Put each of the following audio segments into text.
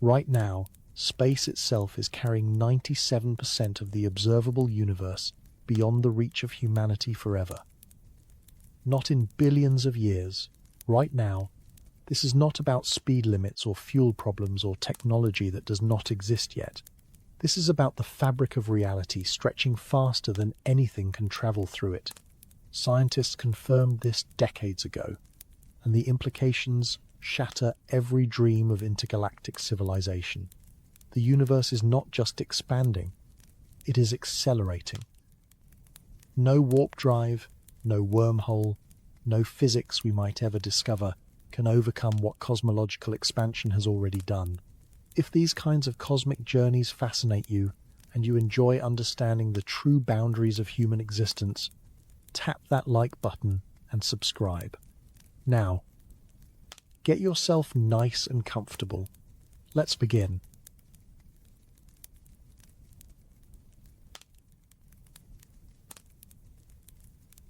Right now, space itself is carrying 97% of the observable universe beyond the reach of humanity forever. Not in billions of years. Right now, this is not about speed limits or fuel problems or technology that does not exist yet. This is about the fabric of reality stretching faster than anything can travel through it. Scientists confirmed this decades ago, and the implications shatter every dream of intergalactic civilization. The universe is not just expanding, it is accelerating. No warp drive, no wormhole, no physics we might ever discover can overcome what cosmological expansion has already done. If these kinds of cosmic journeys fascinate you, and you enjoy understanding the true boundaries of human existence, tap that like button and subscribe. Now, get yourself nice and comfortable. Let's begin.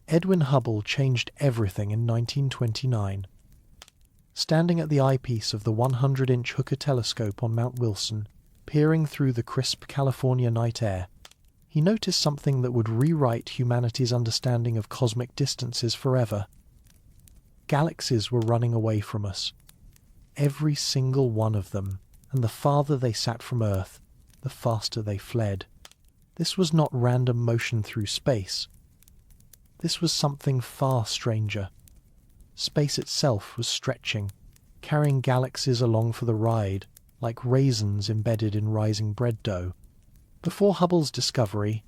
Edwin Hubble changed everything in 1929. Standing at the eyepiece of the 100-inch Hooker telescope on Mount Wilson, peering through the crisp California night air, he noticed something that would rewrite humanity's understanding of cosmic distances forever. Galaxies were running away from us. Every single one of them, and the farther they sat from Earth, the faster they fled. This was not random motion through space. This was something far stranger. Space itself was stretching, carrying galaxies along for the ride, like raisins embedded in rising bread dough. Before Hubble's discovery,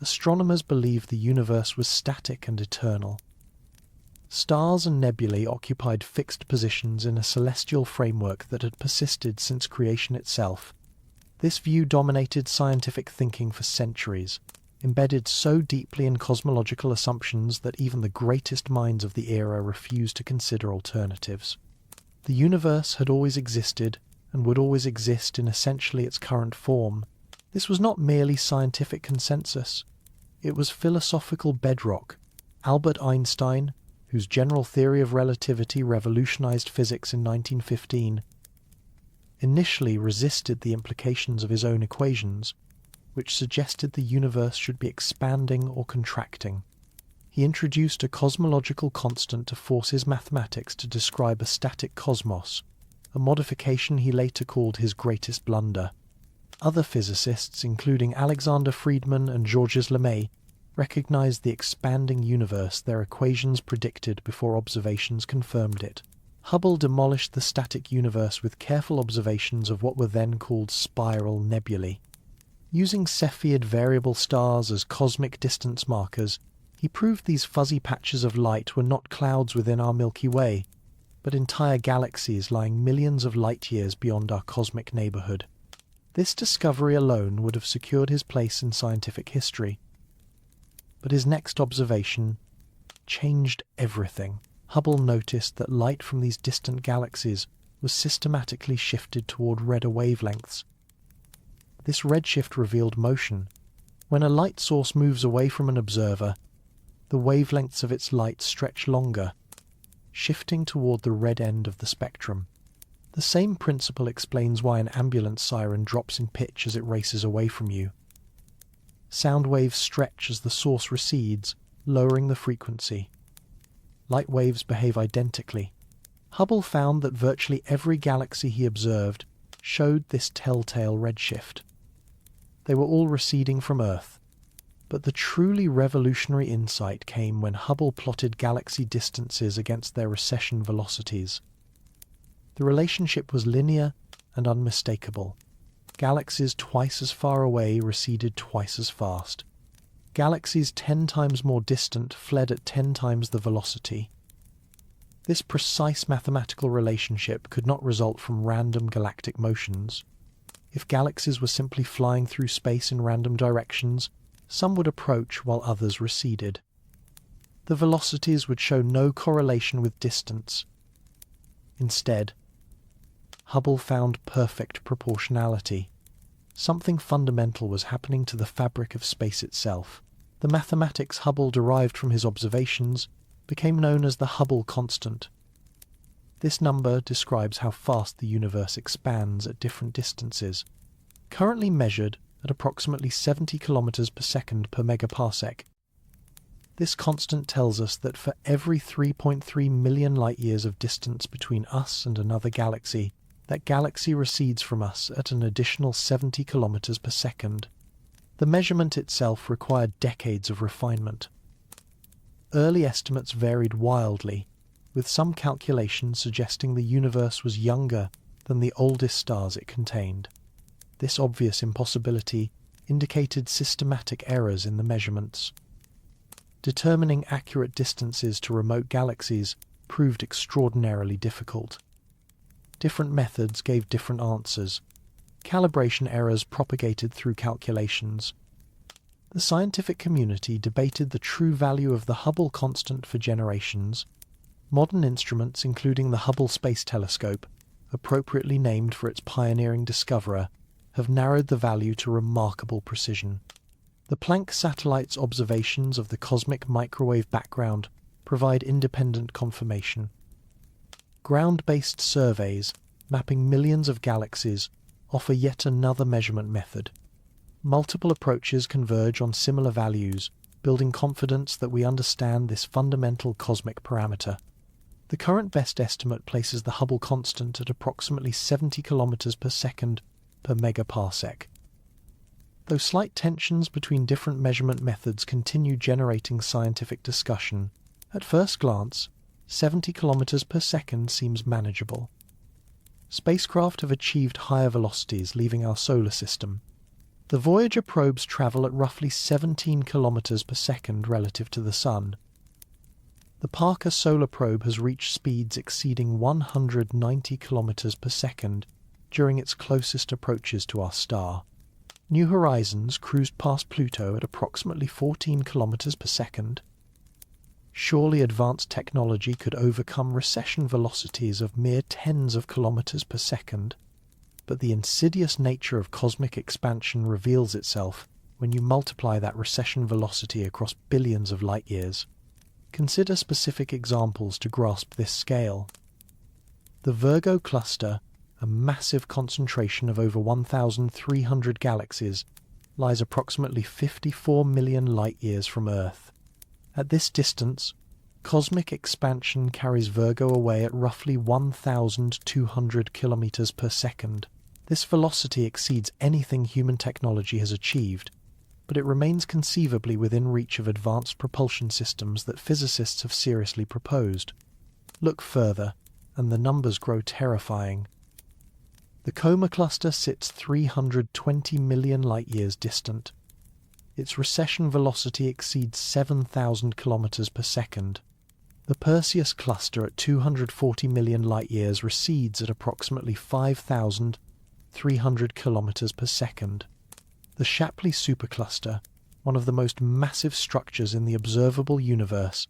astronomers believed the universe was static and eternal. Stars and nebulae occupied fixed positions in a celestial framework that had persisted since creation itself. This view dominated scientific thinking for centuries, embedded so deeply in cosmological assumptions that even the greatest minds of the era refused to consider alternatives. The universe had always existed and would always exist in essentially its current form. This was not merely scientific consensus. It was philosophical bedrock. Albert Einstein, whose general theory of relativity revolutionized physics in 1915, initially resisted the implications of his own equations, which suggested the universe should be expanding or contracting. He introduced a cosmological constant to force his mathematics to describe a static cosmos, a modification he later called his greatest blunder. Other physicists, including Alexander Friedmann and Georges Lemay, recognized the expanding universe their equations predicted before observations confirmed it. Hubble demolished the static universe with careful observations of what were then called spiral nebulae. Using Cepheid variable stars as cosmic distance markers, he proved these fuzzy patches of light were not clouds within our Milky Way, but entire galaxies lying millions of light-years beyond our cosmic neighborhood. This discovery alone would have secured his place in scientific history. But his next observation changed everything. Hubble noticed that light from these distant galaxies was systematically shifted toward redder wavelengths. This redshift revealed motion. When a light source moves away from an observer, the wavelengths of its light stretch longer, shifting toward the red end of the spectrum. The same principle explains why an ambulance siren drops in pitch as it races away from you. Sound waves stretch as the source recedes, lowering the frequency. Light waves behave identically. Hubble found that virtually every galaxy he observed showed this telltale redshift. They were all receding from Earth. But the truly revolutionary insight came when Hubble plotted galaxy distances against their recession velocities. The relationship was linear and unmistakable. Galaxies twice as far away receded twice as fast. Galaxies 10 times more distant fled at 10 times the velocity. This precise mathematical relationship could not result from random galactic motions. If galaxies were simply flying through space in random directions, some would approach while others receded. The velocities would show no correlation with distance. Instead, Hubble found perfect proportionality. Something fundamental was happening to the fabric of space itself. The mathematics Hubble derived from his observations became known as the Hubble constant. This number describes how fast the universe expands at different distances, currently measured at approximately 70 kilometers per second per megaparsec. This constant tells us that for every 3.3 million light-years of distance between us and another galaxy, that galaxy recedes from us at an additional 70 kilometers per second. The measurement itself required decades of refinement. Early estimates varied wildly, with some calculations suggesting the universe was younger than the oldest stars it contained. This obvious impossibility indicated systematic errors in the measurements. Determining accurate distances to remote galaxies proved extraordinarily difficult. Different methods gave different answers. Calibration errors propagated through calculations. The scientific community debated the true value of the Hubble constant for generations. Modern instruments, including the Hubble Space Telescope, appropriately named for its pioneering discoverer, have narrowed the value to remarkable precision. The Planck satellite's observations of the cosmic microwave background provide independent confirmation. Ground-based surveys, mapping millions of galaxies, offer yet another measurement method. Multiple approaches converge on similar values, building confidence that we understand this fundamental cosmic parameter. The current best estimate places the Hubble constant at approximately 70 kilometers per second per megaparsec. Though slight tensions between different measurement methods continue generating scientific discussion, at first glance, 70 kilometers per second seems manageable. Spacecraft have achieved higher velocities leaving our solar system. The Voyager probes travel at roughly 17 kilometers per second relative to the Sun. The Parker Solar Probe has reached speeds exceeding 190 kilometers per second during its closest approaches to our star. New Horizons cruised past Pluto at approximately 14 kilometers per second. Surely advanced technology could overcome recession velocities of mere tens of kilometers per second. But the insidious nature of cosmic expansion reveals itself when you multiply that recession velocity across billions of light-years. Consider specific examples to grasp this scale. The Virgo cluster, a massive concentration of over 1,300 galaxies, lies approximately 54 million light-years from Earth. At this distance, cosmic expansion carries Virgo away at roughly 1,200 kilometers per second. This velocity exceeds anything human technology has achieved, but it remains conceivably within reach of advanced propulsion systems that physicists have seriously proposed. Look further, and the numbers grow terrifying. The Coma cluster sits 320 million light-years distant. Its recession velocity exceeds 7,000 kilometers per second. The Perseus cluster at 240 million light-years recedes at approximately 5,300 kilometers per second. The Shapley supercluster, one of the most massive structures in the observable universe,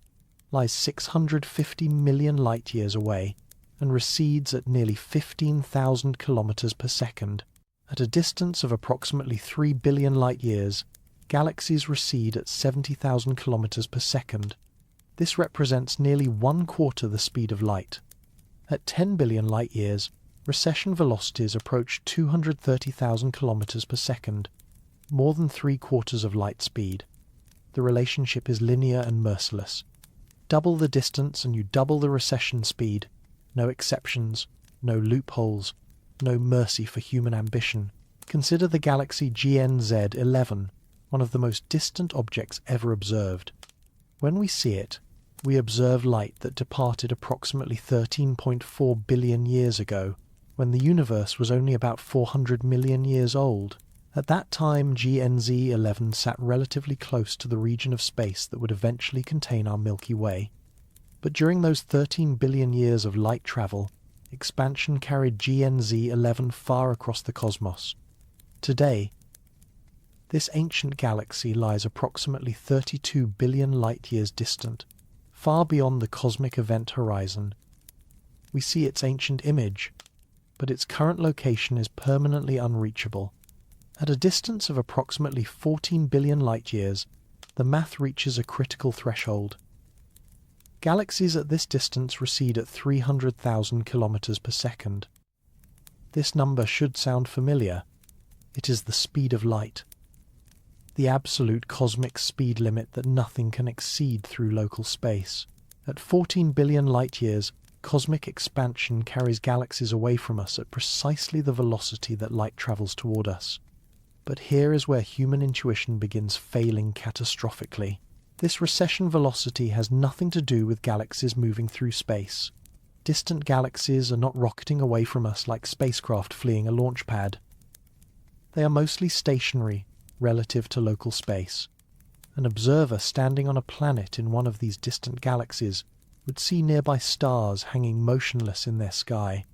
lies 650 million light-years away and recedes at nearly 15,000 kilometers per second. At a distance of approximately 3 billion light-years, galaxies recede at 70,000 kilometers per second. This represents nearly 1/4 the speed of light. At 10 billion light-years, recession velocities approach 230,000 kilometers per second, more than 3/4 of light speed. The relationship is linear and merciless. Double the distance and you double the recession speed. No exceptions, no loopholes, no mercy for human ambition. Consider the galaxy GNZ 11, one of the most distant objects ever observed. When we see it, we observe light that departed approximately 13.4 billion years ago, when the universe was only about 400 million years old. At that time, GNZ 11 sat relatively close to the region of space that would eventually contain our Milky Way. But during those 13 billion years of light travel, expansion carried GNZ 11 far across the cosmos. Today, this ancient galaxy lies approximately 32 billion light-years distant, far beyond the cosmic event horizon. We see its ancient image, but its current location is permanently unreachable. At a distance of approximately 14 billion light-years, the math reaches a critical threshold. Galaxies at this distance recede at 300,000 kilometers per second. This number should sound familiar. It is the speed of light, the absolute cosmic speed limit that nothing can exceed through local space. At 14 billion light-years, cosmic expansion carries galaxies away from us at precisely the velocity that light travels toward us. But here is where human intuition begins failing catastrophically. This recession velocity has nothing to do with galaxies moving through space. Distant galaxies are not rocketing away from us like spacecraft fleeing a launch pad. They are mostly stationary relative to local space. An observer standing on a planet in one of these distant galaxies would see nearby stars hanging motionless in their sky,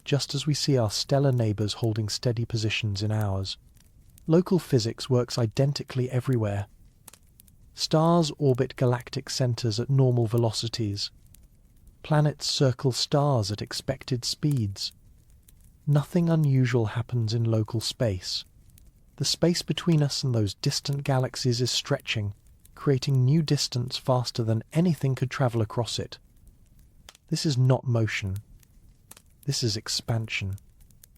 just as we see our stellar neighbours holding steady positions in ours. Local physics works identically everywhere. Stars orbit galactic centres at normal velocities. Planets circle stars at expected speeds. Nothing unusual happens in local space. The space between us and those distant galaxies is stretching, creating new distance faster than anything could travel across it. This is not motion. This is expansion.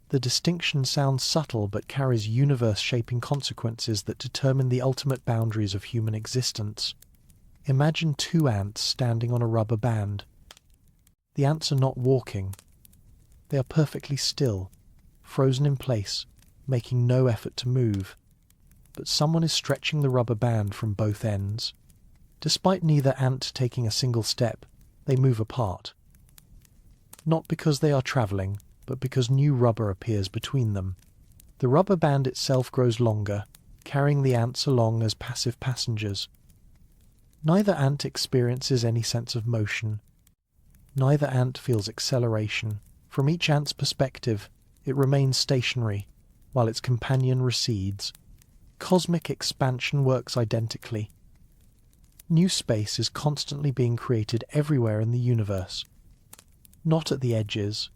The distinction sounds subtle but carries universe-shaping consequences that determine the ultimate boundaries of human existence. Imagine two ants standing on a rubber band. The ants are not walking. They are perfectly still, frozen in place, making no effort to move. But someone is stretching the rubber band from both ends. Despite neither ant taking a single step, they move apart. Not because they are travelling, but because new rubber appears between them. The rubber band itself grows longer, carrying the ants along as passive passengers. Neither ant experiences any sense of motion. Neither ant feels acceleration. From each ant's perspective, it remains stationary, while its companion recedes. Cosmic expansion works identically. New space is constantly being created everywhere in the universe. Not at the edges,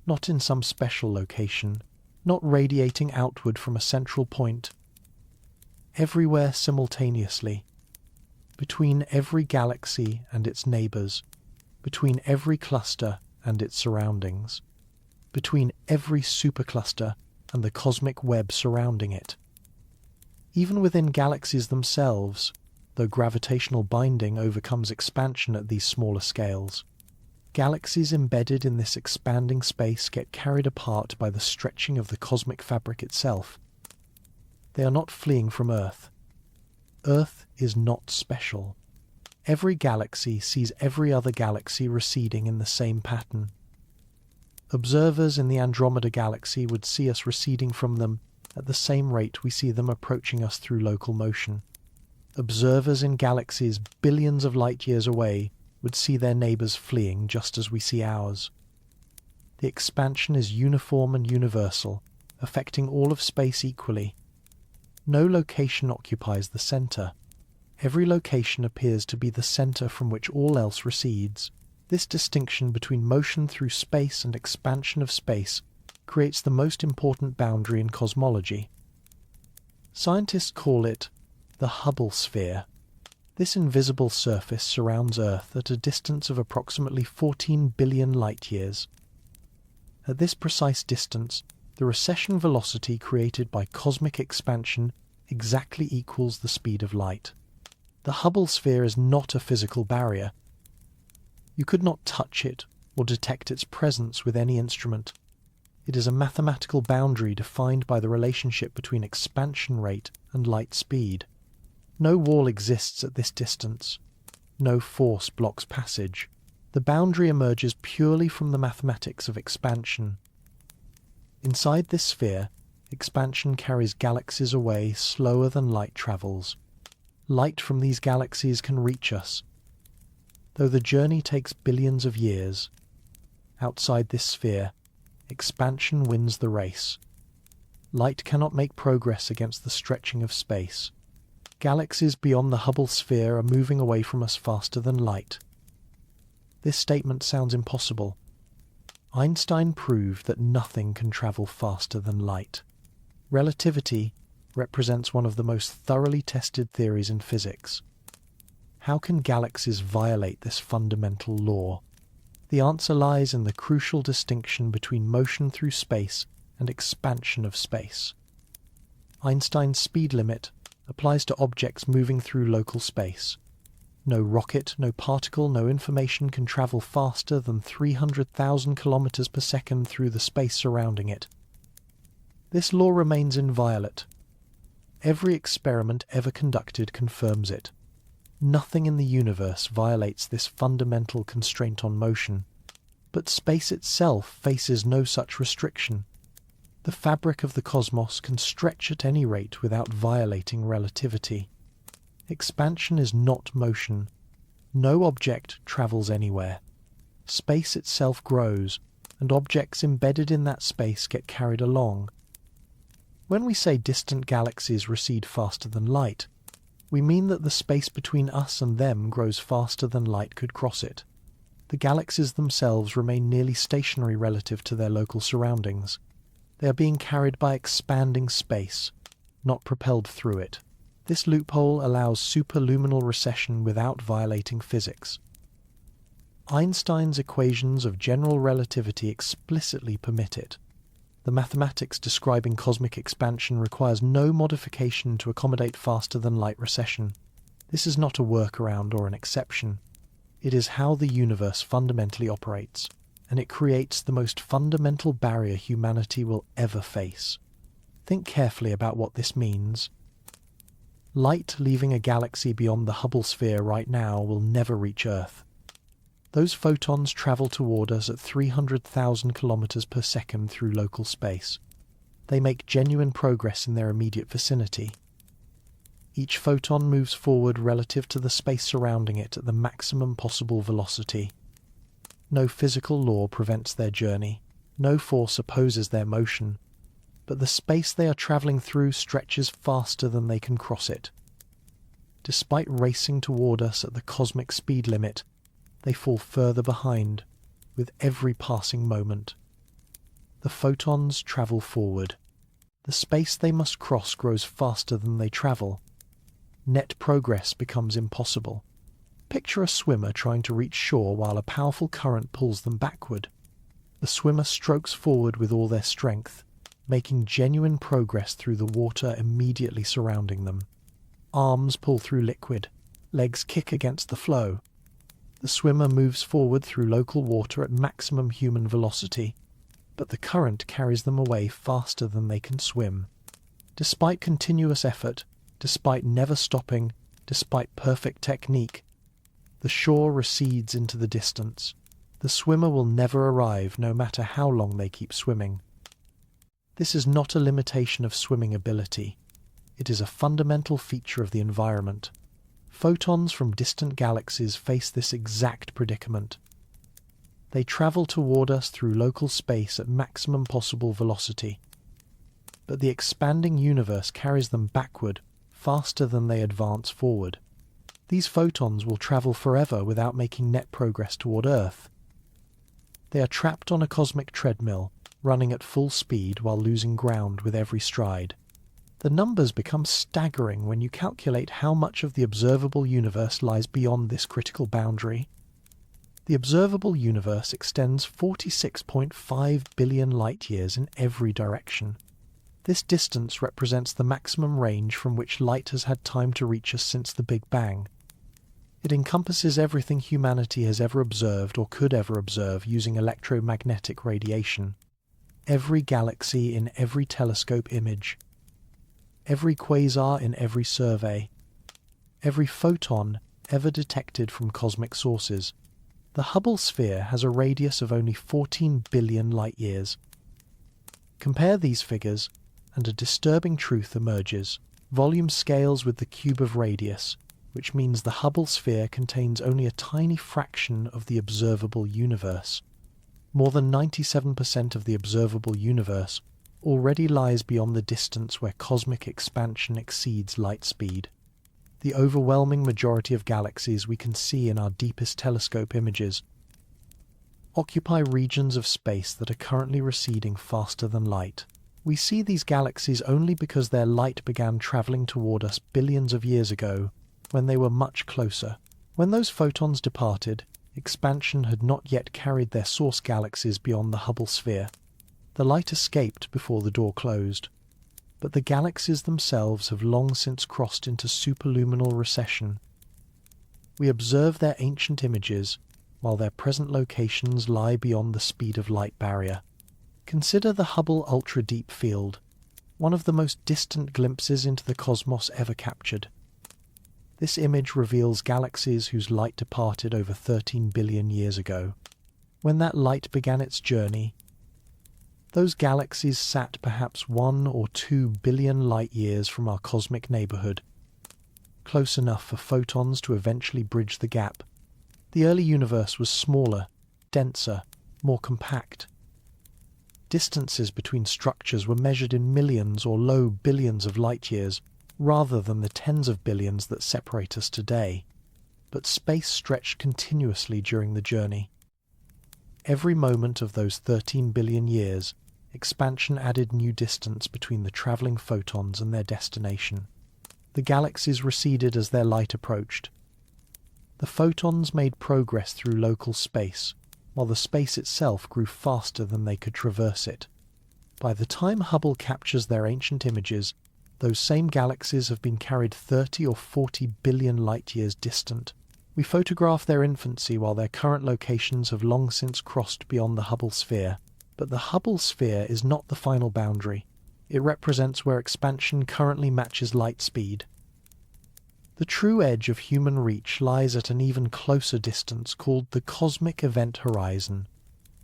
not in some special location, not radiating outward from a central point. Everywhere simultaneously, between every galaxy and its neighbours, between every cluster and its surroundings, between every supercluster and the cosmic web surrounding it. Even within galaxies themselves, though gravitational binding overcomes expansion at these smaller scales, galaxies embedded in this expanding space get carried apart by the stretching of the cosmic fabric itself. They are not fleeing from Earth. Earth is not special. Every galaxy sees every other galaxy receding in the same pattern. Observers in the Andromeda galaxy would see us receding from them at the same rate we see them approaching us through local motion. Observers in galaxies billions of light-years away would see their neighbours fleeing just as we see ours. The expansion is uniform and universal, affecting all of space equally. No location occupies the centre. Every location appears to be the centre from which all else recedes. This distinction between motion through space and expansion of space creates the most important boundary in cosmology. Scientists call it the Hubble sphere. This invisible surface surrounds Earth at a distance of approximately 14 billion light-years. At this precise distance, the recession velocity created by cosmic expansion exactly equals the speed of light. The Hubble sphere is not a physical barrier. You could not touch it or detect its presence with any instrument. It is a mathematical boundary defined by the relationship between expansion rate and light speed. No wall exists at this distance. No force blocks passage. The boundary emerges purely from the mathematics of expansion. Inside this sphere, expansion carries galaxies away slower than light travels. Light from these galaxies can reach us, though the journey takes billions of years. Outside this sphere, expansion wins the race. Light cannot make progress against the stretching of space. Galaxies beyond the Hubble sphere are moving away from us faster than light. This statement sounds impossible. Einstein proved that nothing can travel faster than light. Relativity represents one of the most thoroughly tested theories in physics. How can galaxies violate this fundamental law? The answer lies in the crucial distinction between motion through space and expansion of space. Einstein's speed limit applies to objects moving through local space. No rocket, no particle, no information can travel faster than 300,000 kilometers per second through the space surrounding it. This law remains inviolate. Every experiment ever conducted confirms it. Nothing in the universe violates this fundamental constraint on motion, but space itself faces no such restriction. The fabric of the cosmos can stretch at any rate without violating relativity. Expansion is not motion. No object travels anywhere. Space itself grows, and objects embedded in that space get carried along. When we say distant galaxies recede faster than light, we mean that the space between us and them grows faster than light could cross it. The galaxies themselves remain nearly stationary relative to their local surroundings. They are being carried by expanding space, not propelled through it. This loophole allows superluminal recession without violating physics. Einstein's equations of general relativity explicitly permit it. The mathematics describing cosmic expansion requires no modification to accommodate faster-than-light recession. This is not a workaround or an exception. It is how the universe fundamentally operates, and it creates the most fundamental barrier humanity will ever face. Think carefully about what this means. Light leaving a galaxy beyond the Hubble sphere right now will never reach Earth. Those photons travel toward us at 300,000 kilometers per second through local space. They make genuine progress in their immediate vicinity. Each photon moves forward relative to the space surrounding it at the maximum possible velocity. No physical law prevents their journey. No force opposes their motion. But the space they are traveling through stretches faster than they can cross it. Despite racing toward us at the cosmic speed limit, they fall further behind with every passing moment. The photons travel forward. The space they must cross grows faster than they travel. Net progress becomes impossible. Picture a swimmer trying to reach shore while a powerful current pulls them backward. The swimmer strokes forward with all their strength, making genuine progress through the water immediately surrounding them. Arms pull through liquid, legs kick against the flow. The swimmer moves forward through local water at maximum human velocity, but the current carries them away faster than they can swim. Despite continuous effort, despite never stopping, despite perfect technique, the shore recedes into the distance. The swimmer will never arrive no matter how long they keep swimming. This is not a limitation of swimming ability. It is a fundamental feature of the environment. Photons from distant galaxies face this exact predicament. They travel toward us through local space at maximum possible velocity. But the expanding universe carries them backward, faster than they advance forward. These photons will travel forever without making net progress toward Earth. They are trapped on a cosmic treadmill, running at full speed while losing ground with every stride. The numbers become staggering when you calculate how much of the observable universe lies beyond this critical boundary. The observable universe extends 46.5 billion light-years in every direction. This distance represents the maximum range from which light has had time to reach us since the Big Bang. It encompasses everything humanity has ever observed or could ever observe using electromagnetic radiation. Every galaxy in every telescope image, every quasar in every survey, every photon ever detected from cosmic sources. The Hubble sphere has a radius of only 14 billion light-years. Compare these figures, and a disturbing truth emerges. Volume scales with the cube of radius, which means the Hubble sphere contains only a tiny fraction of the observable universe. More than 97% of the observable universe already lies beyond the distance where cosmic expansion exceeds light speed. The overwhelming majority of galaxies we can see in our deepest telescope images occupy regions of space that are currently receding faster than light. We see these galaxies only because their light began traveling toward us billions of years ago, when they were much closer. When those photons departed, expansion had not yet carried their source galaxies beyond the Hubble sphere. The light escaped before the door closed, but the galaxies themselves have long since crossed into superluminal recession. We observe their ancient images, while their present locations lie beyond the speed of light barrier. Consider the Hubble ultra-deep field, one of the most distant glimpses into the cosmos ever captured. This image reveals galaxies whose light departed over 13 billion years ago. When that light began its journey, those galaxies sat perhaps 1 or 2 billion light-years from our cosmic neighborhood, close enough for photons to eventually bridge the gap. The early universe was smaller, denser, more compact. Distances between structures were measured in millions or low billions of light-years, rather than the tens of billions that separate us today. But space stretched continuously during the journey. Every moment of those 13 billion years, expansion added new distance between the traveling photons and their destination. The galaxies receded as their light approached. The photons made progress through local space, while the space itself grew faster than they could traverse it. By the time Hubble captures their ancient images, those same galaxies have been carried 30 or 40 billion light-years distant. We photograph their infancy while their current locations have long since crossed beyond the Hubble sphere. But the Hubble sphere is not the final boundary. It represents where expansion currently matches light speed. The true edge of human reach lies at an even closer distance called the cosmic event horizon.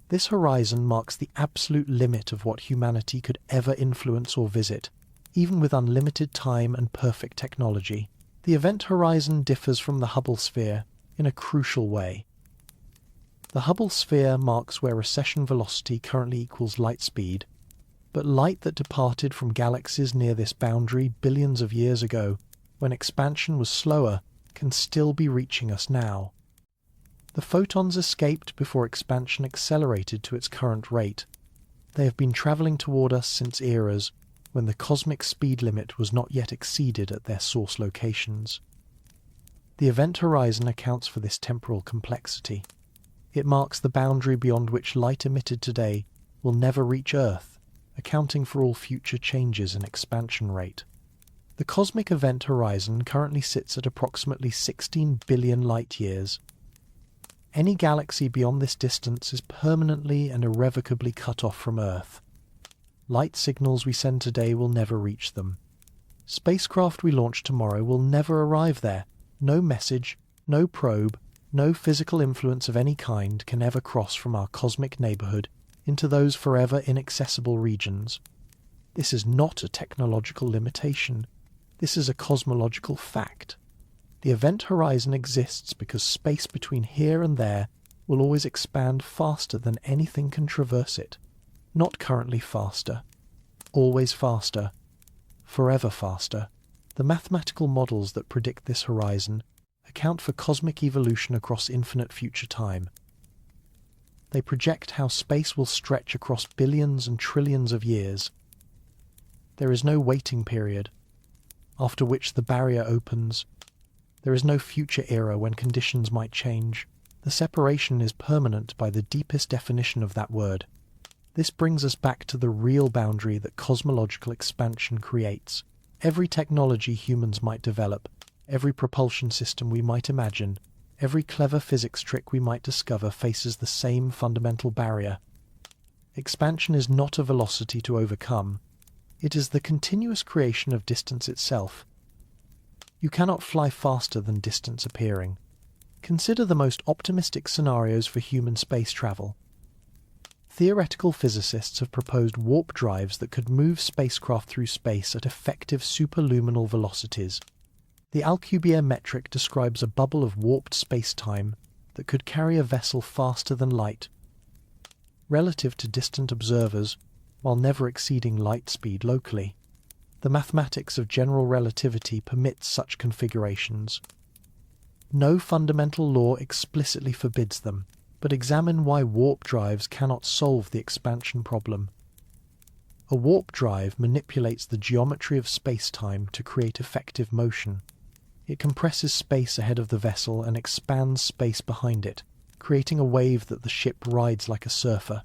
This horizon marks the absolute limit of what humanity could ever influence or visit, even with unlimited time and perfect technology. The event horizon differs from the Hubble sphere in a crucial way. The Hubble sphere marks where recession velocity currently equals light speed, but light that departed from galaxies near this boundary billions of years ago, when expansion was slower, can still be reaching us now. The photons escaped before expansion accelerated to its current rate. They have been traveling toward us since eras when the cosmic speed limit was not yet exceeded at their source locations. The event horizon accounts for this temporal complexity. It marks the boundary beyond which light emitted today will never reach Earth, accounting for all future changes in expansion rate. The cosmic event horizon currently sits at approximately 16 billion light-years. Any galaxy beyond this distance is permanently and irrevocably cut off from Earth. Light signals we send today will never reach them. Spacecraft we launch tomorrow will never arrive there. No message, no probe, no physical influence of any kind can ever cross from our cosmic neighborhood into those forever inaccessible regions. This is not a technological limitation. This is a cosmological fact. The event horizon exists because space between here and there will always expand faster than anything can traverse it. Not currently faster. Always faster. Forever faster. The mathematical models that predict this horizon account for cosmic evolution across infinite future time. They project how space will stretch across billions and trillions of years. There is no waiting period, after which the barrier opens. There is no future era when conditions might change. The separation is permanent by the deepest definition of that word. This brings us back to the real boundary that cosmological expansion creates. Every technology humans might develop, every propulsion system we might imagine, every clever physics trick we might discover faces the same fundamental barrier. Expansion is not a velocity to overcome. It is the continuous creation of distance itself. You cannot fly faster than distance appearing. Consider the most optimistic scenarios for human space travel. Theoretical physicists have proposed warp drives that could move spacecraft through space at effective superluminal velocities. The Alcubierre metric describes a bubble of warped space-time that could carry a vessel faster than light, relative to distant observers, while never exceeding light speed locally. The mathematics of general relativity permits such configurations. No fundamental law explicitly forbids them, but examine why warp drives cannot solve the expansion problem. A warp drive manipulates the geometry of space-time to create effective motion. It compresses space ahead of the vessel and expands space behind it, creating a wave that the ship rides like a surfer.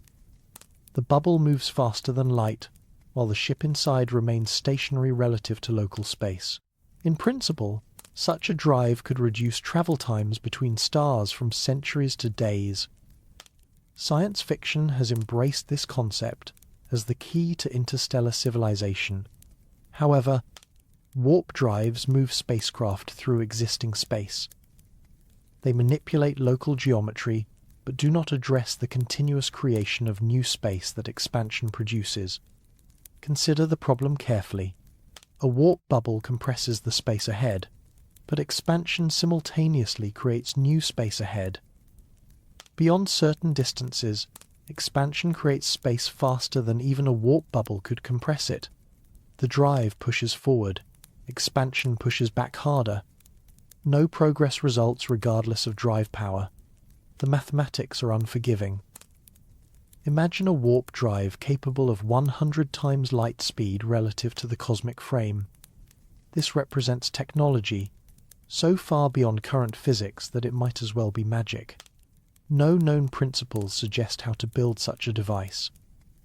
The bubble moves faster than light, while the ship inside remains stationary relative to local space. In principle, such a drive could reduce travel times between stars from centuries to days. Science fiction has embraced this concept as the key to interstellar civilization. However, warp drives move spacecraft through existing space. They manipulate local geometry, but do not address the continuous creation of new space that expansion produces. Consider the problem carefully. A warp bubble compresses the space ahead, but expansion simultaneously creates new space ahead. Beyond certain distances, expansion creates space faster than even a warp bubble could compress it. The drive pushes forward, expansion pushes back harder. No progress results regardless of drive power. The mathematics are unforgiving. Imagine a warp drive capable of 100 times light speed relative to the cosmic frame. This represents technology so far beyond current physics that it might as well be magic. No known principles suggest how to build such a device.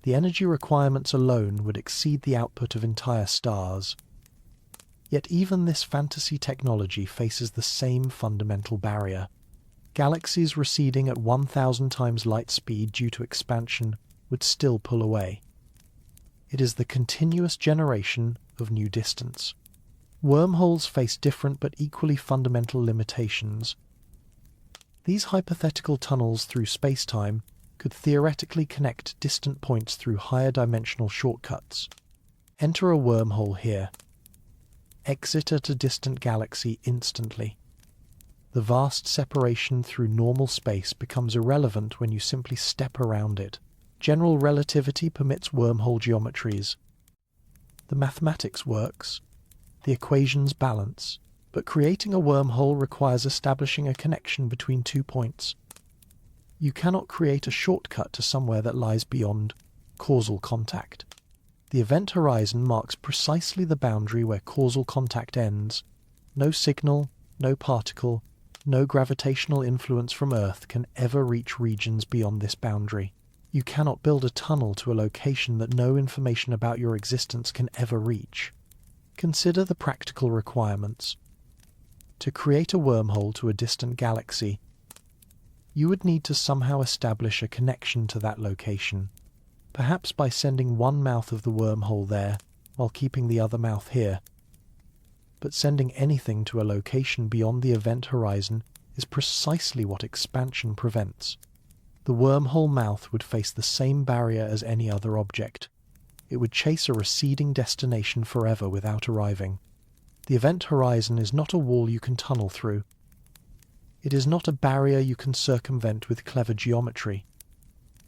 The energy requirements alone would exceed the output of entire stars. Yet even this fantasy technology faces the same fundamental barrier. Galaxies receding at 1,000 times light speed due to expansion would still pull away. It is the continuous generation of new distance. Wormholes face different but equally fundamental limitations. These hypothetical tunnels through space-time could theoretically connect distant points through higher dimensional shortcuts. Enter a wormhole here. Exit at a distant galaxy instantly. The vast separation through normal space becomes irrelevant when you simply step around it. General relativity permits wormhole geometries. The mathematics works. The equations balance. But creating a wormhole requires establishing a connection between 2 points. You cannot create a shortcut to somewhere that lies beyond causal contact. The event horizon marks precisely the boundary where causal contact ends. No signal, no particle, no gravitational influence from Earth can ever reach regions beyond this boundary. You cannot build a tunnel to a location that no information about your existence can ever reach. Consider the practical requirements. To create a wormhole to a distant galaxy, you would need to somehow establish a connection to that location, perhaps by sending one mouth of the wormhole there while keeping the other mouth here. But sending anything to a location beyond the event horizon is precisely what expansion prevents. The wormhole mouth would face the same barrier as any other object. It would chase a receding destination forever without arriving. The event horizon is not a wall you can tunnel through. It is not a barrier you can circumvent with clever geometry.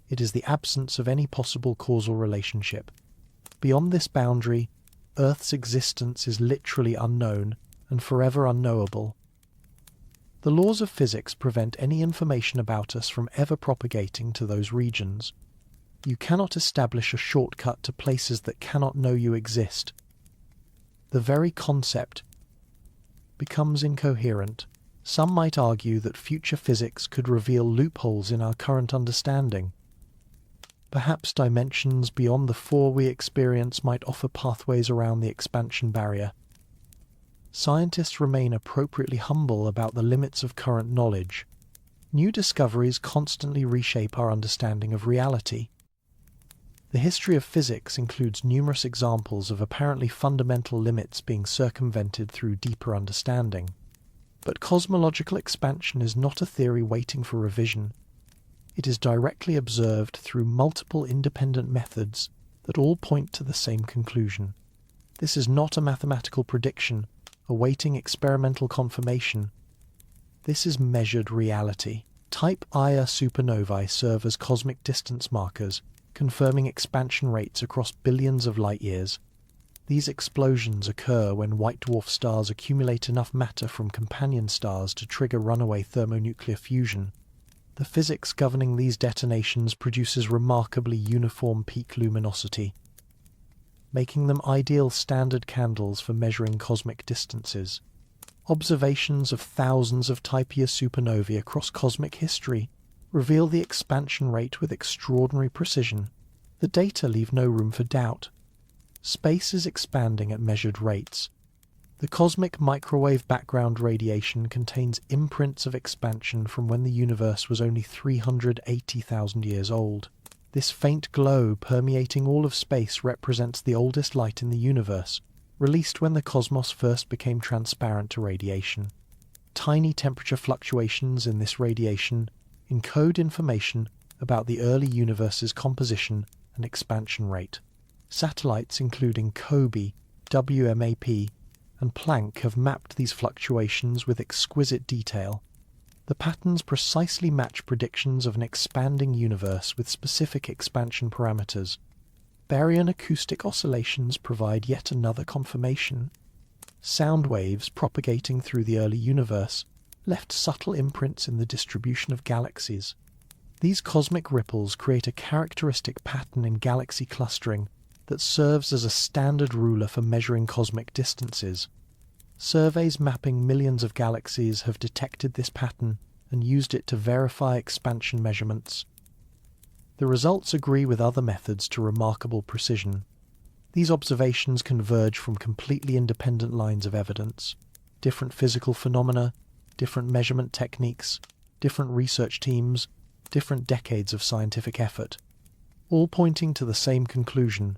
It is the absence of any possible causal relationship. Beyond this boundary, Earth's existence is literally unknown and forever unknowable. The laws of physics prevent any information about us from ever propagating to those regions. You cannot establish a shortcut to places that cannot know you exist. The very concept becomes incoherent. Some might argue that future physics could reveal loopholes in our current understanding. Perhaps dimensions beyond the 4 we experience might offer pathways around the expansion barrier. Scientists remain appropriately humble about the limits of current knowledge. New discoveries constantly reshape our understanding of reality. The history of physics includes numerous examples of apparently fundamental limits being circumvented through deeper understanding. But cosmological expansion is not a theory waiting for revision. It is directly observed through multiple independent methods that all point to the same conclusion. This is not a mathematical prediction, awaiting experimental confirmation. This is measured reality. Type Ia supernovae serve as cosmic distance markers, confirming expansion rates across billions of light-years. These explosions occur when white dwarf stars accumulate enough matter from companion stars to trigger runaway thermonuclear fusion. The physics governing these detonations produces remarkably uniform peak luminosity, making them ideal standard candles for measuring cosmic distances. Observations of thousands of Type Ia supernovae across cosmic history reveal the expansion rate with extraordinary precision. The data leave no room for doubt. Space is expanding at measured rates. The cosmic microwave background radiation contains imprints of expansion from when the universe was only 380,000 years old. This faint glow permeating all of space represents the oldest light in the universe, released when the cosmos first became transparent to radiation. Tiny temperature fluctuations in this radiation encode information about the early universe's composition and expansion rate. Satellites including COBE, WMAP, and Planck have mapped these fluctuations with exquisite detail. The patterns precisely match predictions of an expanding universe with specific expansion parameters. Baryon acoustic oscillations provide yet another confirmation. Sound waves propagating through the early universe left subtle imprints in the distribution of galaxies. These cosmic ripples create a characteristic pattern in galaxy clustering that serves as a standard ruler for measuring cosmic distances. Surveys mapping millions of galaxies have detected this pattern and used it to verify expansion measurements. The results agree with other methods to remarkable precision. These observations converge from completely independent lines of evidence. Different physical phenomena, different measurement techniques, different research teams, different decades of scientific effort, all pointing to the same conclusion.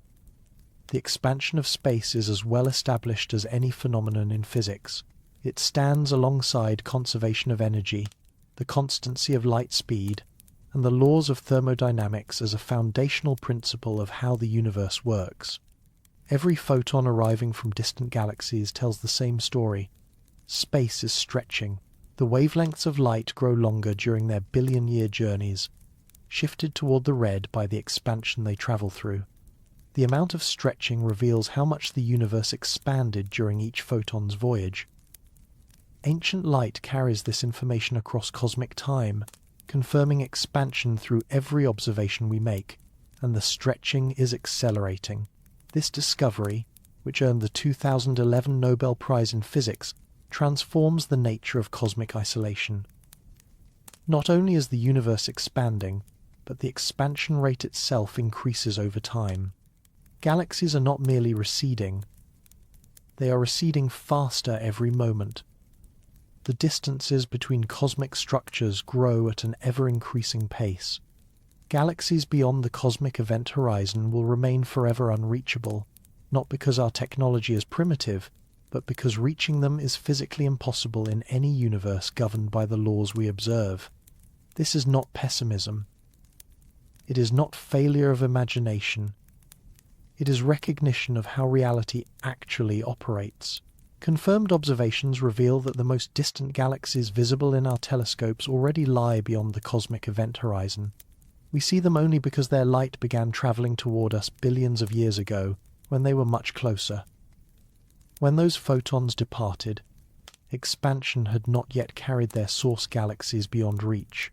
The expansion of space is as well established as any phenomenon in physics. It stands alongside conservation of energy, the constancy of light speed, and the laws of thermodynamics as a foundational principle of how the universe works. Every photon arriving from distant galaxies tells the same story. Space is stretching. The wavelengths of light grow longer during their billion-year journeys, shifted toward the red by the expansion they travel through. The amount of stretching reveals how much the universe expanded during each photon's voyage. Ancient light carries this information across cosmic time, confirming expansion through every observation we make, and the stretching is accelerating. This discovery, which earned the 2011 Nobel Prize in Physics, transforms the nature of cosmic isolation. Not only is the universe expanding, but the expansion rate itself increases over time. Galaxies are not merely receding, they are receding faster every moment. The distances between cosmic structures grow at an ever-increasing pace. Galaxies beyond the cosmic event horizon will remain forever unreachable, not because our technology is primitive, but because reaching them is physically impossible in any universe governed by the laws we observe. This is not pessimism. It is not failure of imagination. It is recognition of how reality actually operates. Confirmed observations reveal that the most distant galaxies visible in our telescopes already lie beyond the cosmic event horizon. We see them only because their light began traveling toward us billions of years ago, when they were much closer. When those photons departed, expansion had not yet carried their source galaxies beyond reach.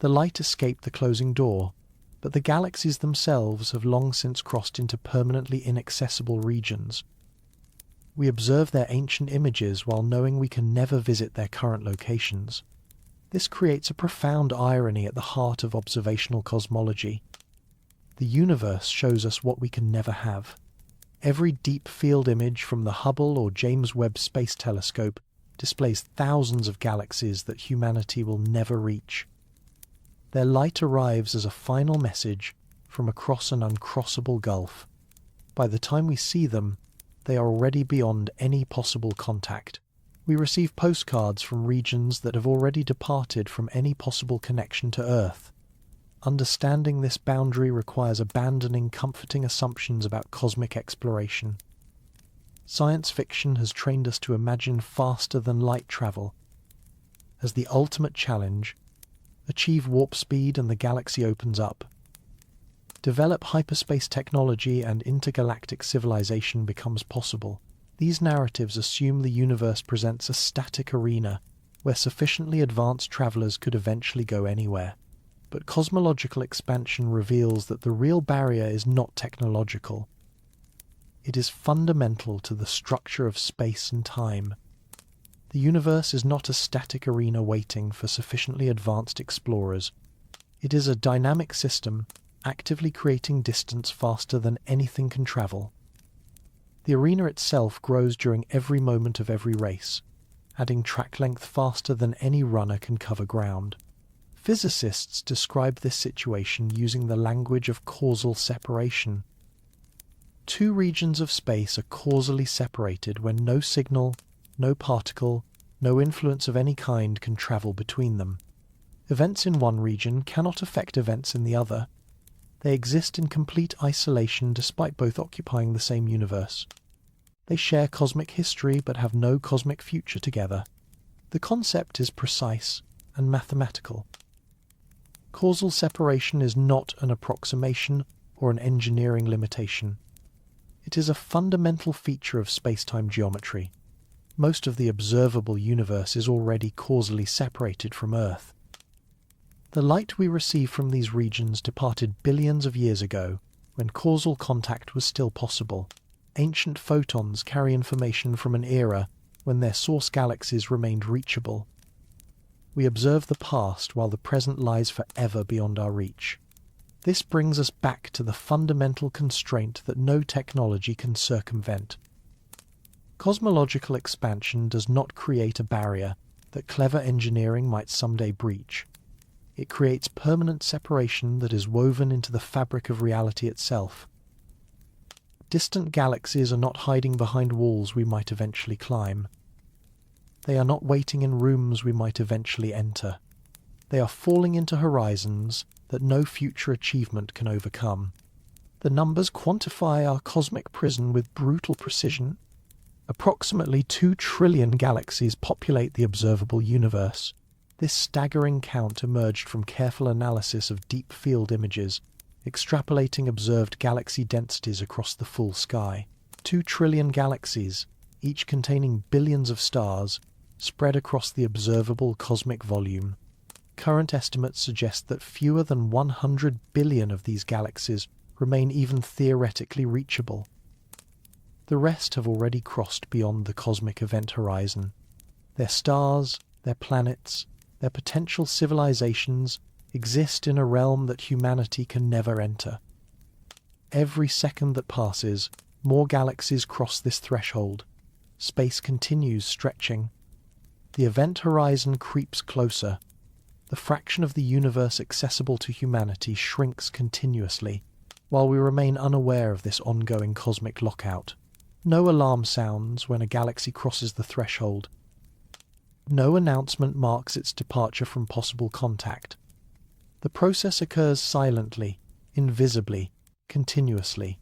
The light escaped the closing door, but the galaxies themselves have long since crossed into permanently inaccessible regions. We observe their ancient images while knowing we can never visit their current locations. This creates a profound irony at the heart of observational cosmology. The universe shows us what we can never have. Every deep field image from the Hubble or James Webb Space Telescope displays thousands of galaxies that humanity will never reach. Their light arrives as a final message from across an uncrossable gulf. By the time we see them, they are already beyond any possible contact. We receive postcards from regions that have already departed from any possible connection to Earth. Understanding this boundary requires abandoning comforting assumptions about cosmic exploration. Science fiction has trained us to imagine faster than light travel. As the ultimate challenge, achieve warp speed and the galaxy opens up. Develop hyperspace technology and intergalactic civilization becomes possible. These narratives assume the universe presents a static arena where sufficiently advanced travelers could eventually go anywhere. But cosmological expansion reveals that the real barrier is not technological. It is fundamental to the structure of space and time. The universe is not a static arena waiting for sufficiently advanced explorers. It is a dynamic system, actively creating distance faster than anything can travel. The arena itself grows during every moment of every race, adding track length faster than any runner can cover ground. Physicists describe this situation using the language of causal separation. Two regions of space are causally separated when no signal, no particle, no influence of any kind can travel between them. Events in one region cannot affect events in the other. They exist in complete isolation despite both occupying the same universe. They share cosmic history but have no cosmic future together. The concept is precise and mathematical. Causal separation is not an approximation or an engineering limitation. It is a fundamental feature of space-time geometry. Most of the observable universe is already causally separated from Earth. The light we receive from these regions departed billions of years ago, when causal contact was still possible. Ancient photons carry information from an era when their source galaxies remained reachable. We observe the past while the present lies forever beyond our reach. This brings us back to the fundamental constraint that no technology can circumvent. Cosmological expansion does not create a barrier that clever engineering might someday breach. It creates permanent separation that is woven into the fabric of reality itself. Distant galaxies are not hiding behind walls we might eventually climb. They are not waiting in rooms we might eventually enter. They are falling into horizons that no future achievement can overcome. The numbers quantify our cosmic prison with brutal precision. Approximately 2 trillion galaxies populate the observable universe. This staggering count emerged from careful analysis of deep field images, extrapolating observed galaxy densities across the full sky. 2 trillion galaxies, each containing billions of stars, spread across the observable cosmic volume. Current estimates suggest that fewer than 100 billion of these galaxies remain even theoretically reachable. The rest have already crossed beyond the cosmic event horizon. Their stars, their planets, their potential civilizations exist in a realm that humanity can never enter. Every second that passes, more galaxies cross this threshold. Space continues stretching. The event horizon creeps closer. The fraction of the universe accessible to humanity shrinks continuously, while we remain unaware of this ongoing cosmic lockout. No alarm sounds when a galaxy crosses the threshold. No announcement marks its departure from possible contact. The process occurs silently, invisibly, continuously.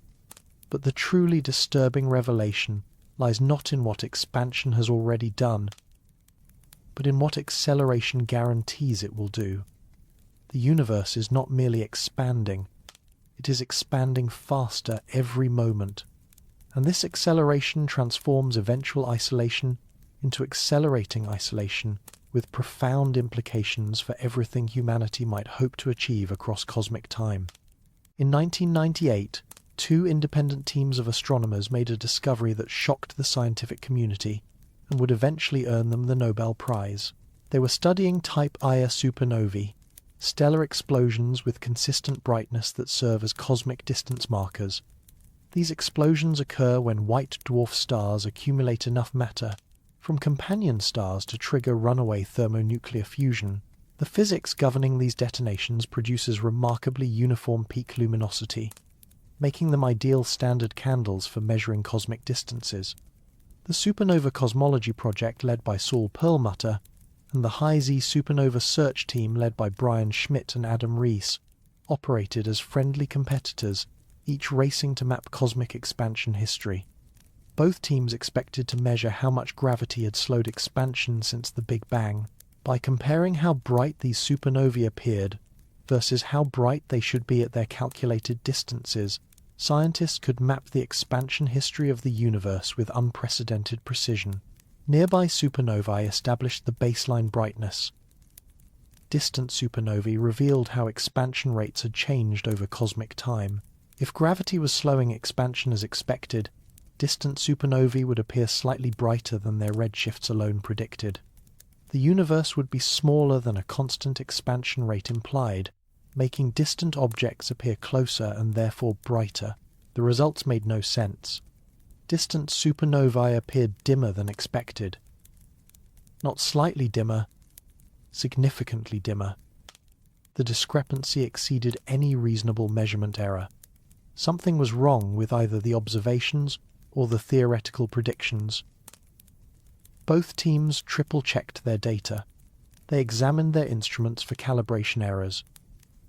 But the truly disturbing revelation lies not in what expansion has already done, but in what acceleration guarantees it will do. The universe is not merely expanding, it is expanding faster every moment. And this acceleration transforms eventual isolation into accelerating isolation, with profound implications for everything humanity might hope to achieve across cosmic time. In 1998, 2 independent teams of astronomers made a discovery that shocked the scientific community and would eventually earn them the Nobel Prize. They were studying Type Ia supernovae, stellar explosions with consistent brightness that serve as cosmic distance markers. These explosions occur when white dwarf stars accumulate enough matter from companion stars to trigger runaway thermonuclear fusion. The physics governing these detonations produces remarkably uniform peak luminosity, making them ideal standard candles for measuring cosmic distances. The Supernova Cosmology Project, led by Saul Perlmutter, and the High-Z Supernova Search Team, led by Brian Schmidt and Adam Rees, operated as friendly competitors, each racing to map cosmic expansion history. Both teams expected to measure how much gravity had slowed expansion since the Big Bang. By comparing how bright these supernovae appeared versus how bright they should be at their calculated distances, scientists could map the expansion history of the universe with unprecedented precision. Nearby supernovae established the baseline brightness. Distant supernovae revealed how expansion rates had changed over cosmic time. If gravity was slowing expansion as expected, Distant supernovae would appear slightly brighter than their redshifts alone predicted. The universe would be smaller than a constant expansion rate implied, making distant objects appear closer and therefore brighter. The results made no sense. Distant supernovae appeared dimmer than expected. Not slightly dimmer, significantly dimmer. The discrepancy exceeded any reasonable measurement error. Something was wrong with either the observations or the theoretical predictions. Both teams triple-checked their data. They examined their instruments for calibration errors.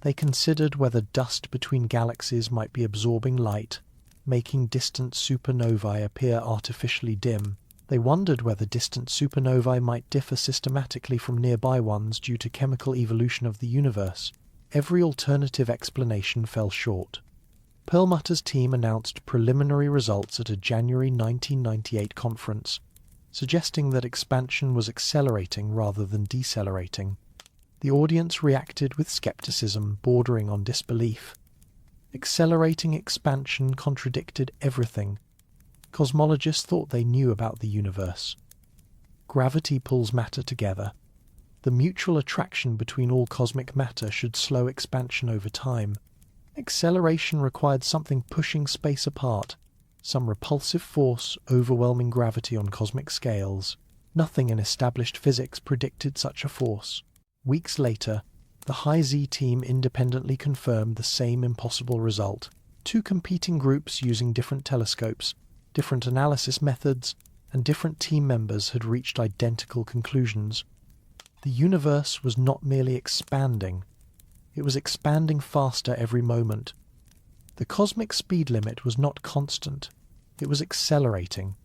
They considered whether dust between galaxies might be absorbing light, making distant supernovae appear artificially dim. They wondered whether distant supernovae might differ systematically from nearby ones due to chemical evolution of the universe. Every alternative explanation fell short. Perlmutter's team announced preliminary results at a January 1998 conference, suggesting that expansion was accelerating rather than decelerating. The audience reacted with skepticism bordering on disbelief. Accelerating expansion contradicted everything. Cosmologists thought they knew about the universe. Gravity pulls matter together. The mutual attraction between all cosmic matter should slow expansion over time. Acceleration required something pushing space apart, some repulsive force overwhelming gravity on cosmic scales. Nothing in established physics predicted such a force. Weeks later, the High-Z team independently confirmed the same impossible result. Two competing groups using different telescopes, different analysis methods, and different team members had reached identical conclusions. The universe was not merely expanding, it was expanding faster every moment. The cosmic speed limit was not constant, it was accelerating.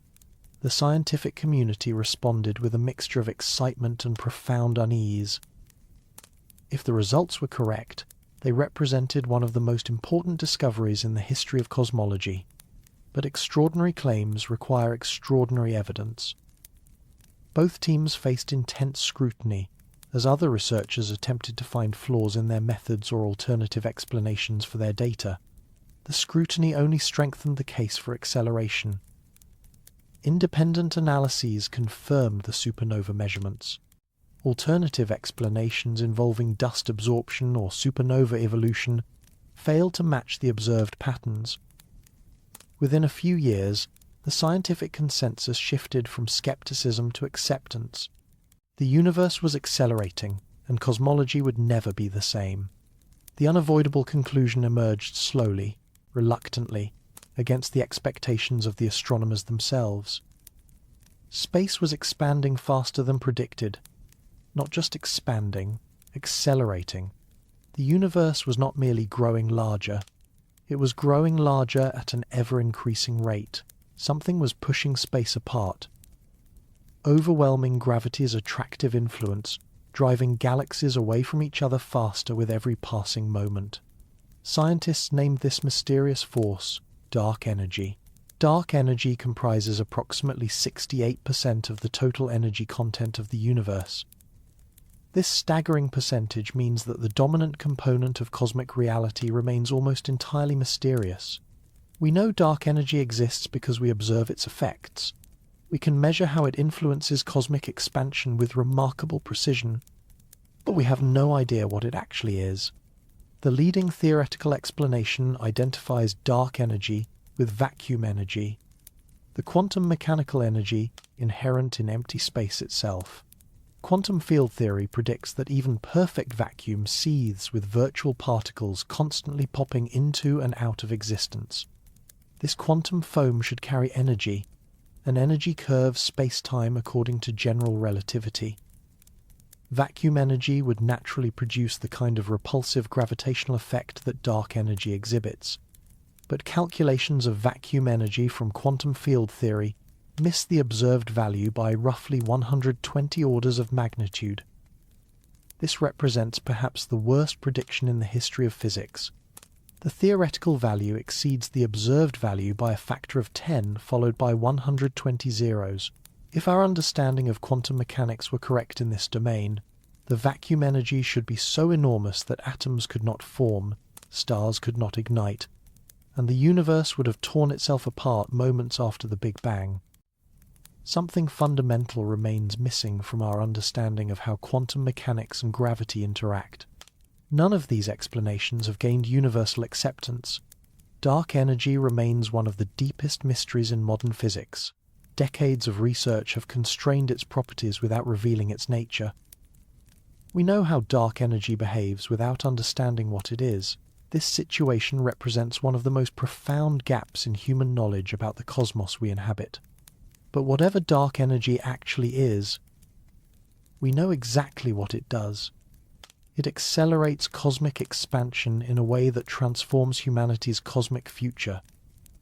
The scientific community responded with a mixture of excitement and profound unease. If the results were correct, they represented one of the most important discoveries in the history of cosmology. But extraordinary claims require extraordinary evidence. Both teams faced intense scrutiny as other researchers attempted to find flaws in their methods or alternative explanations for their data. The scrutiny only strengthened the case for acceleration. Independent analyses confirmed the supernova measurements. Alternative explanations involving dust absorption or supernova evolution failed to match the observed patterns. Within a few years, the scientific consensus shifted from skepticism to acceptance. The universe was accelerating, and cosmology would never be the same. The unavoidable conclusion emerged slowly, reluctantly, against the expectations of the astronomers themselves. Space was expanding faster than predicted. Not just expanding, accelerating. The universe was not merely growing larger. It was growing larger at an ever-increasing rate. Something was pushing space apart. Overwhelming gravity's attractive influence, driving galaxies away from each other faster with every passing moment. Scientists named this mysterious force dark energy. Dark energy comprises approximately 68% of the total energy content of the universe. This staggering percentage means that the dominant component of cosmic reality remains almost entirely mysterious. We know dark energy exists because we observe its effects. We can measure how it influences cosmic expansion with remarkable precision, but we have no idea what it actually is. The leading theoretical explanation identifies dark energy with vacuum energy, the quantum mechanical energy inherent in empty space itself. Quantum field theory predicts that even perfect vacuum seethes with virtual particles constantly popping into and out of existence. This quantum foam should carry energy, an energy curves space-time according to general relativity. Vacuum energy would naturally produce the kind of repulsive gravitational effect that dark energy exhibits. But calculations of vacuum energy from quantum field theory miss the observed value by roughly 120 orders of magnitude. This represents perhaps the worst prediction in the history of physics. The theoretical value exceeds the observed value by a factor of 10 followed by 120 zeros. If our understanding of quantum mechanics were correct in this domain, the vacuum energy should be so enormous that atoms could not form, stars could not ignite, and the universe would have torn itself apart moments after the Big Bang. Something fundamental remains missing from our understanding of how quantum mechanics and gravity interact. None of these explanations have gained universal acceptance. Dark energy remains one of the deepest mysteries in modern physics. Decades of research have constrained its properties without revealing its nature. We know how dark energy behaves without understanding what it is. This situation represents one of the most profound gaps in human knowledge about the cosmos we inhabit. But whatever dark energy actually is, we know exactly what it does. It accelerates cosmic expansion in a way that transforms humanity's cosmic future.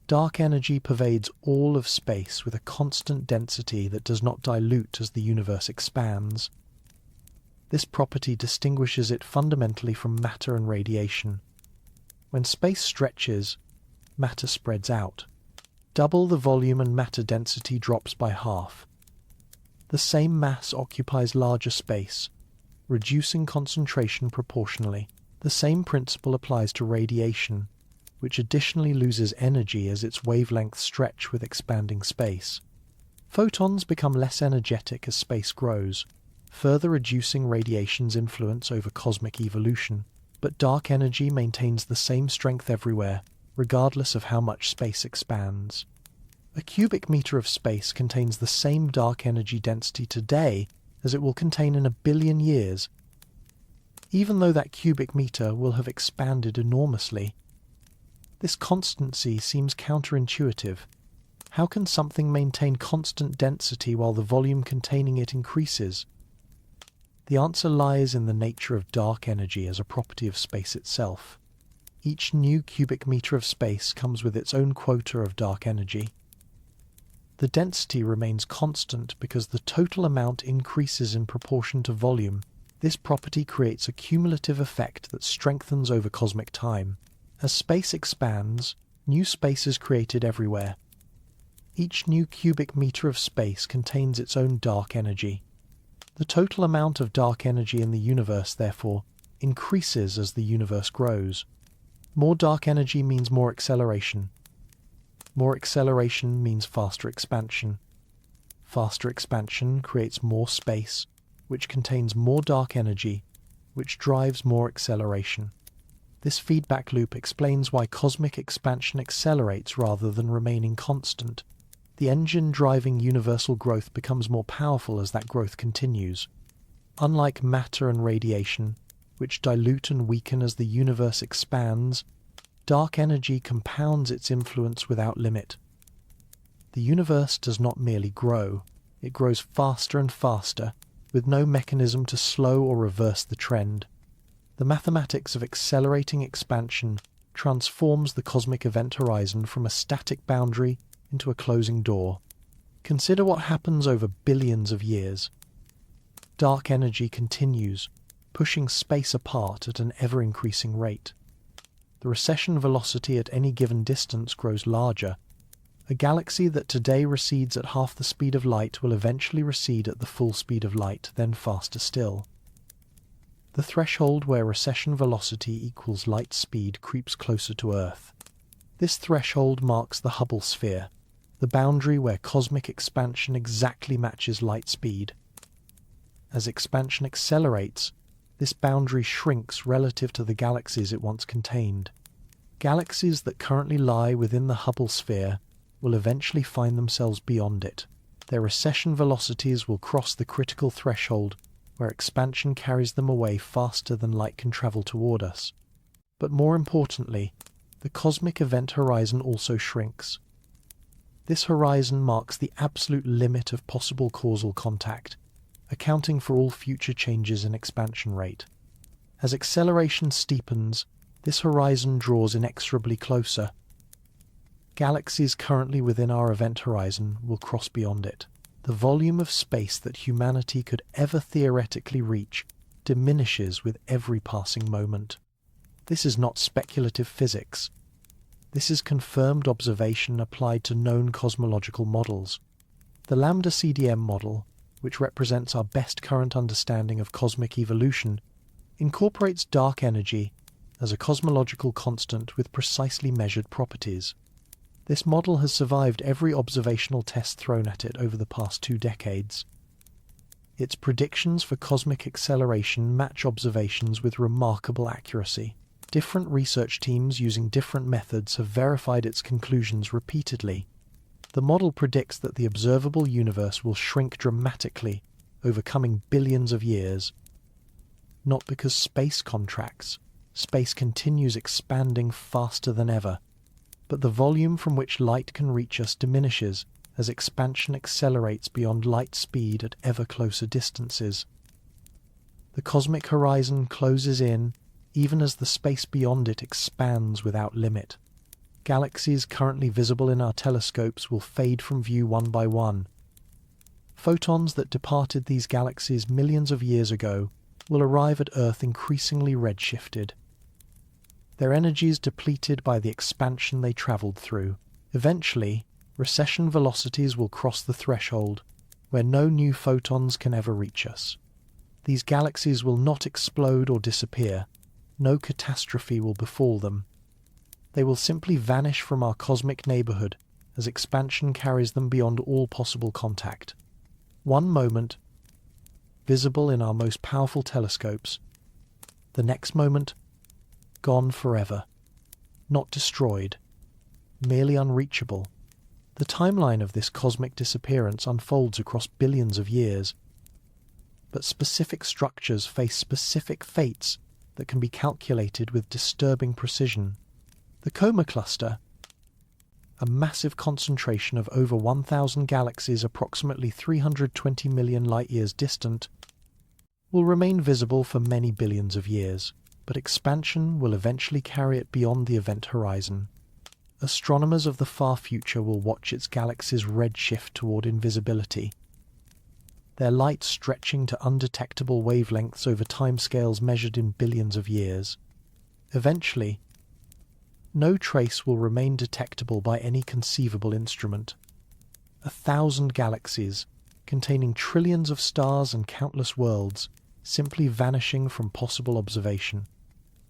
Dark energy pervades all of space with a constant density that does not dilute as the universe expands. This property distinguishes it fundamentally from matter and radiation. When space stretches, matter spreads out. Double the volume and matter density drops by half. The same mass occupies larger space, reducing concentration proportionally. The same principle applies to radiation, which additionally loses energy as its wavelengths stretch with expanding space. Photons become less energetic as space grows, further reducing radiation's influence over cosmic evolution. But dark energy maintains the same strength everywhere, regardless of how much space expands. A cubic meter of space contains the same dark energy density today as it will contain in 1 billion years. Even though that cubic meter will have expanded enormously, this constancy seems counterintuitive. How can something maintain constant density while the volume containing it increases? The answer lies in the nature of dark energy as a property of space itself. Each new cubic meter of space comes with its own quota of dark energy. The density remains constant because the total amount increases in proportion to volume. This property creates a cumulative effect that strengthens over cosmic time. As space expands, new space is created everywhere. Each new cubic meter of space contains its own dark energy. The total amount of dark energy in the universe, therefore, increases as the universe grows. More dark energy means more acceleration. More acceleration means faster expansion. Faster expansion creates more space, which contains more dark energy, which drives more acceleration. This feedback loop explains why cosmic expansion accelerates rather than remaining constant. The engine driving universal growth becomes more powerful as that growth continues. Unlike matter and radiation, which dilute and weaken as the universe expands, dark energy compounds its influence without limit. The universe does not merely grow, it grows faster and faster, with no mechanism to slow or reverse the trend. The mathematics of accelerating expansion transforms the cosmic event horizon from a static boundary into a closing door. Consider what happens over billions of years. Dark energy continues, pushing space apart at an ever-increasing rate. The recession velocity at any given distance grows larger. A galaxy that today recedes at half the speed of light will eventually recede at the full speed of light, then faster still. The threshold where recession velocity equals light speed creeps closer to Earth. This threshold marks the Hubble sphere, the boundary where cosmic expansion exactly matches light speed. As expansion accelerates, this boundary shrinks relative to the galaxies it once contained. Galaxies that currently lie within the Hubble sphere will eventually find themselves beyond it. Their recession velocities will cross the critical threshold where expansion carries them away faster than light can travel toward us. But more importantly, the cosmic event horizon also shrinks. This horizon marks the absolute limit of possible causal contact, accounting for all future changes in expansion rate. As acceleration steepens, this horizon draws inexorably closer. Galaxies currently within our event horizon will cross beyond it. The volume of space that humanity could ever theoretically reach diminishes with every passing moment. This is not speculative physics. This is confirmed observation applied to known cosmological models. The lambda CDM model, which represents our best current understanding of cosmic evolution, incorporates dark energy as a cosmological constant with precisely measured properties. This model has survived every observational test thrown at it over the past 2 decades. Its predictions for cosmic acceleration match observations with remarkable accuracy. Different research teams using different methods have verified its conclusions repeatedly. The model predicts that the observable universe will shrink dramatically over coming billions of years. Not because space contracts. Space continues expanding faster than ever, but the volume from which light can reach us diminishes as expansion accelerates beyond light speed at ever closer distances. The cosmic horizon closes in even as the space beyond it expands without limit. Galaxies currently visible in our telescopes will fade from view one by one. Photons that departed these galaxies millions of years ago will arrive at Earth increasingly redshifted. Their energies depleted by the expansion they traveled through. Eventually, recession velocities will cross the threshold, where no new photons can ever reach us. These galaxies will not explode or disappear. No catastrophe will befall them. They will simply vanish from our cosmic neighborhood as expansion carries them beyond all possible contact. One moment, visible in our most powerful telescopes. The next moment, gone forever. Not destroyed, merely unreachable. The timeline of this cosmic disappearance unfolds across billions of years. But specific structures face specific fates that can be calculated with disturbing precision. The Coma Cluster, a massive concentration of over 1,000 galaxies approximately 320 million light-years distant, will remain visible for many billions of years, but expansion will eventually carry it beyond the event horizon. Astronomers of the far future will watch its galaxies redshift toward invisibility, their light stretching to undetectable wavelengths over timescales measured in billions of years. Eventually, no trace will remain detectable by any conceivable instrument. 1,000 galaxies, containing trillions of stars and countless worlds, simply vanishing from possible observation.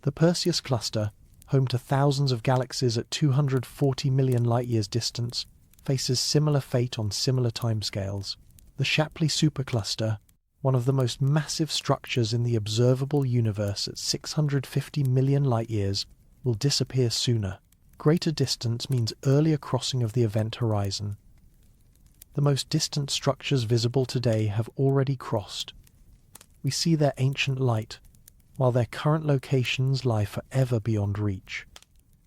The Perseus Cluster, home to thousands of galaxies at 240 million light-years distance, faces similar fate on similar timescales. The Shapley Supercluster, one of the most massive structures in the observable universe at 650 million light-years, will disappear sooner. Greater distance means earlier crossing of the event horizon. The most distant structures visible today have already crossed. We see their ancient light, while their current locations lie forever beyond reach.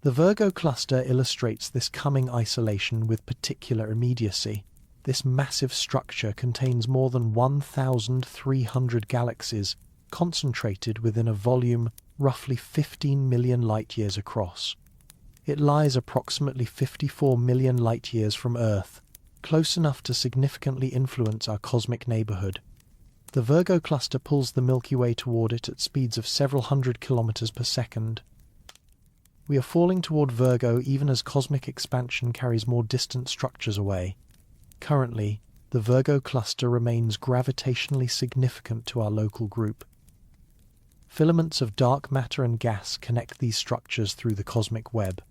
The Virgo cluster illustrates this coming isolation with particular immediacy. This massive structure contains more than 1,300 galaxies concentrated within a volume roughly 15 million light-years across. It lies approximately 54 million light-years from Earth, close enough to significantly influence our cosmic neighborhood. The Virgo cluster pulls the Milky Way toward it at speeds of several hundred kilometers per second. We are falling toward Virgo even as cosmic expansion carries more distant structures away. Currently, the Virgo cluster remains gravitationally significant to our local group. Filaments of dark matter and gas connect these structures through the cosmic web.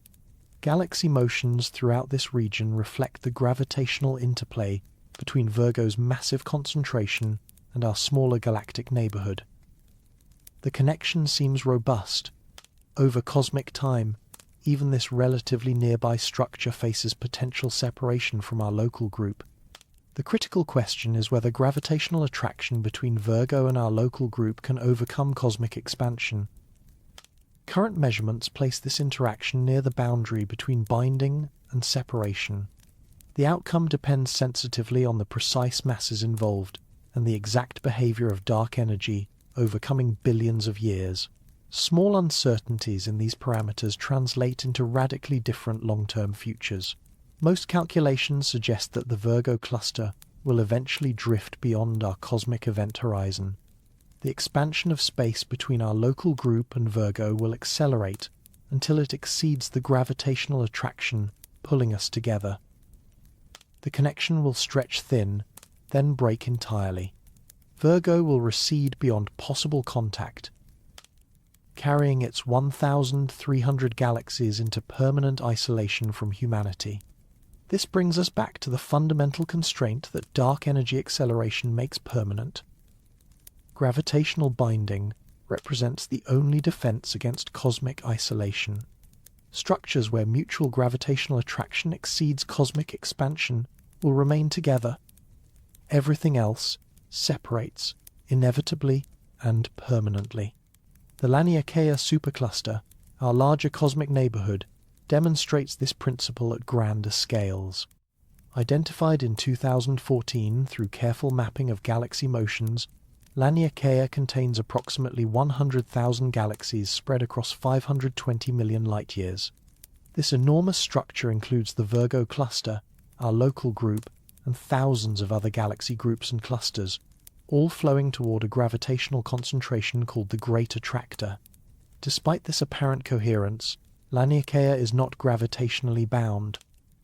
Galaxy motions throughout this region reflect the gravitational interplay between Virgo's massive concentration and our smaller galactic neighborhood. The connection seems robust. Over cosmic time, even this relatively nearby structure faces potential separation from our local group. The critical question is whether gravitational attraction between Virgo and our local group can overcome cosmic expansion. Current measurements place this interaction near the boundary between binding and separation. The outcome depends sensitively on the precise masses involved and the exact behavior of dark energy overcoming billions of years. Small uncertainties in these parameters translate into radically different long-term futures. Most calculations suggest that the Virgo cluster will eventually drift beyond our cosmic event horizon. The expansion of space between our local group and Virgo will accelerate until it exceeds the gravitational attraction pulling us together. The connection will stretch thin, then break entirely. Virgo will recede beyond possible contact. carrying its 1,300 galaxies into permanent isolation from humanity. This brings us back to the fundamental constraint that dark energy acceleration makes permanent. Gravitational binding represents the only defense against cosmic isolation. Structures where mutual gravitational attraction exceeds cosmic expansion will remain together. Everything else separates, inevitably and permanently. The Laniakea supercluster, our larger cosmic neighborhood, demonstrates this principle at grander scales. Identified in 2014 through careful mapping of galaxy motions, Laniakea contains approximately 100,000 galaxies spread across 520 million light-years. This enormous structure includes the Virgo cluster, our local group, and thousands of other galaxy groups and clusters, all flowing toward a gravitational concentration called the Great Attractor. Despite this apparent coherence, Laniakea is not gravitationally bound.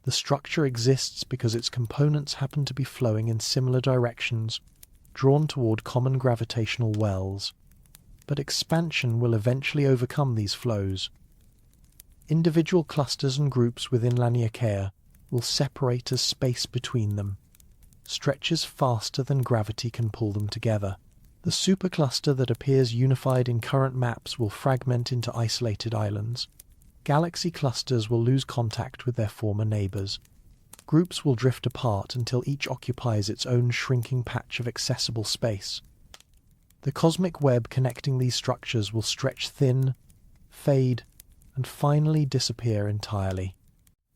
The structure exists because its components happen to be flowing in similar directions, drawn toward common gravitational wells. But expansion will eventually overcome these flows. Individual clusters and groups within Laniakea will separate as space between them stretches faster than gravity can pull them together. The supercluster that appears unified in current maps will fragment into isolated islands. Galaxy clusters will lose contact with their former neighbors. Groups will drift apart until each occupies its own shrinking patch of accessible space. The cosmic web connecting these structures will stretch thin, fade, and finally disappear entirely.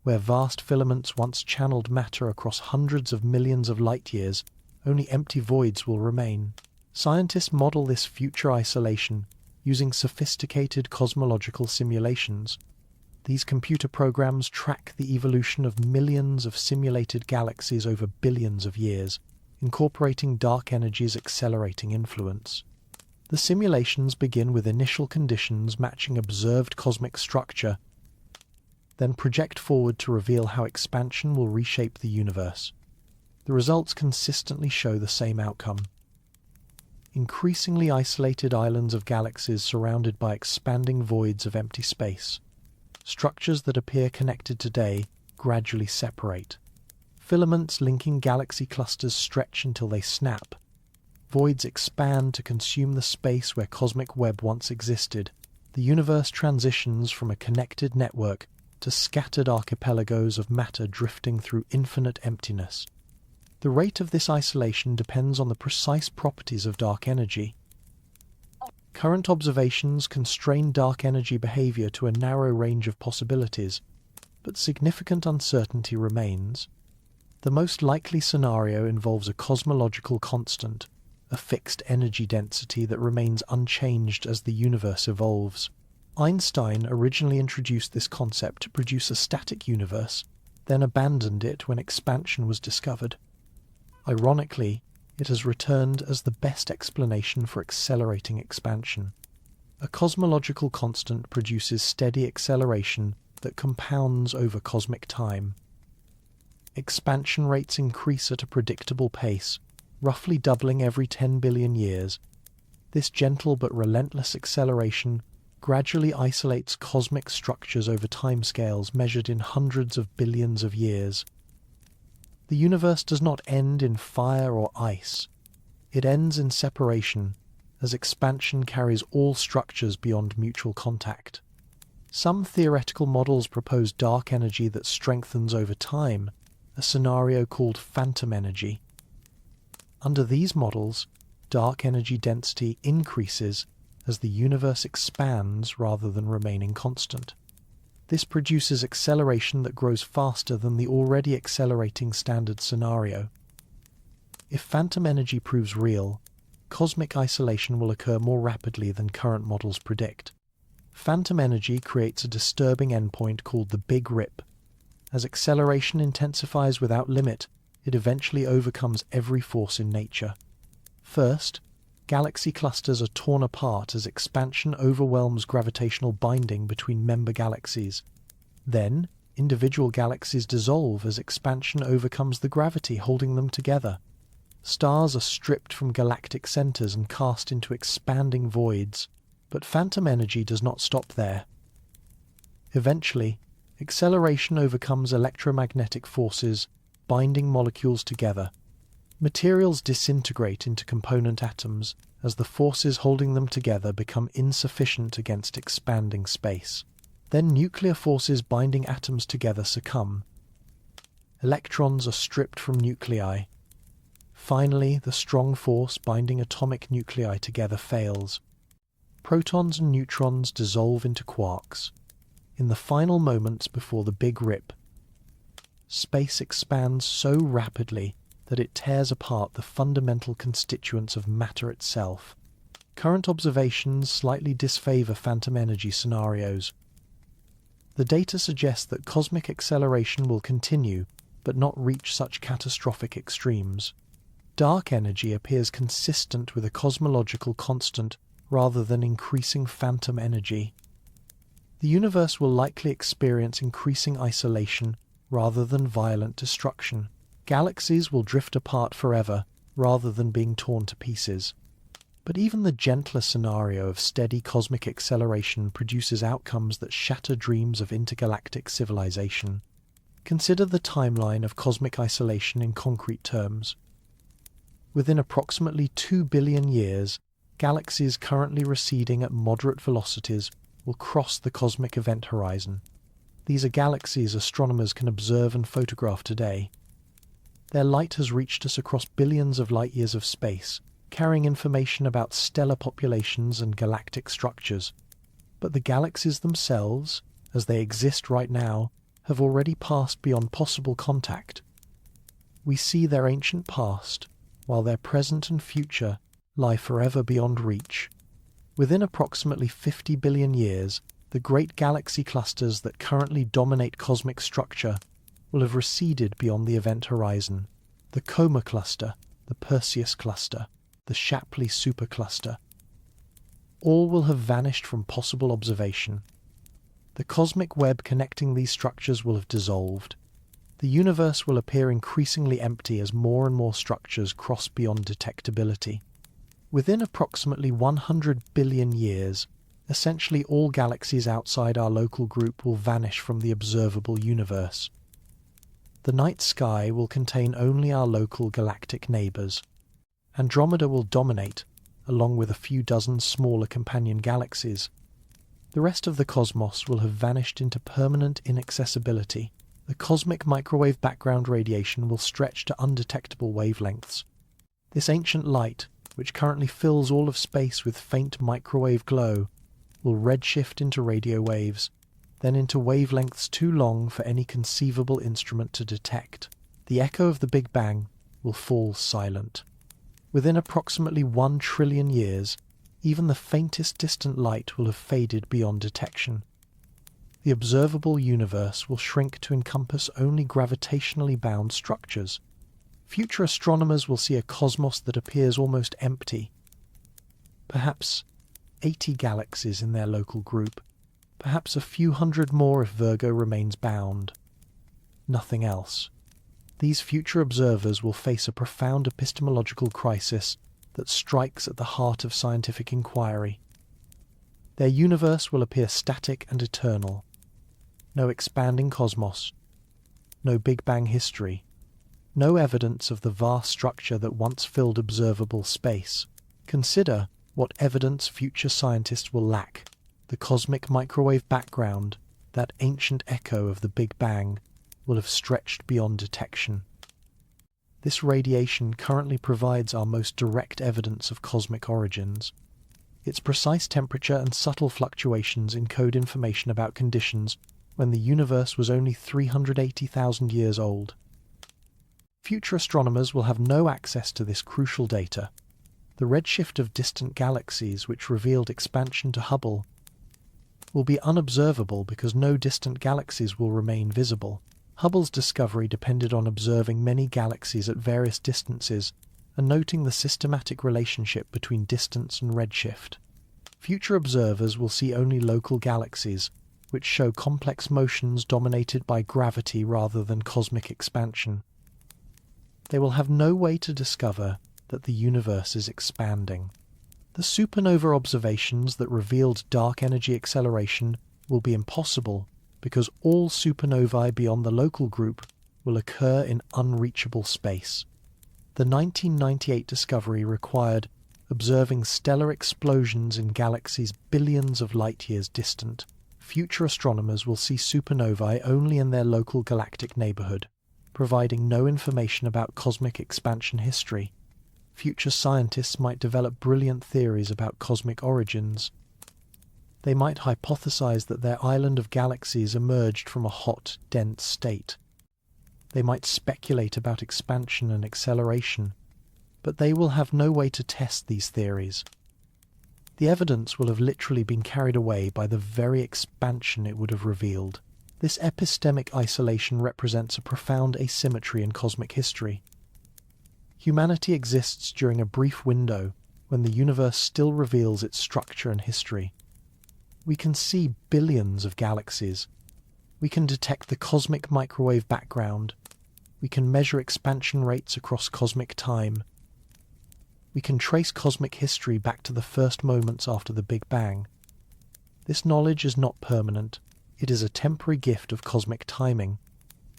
Where vast filaments once channeled matter across hundreds of millions of light-years, only empty voids will remain. Scientists model this future isolation using sophisticated cosmological simulations. These computer programs track the evolution of millions of simulated galaxies over billions of years, incorporating dark energy's accelerating influence. The simulations begin with initial conditions matching observed cosmic structure, then project forward to reveal how expansion will reshape the universe. The results consistently show the same outcome. Increasingly isolated islands of galaxies surrounded by expanding voids of empty space. Structures that appear connected today gradually separate. Filaments linking galaxy clusters stretch until they snap. Voids expand to consume the space where cosmic web once existed. The universe transitions from a connected network to scattered archipelagos of matter drifting through infinite emptiness. The rate of this isolation depends on the precise properties of dark energy. Current observations constrain dark energy behavior to a narrow range of possibilities, but significant uncertainty remains. The most likely scenario involves a cosmological constant, a fixed energy density that remains unchanged as the universe evolves. Einstein originally introduced this concept to produce a static universe, then abandoned it when expansion was discovered. Ironically, it has returned as the best explanation for accelerating expansion. A cosmological constant produces steady acceleration that compounds over cosmic time. Expansion rates increase at a predictable pace, roughly doubling every 10 billion years. This gentle but relentless acceleration gradually isolates cosmic structures over timescales measured in hundreds of billions of years. The universe does not end in fire or ice. It ends in separation, as expansion carries all structures beyond mutual contact. Some theoretical models propose dark energy that strengthens over time, a scenario called phantom energy. Under these models, dark energy density increases as the universe expands rather than remaining constant. This produces acceleration that grows faster than the already accelerating standard scenario. If phantom energy proves real, cosmic isolation will occur more rapidly than current models predict. Phantom energy creates a disturbing endpoint called the Big Rip. As acceleration intensifies without limit, it eventually overcomes every force in nature. First, galaxy clusters are torn apart as expansion overwhelms gravitational binding between member galaxies. Then, individual galaxies dissolve as expansion overcomes the gravity holding them together. Stars are stripped from galactic centers and cast into expanding voids, But phantom energy does not stop there. Eventually, acceleration overcomes electromagnetic forces, binding molecules together. Materials disintegrate into component atoms as the forces holding them together become insufficient against expanding space. Then nuclear forces binding atoms together succumb. Electrons are stripped from nuclei. Finally, the strong force binding atomic nuclei together fails. Protons and neutrons dissolve into quarks. In the final moments before the Big Rip, space expands so rapidly that it tears apart the fundamental constituents of matter itself. Current observations slightly disfavor phantom energy scenarios. The data suggests that cosmic acceleration will continue, but not reach such catastrophic extremes. Dark energy appears consistent with a cosmological constant rather than increasing phantom energy. The universe will likely experience increasing isolation rather than violent destruction. Galaxies will drift apart forever rather than being torn to pieces. But even the gentler scenario of steady cosmic acceleration produces outcomes that shatter dreams of intergalactic civilization. Consider the timeline of cosmic isolation in concrete terms. Within approximately 2 billion years, galaxies currently receding at moderate velocities will cross the cosmic event horizon. These are galaxies astronomers can observe and photograph today. Their light has reached us across billions of light-years of space, carrying information about stellar populations and galactic structures. But the galaxies themselves, as they exist right now, have already passed beyond possible contact. We see their ancient past, while their present and future lie forever beyond reach. Within approximately 50 billion years, the great galaxy clusters that currently dominate cosmic structure will have receded beyond the event horizon. The Coma cluster, the Perseus cluster, the Shapley supercluster. All will have vanished from possible observation. The cosmic web connecting these structures will have dissolved. The universe will appear increasingly empty as more and more structures cross beyond detectability. Within approximately 100 billion years, essentially all galaxies outside our local group will vanish from the observable universe. The night sky will contain only our local galactic neighbours. Andromeda will dominate, along with a few dozen smaller companion galaxies. The rest of the cosmos will have vanished into permanent inaccessibility. The cosmic microwave background radiation will stretch to undetectable wavelengths. This ancient light, which currently fills all of space with faint microwave glow, will redshift into radio waves, then into wavelengths too long for any conceivable instrument to detect. The echo of the Big Bang will fall silent. Within approximately 1 trillion years, even the faintest distant light will have faded beyond detection. The observable universe will shrink to encompass only gravitationally bound structures. Future astronomers will see a cosmos that appears almost empty. Perhaps 80 galaxies in their local group, perhaps a few hundred more if Virgo remains bound. Nothing else. These future observers will face a profound epistemological crisis that strikes at the heart of scientific inquiry. Their universe will appear static and eternal. No expanding cosmos, no Big Bang history, no evidence of the vast structure that once filled observable space. Consider what evidence future scientists will lack. The cosmic microwave background, that ancient echo of the Big Bang, will have stretched beyond detection. This radiation currently provides our most direct evidence of cosmic origins. Its precise temperature and subtle fluctuations encode information about conditions when the universe was only 380,000 years old. Future astronomers will have no access to this crucial data. The redshift of distant galaxies, which revealed expansion to Hubble, will be unobservable because no distant galaxies will remain visible. Hubble's discovery depended on observing many galaxies at various distances and noting the systematic relationship between distance and redshift. Future observers will see only local galaxies, which show complex motions dominated by gravity rather than cosmic expansion. They will have no way to discover that the universe is expanding. The supernova observations that revealed dark energy acceleration will be impossible because all supernovae beyond the local group will occur in unreachable space. The 1998 discovery required observing stellar explosions in galaxies billions of light-years distant. Future astronomers will see supernovae only in their local galactic neighborhood, providing no information about cosmic expansion history. Future scientists might develop brilliant theories about cosmic origins. They might hypothesize that their island of galaxies emerged from a hot, dense state. They might speculate about expansion and acceleration, but they will have no way to test these theories. The evidence will have literally been carried away by the very expansion it would have revealed. This epistemic isolation represents a profound asymmetry in cosmic history. Humanity exists during a brief window when the universe still reveals its structure and history. We can see billions of galaxies. We can detect the cosmic microwave background. We can measure expansion rates across cosmic time. We can trace cosmic history back to the first moments after the Big Bang. This knowledge is not permanent. It is a temporary gift of cosmic timing.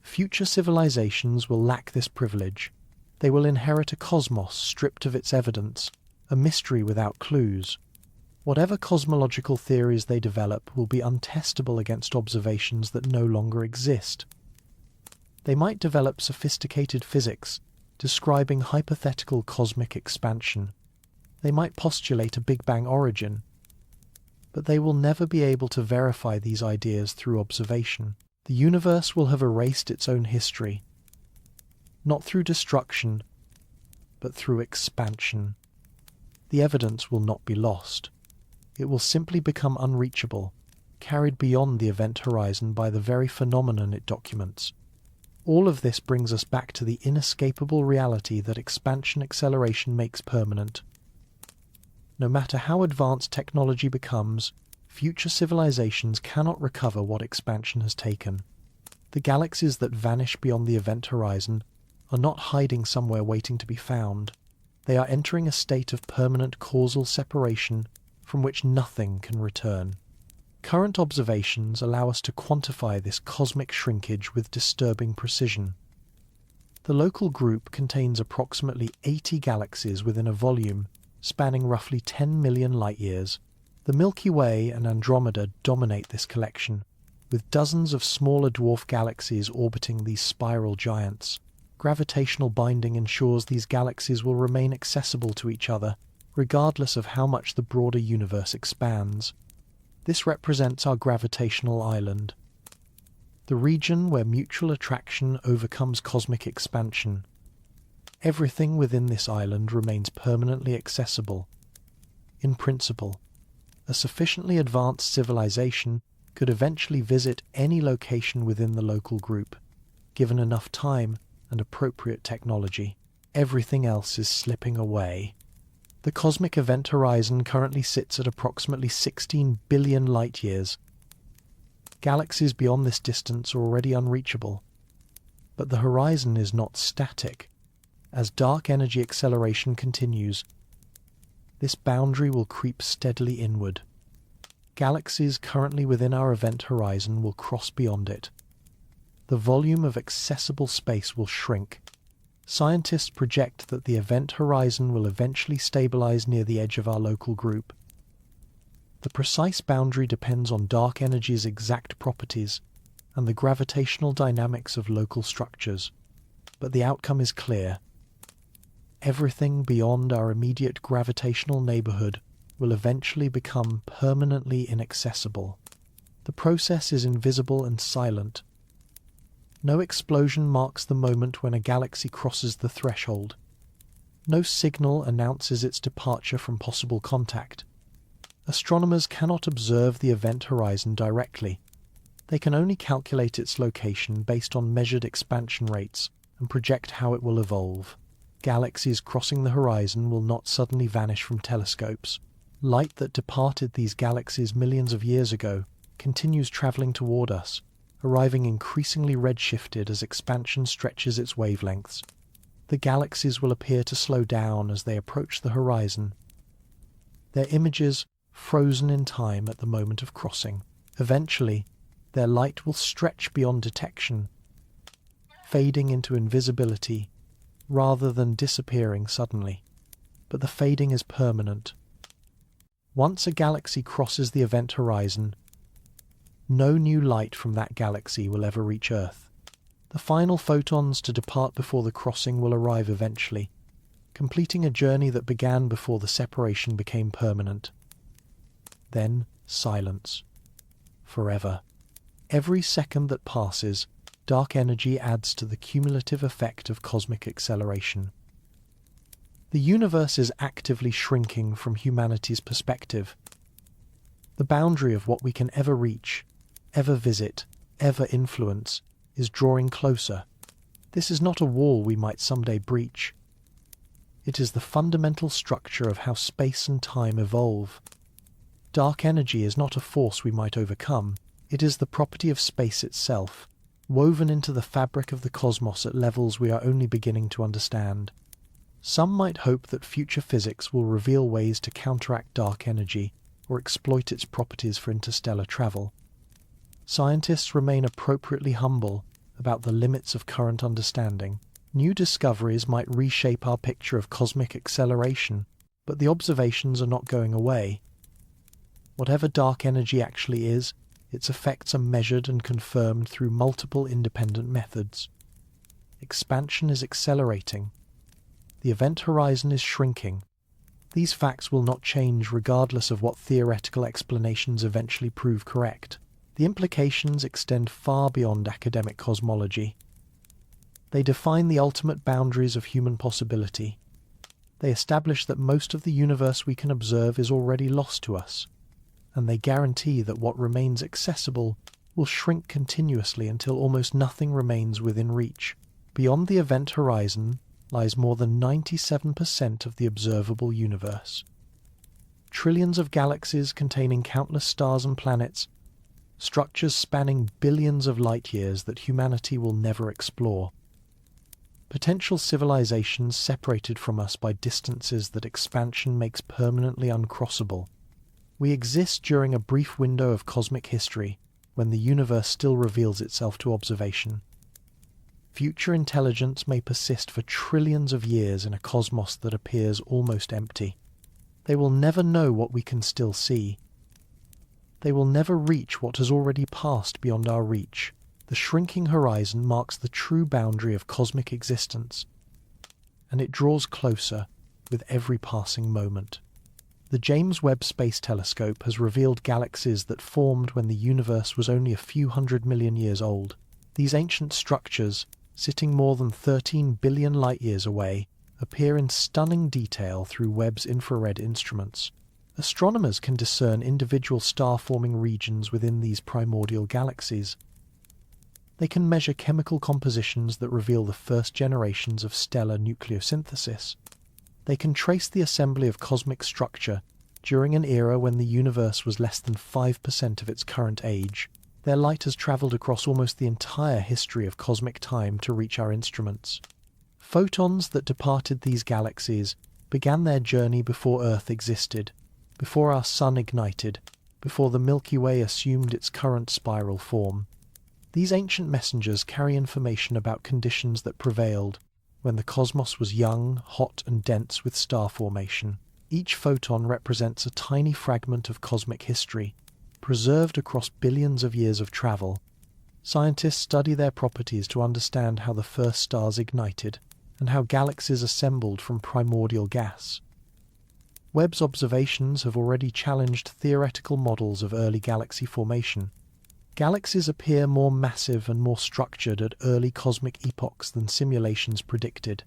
Future civilizations will lack this privilege. They will inherit a cosmos stripped of its evidence, a mystery without clues. Whatever cosmological theories they develop will be untestable against observations that no longer exist. They might develop sophisticated physics, describing hypothetical cosmic expansion. They might postulate a Big Bang origin, but they will never be able to verify these ideas through observation. The universe will have erased its own history, not through destruction, but through expansion. The evidence will not be lost. It will simply become unreachable, carried beyond the event horizon by the very phenomenon it documents. All of this brings us back to the inescapable reality that expansion acceleration makes permanent. No matter how advanced technology becomes, future civilizations cannot recover what expansion has taken. The galaxies that vanish beyond the event horizon are not hiding somewhere waiting to be found. They are entering a state of permanent causal separation from which nothing can return. Current observations allow us to quantify this cosmic shrinkage with disturbing precision. The local group contains approximately 80 galaxies within a volume spanning roughly 10 million light-years. The Milky Way and Andromeda dominate this collection, with dozens of smaller dwarf galaxies orbiting these spiral giants. Gravitational binding ensures these galaxies will remain accessible to each other, regardless of how much the broader universe expands. This represents our gravitational island, the region where mutual attraction overcomes cosmic expansion. Everything within this island remains permanently accessible. In principle, a sufficiently advanced civilization could eventually visit any location within the local group, given enough time and appropriate technology. Everything else is slipping away. The cosmic event horizon currently sits at approximately 16 billion light-years. Galaxies beyond this distance are already unreachable, but the horizon is not static. As dark energy acceleration continues, this boundary will creep steadily inward. Galaxies currently within our event horizon will cross beyond it. The volume of accessible space will shrink. Scientists project that the event horizon will eventually stabilize near the edge of our local group. The precise boundary depends on dark energy's exact properties and the gravitational dynamics of local structures, but the outcome is clear. Everything beyond our immediate gravitational neighborhood will eventually become permanently inaccessible. The process is invisible and silent. No explosion marks the moment when a galaxy crosses the threshold. No signal announces its departure from possible contact. Astronomers cannot observe the event horizon directly. They can only calculate its location based on measured expansion rates and project how it will evolve. Galaxies crossing the horizon will not suddenly vanish from telescopes. Light that departed these galaxies millions of years ago continues traveling toward us, arriving increasingly redshifted as expansion stretches its wavelengths. The galaxies will appear to slow down as they approach the horizon. their images frozen in time at the moment of crossing. Eventually, their light will stretch beyond detection, fading into invisibility rather than disappearing suddenly. But the fading is permanent. Once a galaxy crosses the event horizon, no new light from that galaxy will ever reach Earth. The final photons to depart before the crossing will arrive eventually, completing a journey that began before the separation became permanent. Then silence. Forever. Every second that passes, dark energy adds to the cumulative effect of cosmic acceleration. The universe is actively shrinking from humanity's perspective. The boundary of what we can ever reach, ever visit, ever influence, is drawing closer. This is not a wall we might someday breach. It is the fundamental structure of how space and time evolve. Dark energy is not a force we might overcome. It is the property of space itself, woven into the fabric of the cosmos at levels we are only beginning to understand. Some might hope that future physics will reveal ways to counteract dark energy or exploit its properties for interstellar travel. Scientists remain appropriately humble about the limits of current understanding. New discoveries might reshape our picture of cosmic acceleration, but the observations are not going away. Whatever dark energy actually is, its effects are measured and confirmed through multiple independent methods. Expansion is accelerating. The event horizon is shrinking. These facts will not change regardless of what theoretical explanations eventually prove correct. The implications extend far beyond academic cosmology. They define the ultimate boundaries of human possibility. They establish that most of the universe we can observe is already lost to us, and they guarantee that what remains accessible will shrink continuously until almost nothing remains within reach. Beyond the event horizon lies more than 97% of the observable universe. Trillions of galaxies containing countless stars and planets, structures spanning billions of light years that humanity will never explore. Potential civilizations separated from us by distances that expansion makes permanently uncrossable. We exist during a brief window of cosmic history when the universe still reveals itself to observation. Future intelligence may persist for trillions of years in a cosmos that appears almost empty. They will never know what we can still see. They will never reach what has already passed beyond our reach. The shrinking horizon marks the true boundary of cosmic existence, and it draws closer with every passing moment. The James Webb Space Telescope has revealed galaxies that formed when the universe was only a few 100 million years old. These ancient structures, sitting more than 13 billion light-years away, appear in stunning detail through Webb's infrared instruments. Astronomers can discern individual star-forming regions within these primordial galaxies. They can measure chemical compositions that reveal the first generations of stellar nucleosynthesis. They can trace the assembly of cosmic structure during an era when the universe was less than 5% of its current age. Their light has travelled across almost the entire history of cosmic time to reach our instruments. Photons that departed these galaxies began their journey before Earth existed, before our Sun ignited, before the Milky Way assumed its current spiral form. These ancient messengers carry information about conditions that prevailed when the cosmos was young, hot and dense with star formation. Each photon represents a tiny fragment of cosmic history, preserved across billions of years of travel. Scientists study their properties to understand how the first stars ignited and how galaxies assembled from primordial gas. Webb's observations have already challenged theoretical models of early galaxy formation. Galaxies appear more massive and more structured at early cosmic epochs than simulations predicted.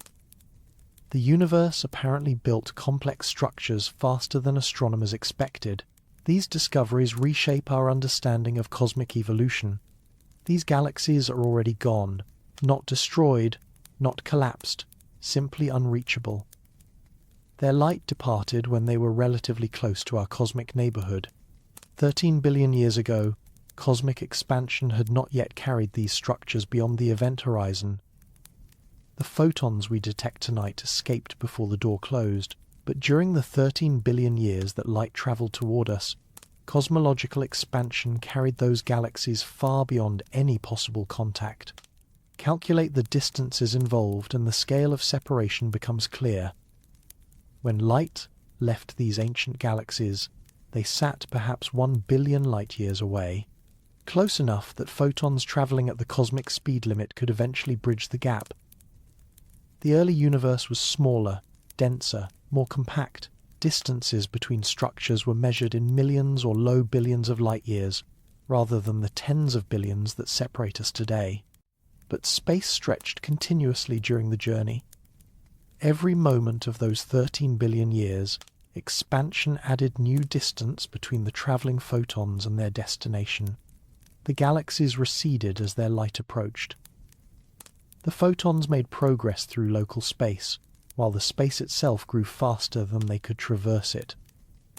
The universe apparently built complex structures faster than astronomers expected. These discoveries reshape our understanding of cosmic evolution. These galaxies are already gone, not destroyed, not collapsed, simply unreachable. Their light departed when they were relatively close to our cosmic neighborhood. 13 billion years ago, cosmic expansion had not yet carried these structures beyond the event horizon. The photons we detect tonight escaped before the door closed, But during the 13 billion years that light traveled toward us, cosmological expansion carried those galaxies far beyond any possible contact. Calculate the distances involved and the scale of separation becomes clear. When light left these ancient galaxies, they sat perhaps 1 billion light-years away, close enough that photons traveling at the cosmic speed limit could eventually bridge the gap. The early universe was smaller, denser, more compact. Distances between structures were measured in millions or low billions of light-years, rather than the tens of billions that separate us today. But space stretched continuously during the journey. Every moment of those 13 billion years, expansion added new distance between the travelling photons and their destination. The galaxies receded as their light approached. The photons made progress through local space, while the space itself grew faster than they could traverse it.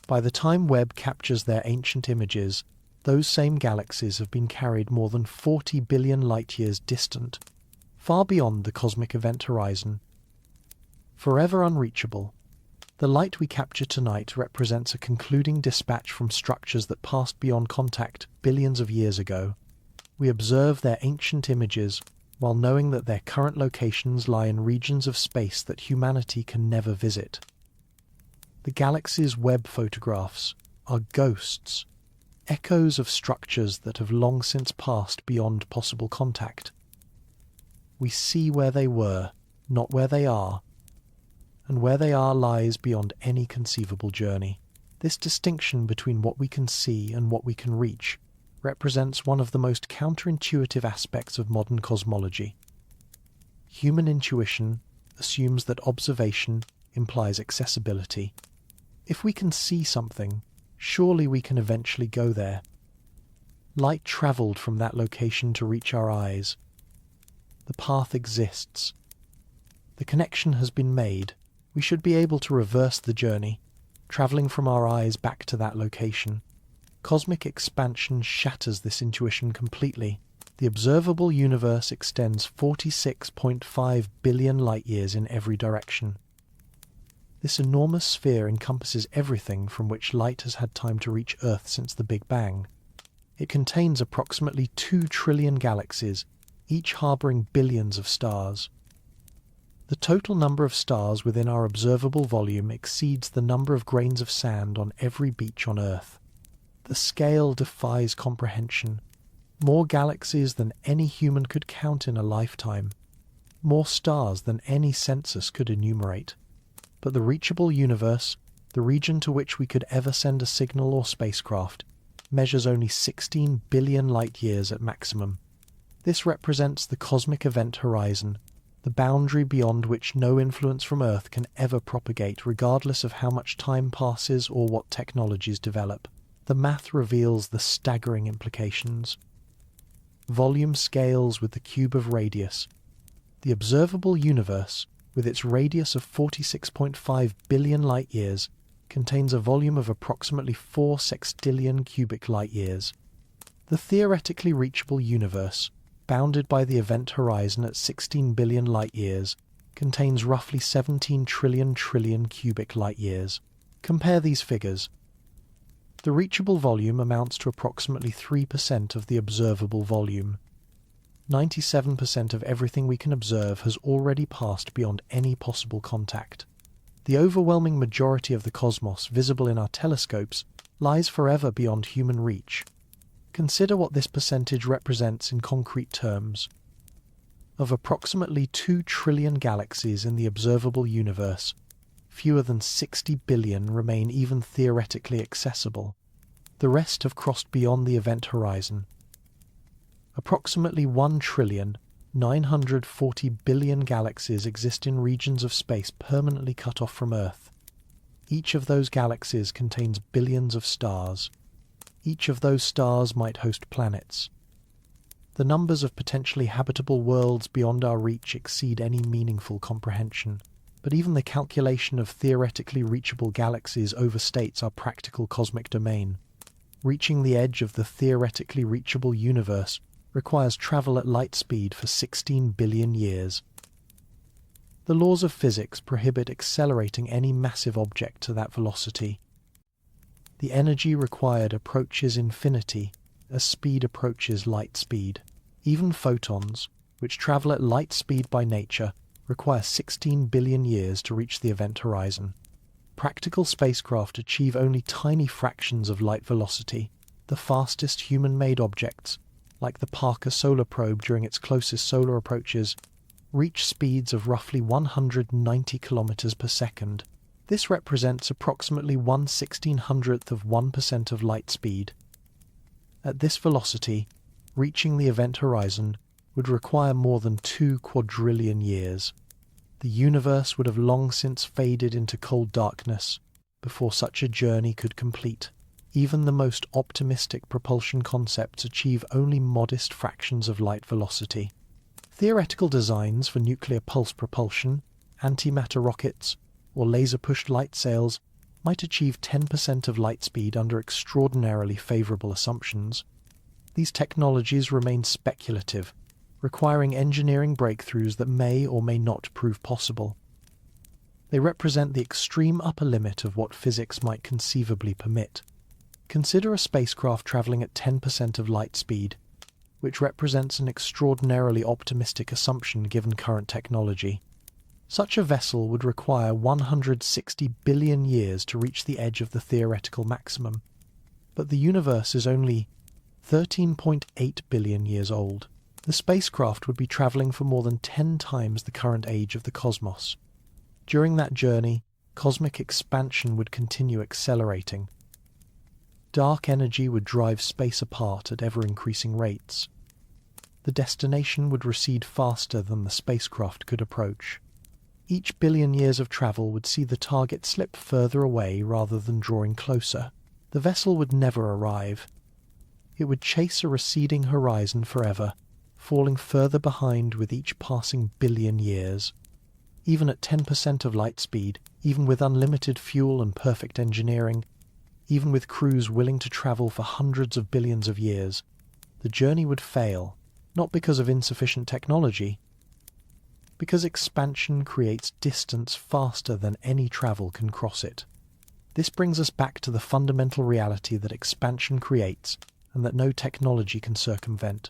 By the time Webb captures their ancient images, those same galaxies have been carried more than 40 billion light-years distant, far beyond the cosmic event horizon. Forever unreachable, the light we capture tonight represents a concluding dispatch from structures that passed beyond contact billions of years ago. We observe their ancient images, while knowing that their current locations lie in regions of space that humanity can never visit. The galaxy's Webb photographs are ghosts, echoes of structures that have long since passed beyond possible contact. We see where they were, not where they are, and where they are lies beyond any conceivable journey. This distinction between what we can see and what we can reach represents one of the most counterintuitive aspects of modern cosmology. Human intuition assumes that observation implies accessibility. If we can see something, surely we can eventually go there. Light travelled from that location to reach our eyes. The path exists. The connection has been made. We should be able to reverse the journey, travelling from our eyes back to that location. Cosmic expansion shatters this intuition completely. The observable universe extends 46.5 billion light-years in every direction. This enormous sphere encompasses everything from which light has had time to reach Earth since the Big Bang. It contains approximately 2 trillion galaxies, each harbouring billions of stars. The total number of stars within our observable volume exceeds the number of grains of sand on every beach on Earth. The scale defies comprehension. More galaxies than any human could count in a lifetime. More stars than any census could enumerate. But the reachable universe, the region to which we could ever send a signal or spacecraft, measures only 16 billion light-years at maximum. This represents the cosmic event horizon, the boundary beyond which no influence from Earth can ever propagate regardless of how much time passes or what technologies develop. The math reveals the staggering implications. Volume scales with the cube of radius. The observable universe, with its radius of 46.5 billion light-years, contains a volume of approximately 4 sextillion cubic light-years. The theoretically reachable universe, bounded by the event horizon at 16 billion light-years, contains roughly 17 trillion cubic light-years. Compare these figures. The reachable volume amounts to approximately 3% of the observable volume. 97% of everything we can observe has already passed beyond any possible contact. The overwhelming majority of the cosmos visible in our telescopes lies forever beyond human reach. Consider what this percentage represents in concrete terms. Of approximately 2 trillion galaxies in the observable universe, fewer than 60 billion remain even theoretically accessible. The rest have crossed beyond the event horizon. Approximately 1,940 billion galaxies exist in regions of space permanently cut off from Earth. Each of those galaxies contains billions of stars. Each of those stars might host planets. The numbers of potentially habitable worlds beyond our reach exceed any meaningful comprehension. But even the calculation of theoretically reachable galaxies overstates our practical cosmic domain. Reaching the edge of the theoretically reachable universe requires travel at light speed for 16 billion years. The laws of physics prohibit accelerating any massive object to that velocity. The energy required approaches infinity as speed approaches light speed. Even photons, which travel at light speed by nature, require 16 billion years to reach the event horizon. Practical spacecraft achieve only tiny fractions of light velocity. The fastest human-made objects, like the Parker Solar Probe during its closest solar approaches, reach speeds of roughly 190 kilometers per second. This represents approximately 1/1600th of 1% of light speed. At this velocity, reaching the event horizon would require more than 2 quadrillion years. The universe would have long since faded into cold darkness before such a journey could complete. Even the most optimistic propulsion concepts achieve only modest fractions of light velocity. Theoretical designs for nuclear pulse propulsion, antimatter rockets, or laser-pushed light sails might achieve 10% of light speed under extraordinarily favorable assumptions. These technologies remain speculative, requiring engineering breakthroughs that may or may not prove possible. They represent the extreme upper limit of what physics might conceivably permit. Consider a spacecraft traveling at 10% of light speed, which represents an extraordinarily optimistic assumption given current technology. Such a vessel would require 160 billion years to reach the edge of the theoretical maximum, but the universe is only 13.8 billion years old. The spacecraft would be traveling for more than 10 times the current age of the cosmos. During that journey, cosmic expansion would continue accelerating. Dark energy would drive space apart at ever-increasing rates. The destination would recede faster than the spacecraft could approach. Each billion years of travel would see the target slip further away rather than drawing closer. The vessel would never arrive. It would chase a receding horizon forever, falling further behind with each passing billion years. Even at 10% of light speed, even with unlimited fuel and perfect engineering, even with crews willing to travel for hundreds of billions of years, the journey would fail, not because of insufficient technology, because expansion creates distance faster than any travel can cross it. This brings us back to the fundamental reality that expansion creates and that no technology can circumvent.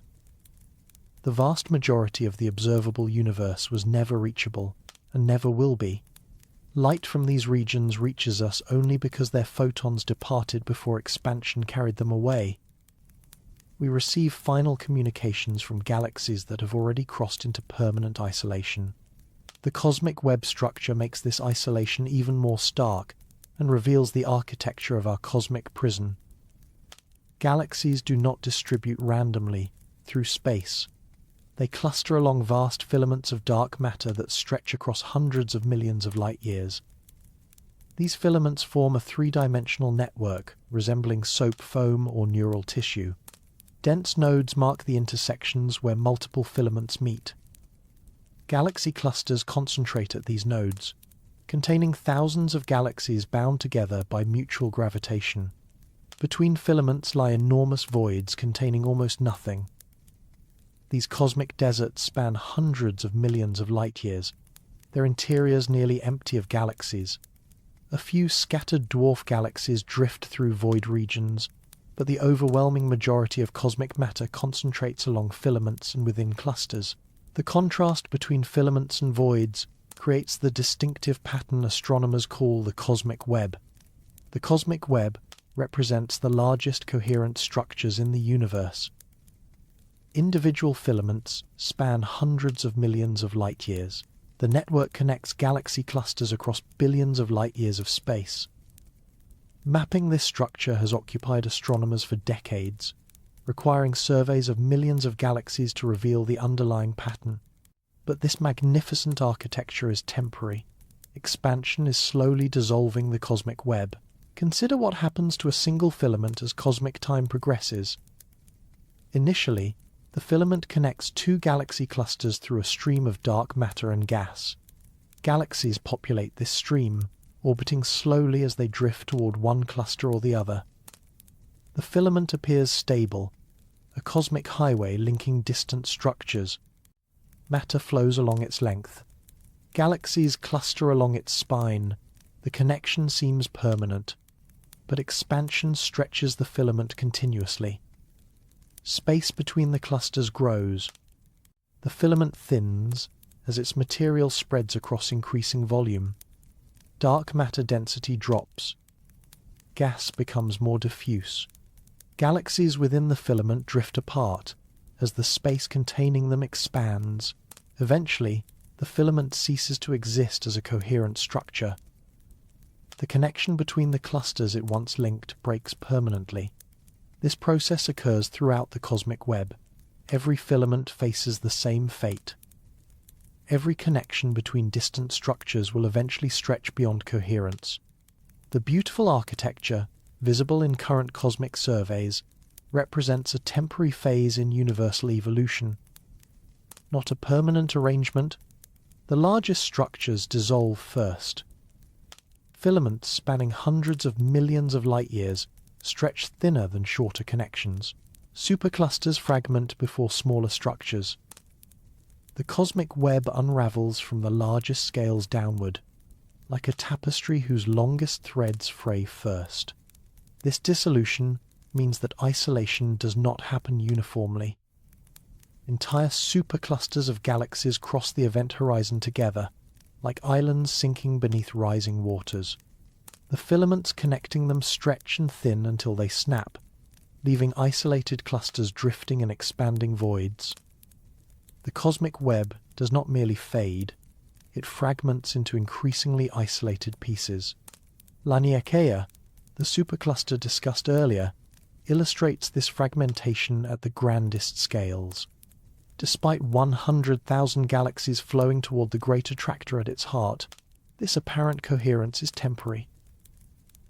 The vast majority of the observable universe was never reachable, and never will be. Light from these regions reaches us only because their photons departed before expansion carried them away. We receive final communications from galaxies that have already crossed into permanent isolation. The cosmic web structure makes this isolation even more stark and reveals the architecture of our cosmic prison. Galaxies do not distribute randomly through space. They cluster along vast filaments of dark matter that stretch across hundreds of millions of light years. These filaments form a three-dimensional network resembling soap foam or neural tissue. Dense nodes mark the intersections where multiple filaments meet. Galaxy clusters concentrate at these nodes, containing thousands of galaxies bound together by mutual gravitation. Between filaments lie enormous voids containing almost nothing. These cosmic deserts span hundreds of millions of light years, their interiors nearly empty of galaxies. A few scattered dwarf galaxies drift through void regions, but the overwhelming majority of cosmic matter concentrates along filaments and within clusters. The contrast between filaments and voids creates the distinctive pattern astronomers call the cosmic web. The cosmic web represents the largest coherent structures in the universe. Individual filaments span hundreds of millions of light years. The network connects galaxy clusters across billions of light years of space. Mapping this structure has occupied astronomers for decades, requiring surveys of millions of galaxies to reveal the underlying pattern. But this magnificent architecture is temporary. Expansion is slowly dissolving the cosmic web. Consider what happens to a single filament as cosmic time progresses. Initially, the filament connects two galaxy clusters through a stream of dark matter and gas. Galaxies populate this stream, orbiting slowly as they drift toward one cluster or the other. The filament appears stable, a cosmic highway linking distant structures. Matter flows along its length. galaxies cluster along its spine, the connection seems permanent, but expansion stretches the filament continuously. Space between the clusters grows. The filament thins as its material spreads across increasing volume. Dark matter density drops. Gas becomes more diffuse. Galaxies within the filament drift apart as the space containing them expands. Eventually, the filament ceases to exist as a coherent structure. The connection between the clusters it once linked breaks permanently. This process occurs throughout the cosmic web. Every filament faces the same fate. Every connection between distant structures will eventually stretch beyond coherence. The beautiful architecture, visible in current cosmic surveys, represents a temporary phase in universal evolution. Not a permanent arrangement, the largest structures dissolve first. Filaments spanning hundreds of millions of light-years stretch thinner than shorter connections. Superclusters fragment before smaller structures. The cosmic web unravels from the largest scales downward, like a tapestry whose longest threads fray first. This dissolution means that isolation does not happen uniformly. Entire superclusters of galaxies cross the event horizon together, like islands sinking beneath rising waters. The filaments connecting them stretch and thin until they snap, leaving isolated clusters drifting in expanding voids. The cosmic web does not merely fade, it fragments into increasingly isolated pieces. Laniakea, the supercluster discussed earlier, illustrates this fragmentation at the grandest scales. Despite 100,000 galaxies flowing toward the Great Attractor at its heart, this apparent coherence is temporary.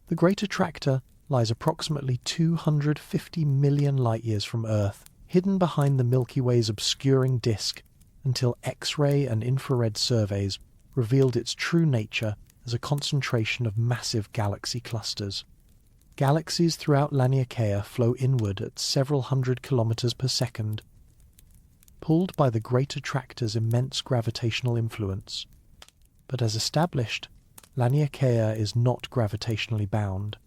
The Great Attractor lies approximately 250 million light-years from Earth, hidden behind the Milky Way's obscuring disk until X-ray and infrared surveys revealed its true nature as a concentration of massive galaxy clusters. Galaxies throughout Laniakea flow inward at several hundred kilometers per second, pulled by the Great Attractor's immense gravitational influence. But as established, Laniakea is not gravitationally bound.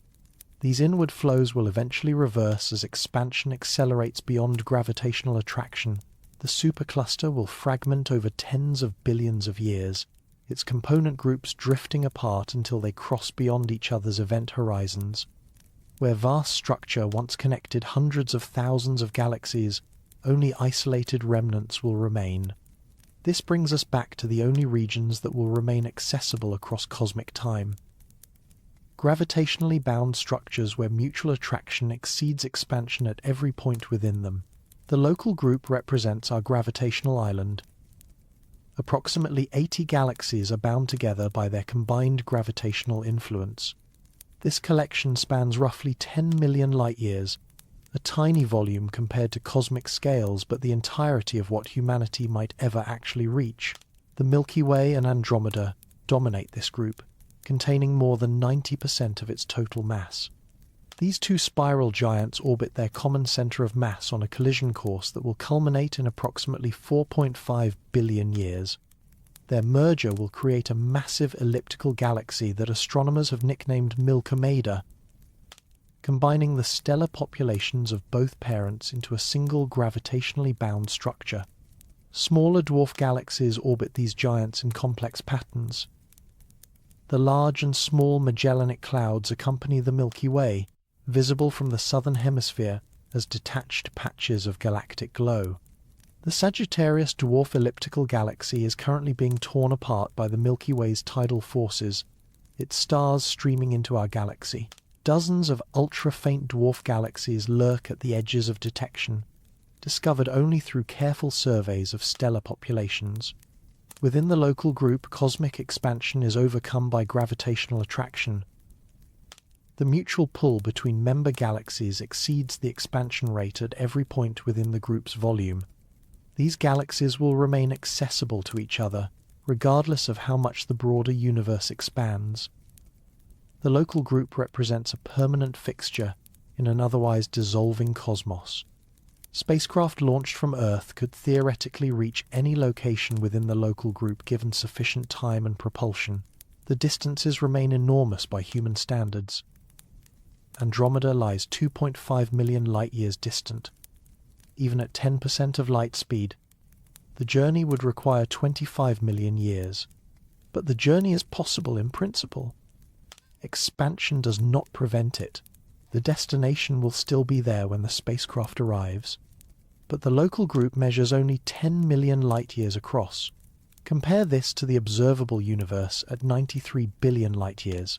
These inward flows will eventually reverse as expansion accelerates beyond gravitational attraction. The supercluster will fragment over tens of billions of years, its component groups drifting apart until they cross beyond each other's event horizons. Where vast structure once connected hundreds of thousands of galaxies, only isolated remnants will remain. This brings us back to the only regions that will remain accessible across cosmic time. Gravitationally bound structures where mutual attraction exceeds expansion at every point within them. The local group represents our gravitational island. Approximately 80 galaxies are bound together by their combined gravitational influence. This collection spans roughly 10 million light-years, a tiny volume compared to cosmic scales, but the entirety of what humanity might ever actually reach. The Milky Way and Andromeda dominate this group, containing more than 90% of its total mass. These two spiral giants orbit their common center of mass on a collision course that will culminate in approximately 4.5 billion years. Their merger will create a massive elliptical galaxy that astronomers have nicknamed Milkomeda, combining the stellar populations of both parents into a single gravitationally bound structure. Smaller dwarf galaxies orbit these giants in complex patterns. The large and small Magellanic Clouds accompany the Milky Way, visible from the southern hemisphere as detached patches of galactic glow. The Sagittarius dwarf elliptical galaxy is currently being torn apart by the Milky Way's tidal forces, its stars streaming into our galaxy. Dozens of ultra-faint dwarf galaxies lurk at the edges of detection, discovered only through careful surveys of stellar populations. Within the local group, cosmic expansion is overcome by gravitational attraction. The mutual pull between member galaxies exceeds the expansion rate at every point within the group's volume. These galaxies will remain accessible to each other, regardless of how much the broader universe expands. The local group represents a permanent fixture in an otherwise dissolving cosmos. Spacecraft launched from Earth could theoretically reach any location within the local group given sufficient time and propulsion. The distances remain enormous by human standards. Andromeda lies 2.5 million light-years distant. Even at 10% of light speed, the journey would require 25 million years. But the journey is possible in principle. Expansion does not prevent it. The destination will still be there when the spacecraft arrives. But the local group measures only 10 million light-years across. Compare this to the observable universe at 93 billion light-years.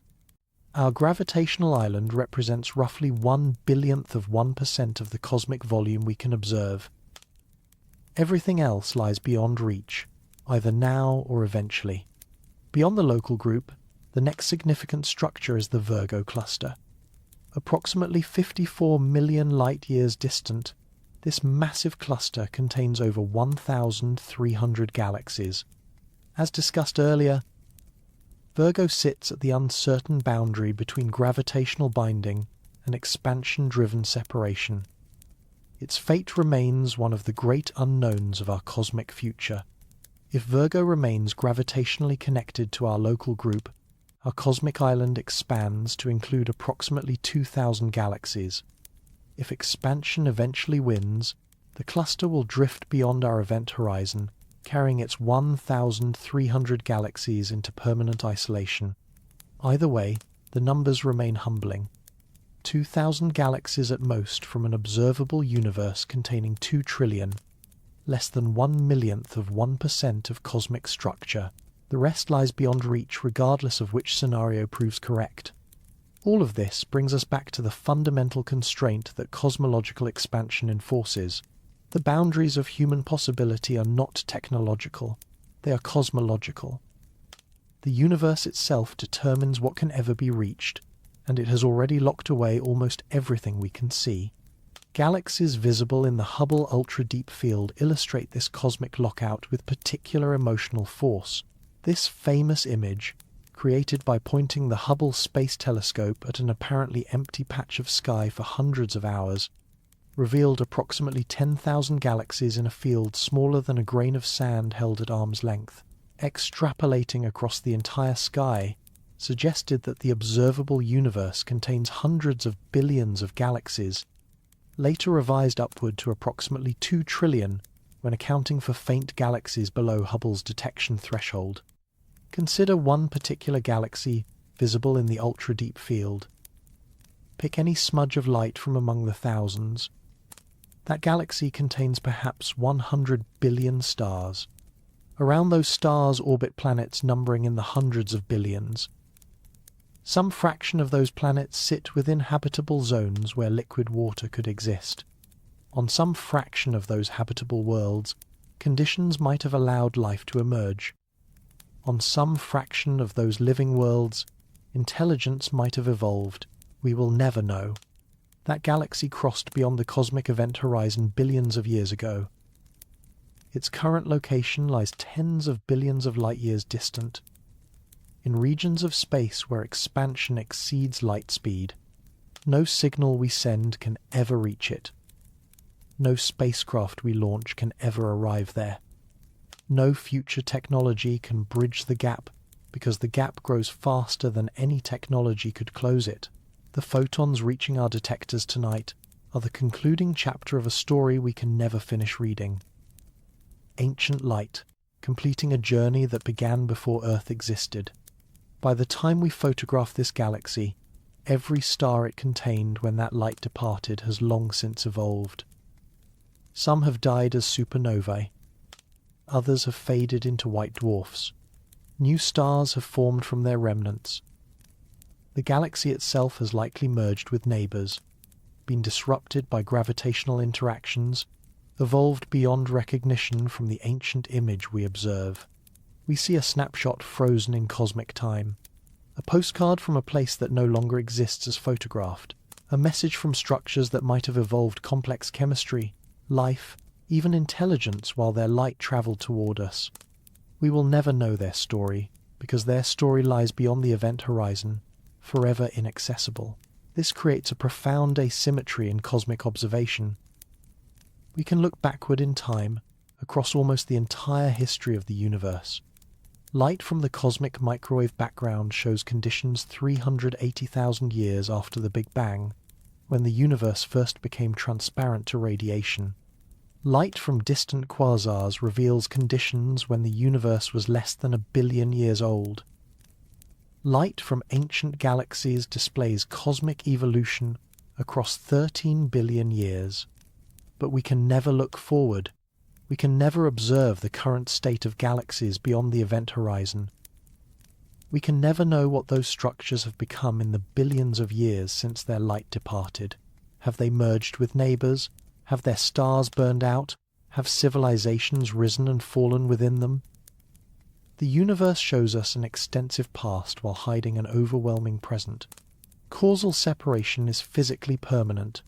Our gravitational island represents roughly 1/1000th of 1% of the cosmic volume we can observe. Everything else lies beyond reach, either now or eventually. Beyond the local group, the next significant structure is the Virgo cluster. Approximately 54 million light-years distant, this massive cluster contains over 1,300 galaxies. As discussed earlier, Virgo sits at the uncertain boundary between gravitational binding and expansion-driven separation. Its fate remains one of the great unknowns of our cosmic future. If Virgo remains gravitationally connected to our local group, our cosmic island expands to include approximately 2,000 galaxies. If expansion eventually wins, the cluster will drift beyond our event horizon, carrying its 1,300 galaxies into permanent isolation. Either way, the numbers remain humbling. 2,000 galaxies at most from an observable universe containing 2 trillion, less than 1/1000th of 1% of cosmic structure. The rest lies beyond reach regardless of which scenario proves correct. All of this brings us back to the fundamental constraint that cosmological expansion enforces. The boundaries of human possibility are not technological, they are cosmological. The universe itself determines what can ever be reached, and it has already locked away almost everything we can see. Galaxies visible in the Hubble ultra-deep field illustrate this cosmic lockout with particular emotional force. This famous image, created by pointing the Hubble Space Telescope at an apparently empty patch of sky for hundreds of hours, revealed approximately 10,000 galaxies in a field smaller than a grain of sand held at arm's length. Extrapolating across the entire sky suggested that the observable universe contains hundreds of billions of galaxies, later revised upward to approximately 2 trillion when accounting for faint galaxies below Hubble's detection threshold. Consider one particular galaxy visible in the ultra-deep field. Pick any smudge of light from among the thousands. That galaxy contains perhaps 100 billion stars. Around those stars orbit planets numbering in the hundreds of billions. Some fraction of those planets sit within habitable zones where liquid water could exist. On some fraction of those habitable worlds, conditions might have allowed life to emerge. On some fraction of those living worlds, intelligence might have evolved. We will never know. That galaxy crossed beyond the cosmic event horizon billions of years ago. Its current location lies tens of billions of light-years distant, in regions of space where expansion exceeds light speed. No signal we send can ever reach it. No spacecraft we launch can ever arrive there. No future technology can bridge the gap because the gap grows faster than any technology could close it. The photons reaching our detectors tonight are the concluding chapter of a story we can never finish reading. Ancient light, completing a journey that began before Earth existed. By the time we photograph this galaxy, every star it contained when that light departed has long since evolved. Some have died as supernovae. Others have faded into white dwarfs. New stars have formed from their remnants. The galaxy itself has likely merged with neighbours, been disrupted by gravitational interactions, evolved beyond recognition from the ancient image we observe. We see a snapshot frozen in cosmic time, a postcard from a place that no longer exists as photographed, a message from structures that might have evolved complex chemistry, life, even intelligence while their light travelled toward us. We will never know their story, because their story lies beyond the event horizon, forever inaccessible. This creates a profound asymmetry in cosmic observation. We can look backward in time, across almost the entire history of the universe. Light from the cosmic microwave background shows conditions 380,000 years after the Big Bang, when the universe first became transparent to radiation. Light from distant quasars reveals conditions when the universe was less than 1 billion years old. Light from ancient galaxies displays cosmic evolution across 13 billion years. But we can never look forward. We can never observe the current state of galaxies beyond the event horizon. We can never know what those structures have become in the billions of years since their light departed. Have they merged with neighbours? Have their stars burned out? Have civilizations risen and fallen within them? The universe shows us an extensive past while hiding an overwhelming present. Causal separation is physically permanent.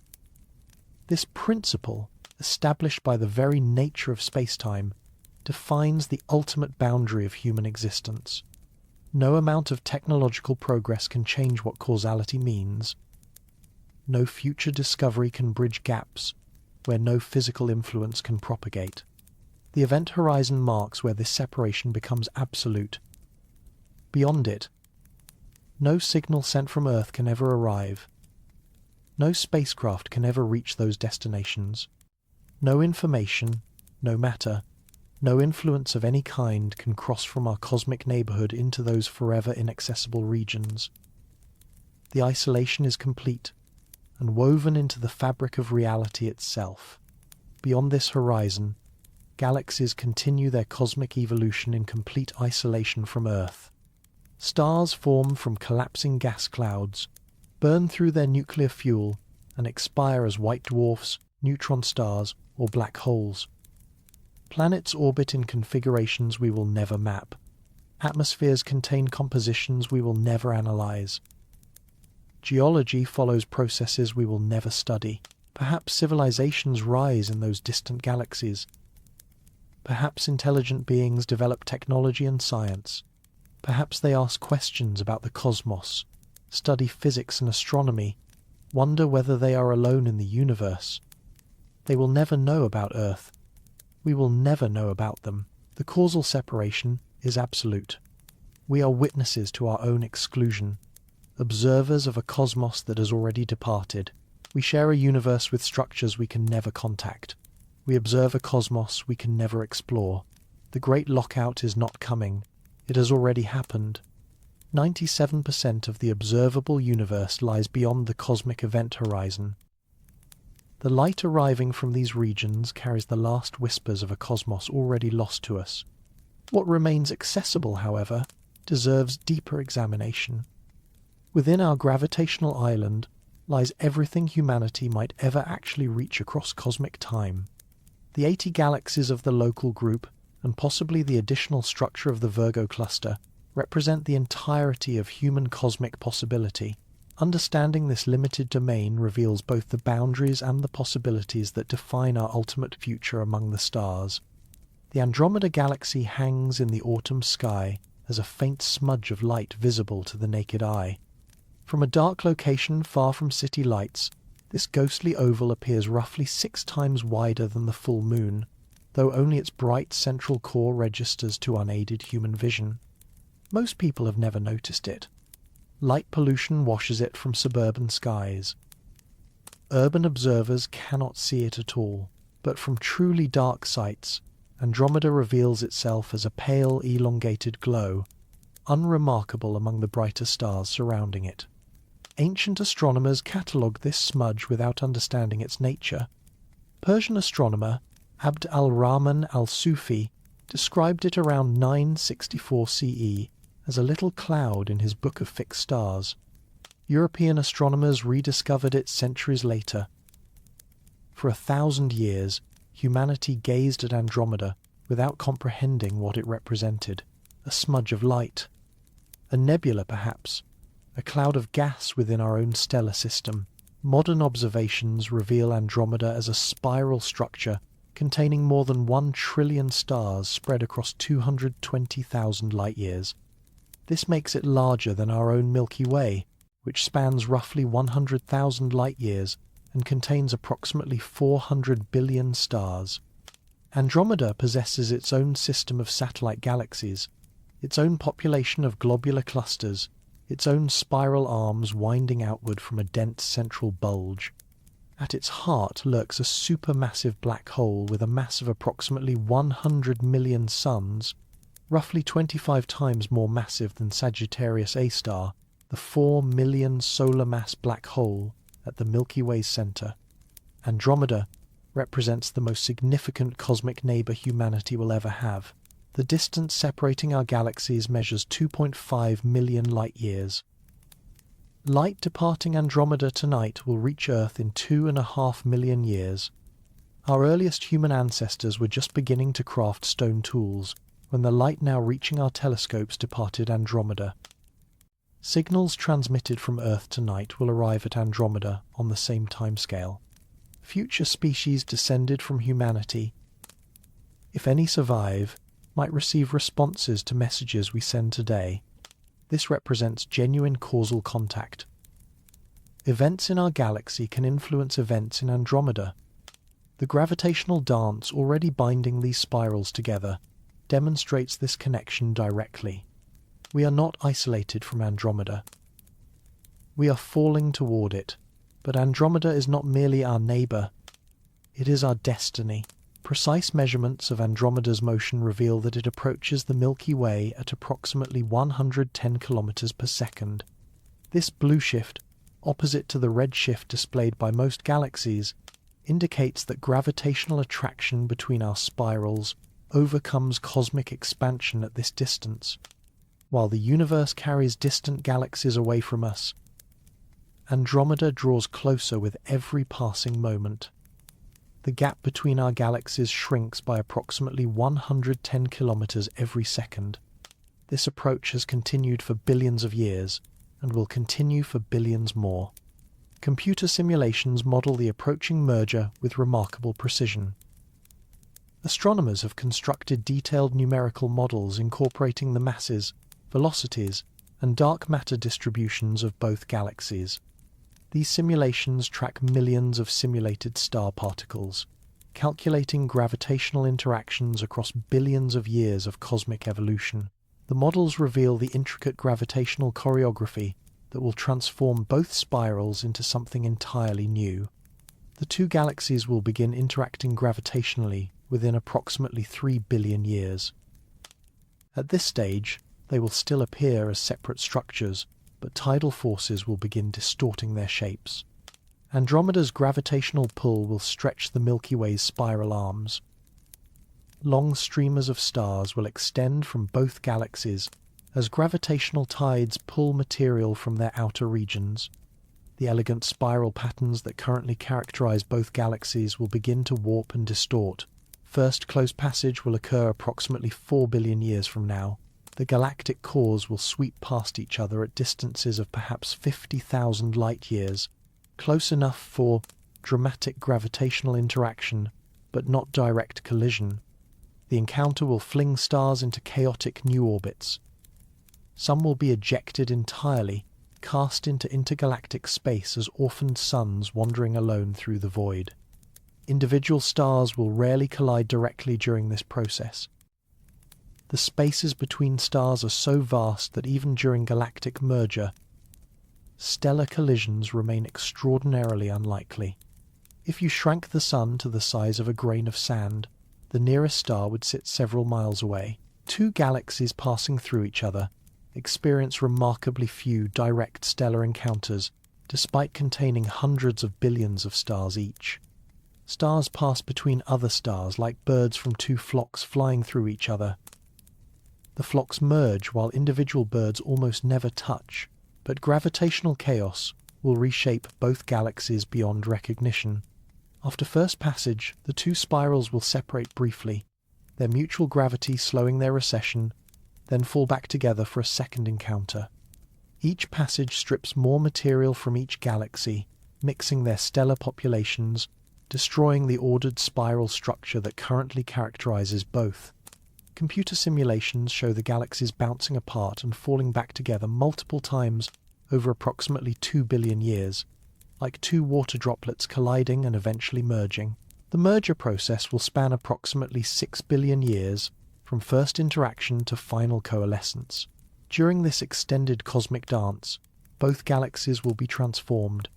This principle, established by the very nature of space-time, defines the ultimate boundary of human existence. No amount of technological progress can change what causality means. No future discovery can bridge gaps where no physical influence can propagate. The event horizon marks where this separation becomes absolute. Beyond it, no signal sent from Earth can ever arrive. No spacecraft can ever reach those destinations. No information, no matter, no influence of any kind can cross from our cosmic neighborhood into those forever inaccessible regions. The isolation is complete and woven into the fabric of reality itself. Beyond this horizon, galaxies continue their cosmic evolution in complete isolation from Earth. Stars form from collapsing gas clouds, burn through their nuclear fuel, and expire as white dwarfs, neutron stars, or black holes. Planets orbit in configurations we will never map. Atmospheres contain compositions we will never analyze. Geology follows processes we will never study. Perhaps civilizations rise in those distant galaxies. Perhaps intelligent beings develop technology and science. Perhaps they ask questions about the cosmos, study physics and astronomy, wonder whether they are alone in the universe. They will never know about Earth. We will never know about them. The causal separation is absolute. We are witnesses to our own exclusion, observers of a cosmos that has already departed. We share a universe with structures we can never contact. We observe a cosmos we can never explore. The great lockout is not coming. It has already happened. 97% of the observable universe lies beyond the cosmic event horizon. The light arriving from these regions carries the last whispers of a cosmos already lost to us. What remains accessible, however, deserves deeper examination. Within our gravitational island lies everything humanity might ever actually reach across cosmic time. The 80 galaxies of the local group, and possibly the additional structure of the Virgo cluster, represent the entirety of human cosmic possibility. Understanding this limited domain reveals both the boundaries and the possibilities that define our ultimate future among the stars. The Andromeda galaxy hangs in the autumn sky as a faint smudge of light visible to the naked eye. From a dark location far from city lights, this ghostly oval appears roughly 6 times wider than the full moon, though only its bright central core registers to unaided human vision. Most people have never noticed it. Light pollution washes it from suburban skies. Urban observers cannot see it at all, but from truly dark sites, Andromeda reveals itself as a pale, elongated glow, unremarkable among the brighter stars surrounding it. Ancient astronomers catalogued this smudge without understanding its nature. Persian astronomer Abd al-Rahman al-Sufi described it around 964 CE as a little cloud in his Book of Fixed Stars. European astronomers rediscovered it centuries later. For 1,000 years, humanity gazed at Andromeda without comprehending what it represented. A smudge of light. A nebula, perhaps. A cloud of gas within our own stellar system. Modern observations reveal Andromeda as a spiral structure containing more than 1 trillion stars spread across 220,000 light-years. This makes it larger than our own Milky Way, which spans roughly 100,000 light-years and contains approximately 400 billion stars. Andromeda possesses its own system of satellite galaxies, its own population of globular clusters, its own spiral arms winding outward from a dense central bulge. At its heart lurks a supermassive black hole with a mass of approximately 100 million suns, roughly 25 times more massive than Sagittarius A star, the 4 million solar mass black hole at the Milky Way's center. Andromeda represents the most significant cosmic neighbor humanity will ever have. The distance separating our galaxies measures 2.5 million light-years. Light departing Andromeda tonight will reach Earth in 2.5 million years. Our earliest human ancestors were just beginning to craft stone tools when the light now reaching our telescopes departed Andromeda. Signals transmitted from Earth tonight will arrive at Andromeda on the same timescale. Future species descended from humanity, if any survive, might receive responses to messages we send today. This represents genuine causal contact. Events in our galaxy can influence events in Andromeda. The gravitational dance already binding these spirals together demonstrates this connection directly. We are not isolated from Andromeda. We are falling toward it, but Andromeda is not merely our neighbor, it is our destiny. Precise measurements of Andromeda's motion reveal that it approaches the Milky Way at approximately 110 kilometers per second. This blue shift, opposite to the red shift displayed by most galaxies, indicates that gravitational attraction between our spirals overcomes cosmic expansion at this distance. While the universe carries distant galaxies away from us, Andromeda draws closer with every passing moment. The gap between our galaxies shrinks by approximately 110 kilometers every second. This approach has continued for billions of years and will continue for billions more. Computer simulations model the approaching merger with remarkable precision. Astronomers have constructed detailed numerical models incorporating the masses, velocities, and dark matter distributions of both galaxies. These simulations track millions of simulated star particles, calculating gravitational interactions across billions of years of cosmic evolution. The models reveal the intricate gravitational choreography that will transform both spirals into something entirely new. The two galaxies will begin interacting gravitationally within approximately 3 billion years. At this stage, they will still appear as separate structures, but tidal forces will begin distorting their shapes. Andromeda's gravitational pull will stretch the Milky Way's spiral arms. Long streamers of stars will extend from both galaxies as gravitational tides pull material from their outer regions. The elegant spiral patterns that currently characterize both galaxies will begin to warp and distort. First close passage will occur approximately 4 billion years from now. The galactic cores will sweep past each other at distances of perhaps 50,000 light-years, close enough for dramatic gravitational interaction, but not direct collision. The encounter will fling stars into chaotic new orbits. Some will be ejected entirely, cast into intergalactic space as orphaned suns wandering alone through the void. Individual stars will rarely collide directly during this process. The spaces between stars are so vast that even during galactic merger, stellar collisions remain extraordinarily unlikely. If you shrank the Sun to the size of a grain of sand, the nearest star would sit several miles away. Two galaxies passing through each other experience remarkably few direct stellar encounters, despite containing hundreds of billions of stars each. Stars pass between other stars like birds from two flocks flying through each other. The flocks merge while individual birds almost never touch, but gravitational chaos will reshape both galaxies beyond recognition. After first passage, the two spirals will separate briefly, their mutual gravity slowing their recession, then fall back together for a second encounter. Each passage strips more material from each galaxy, mixing their stellar populations, destroying the ordered spiral structure that currently characterizes both. Computer simulations show the galaxies bouncing apart and falling back together multiple times over approximately 2 billion years. like two water droplets colliding and eventually merging. The merger process will span approximately 6 billion years, from first interaction to final coalescence. During this extended cosmic dance, both galaxies will be transformed.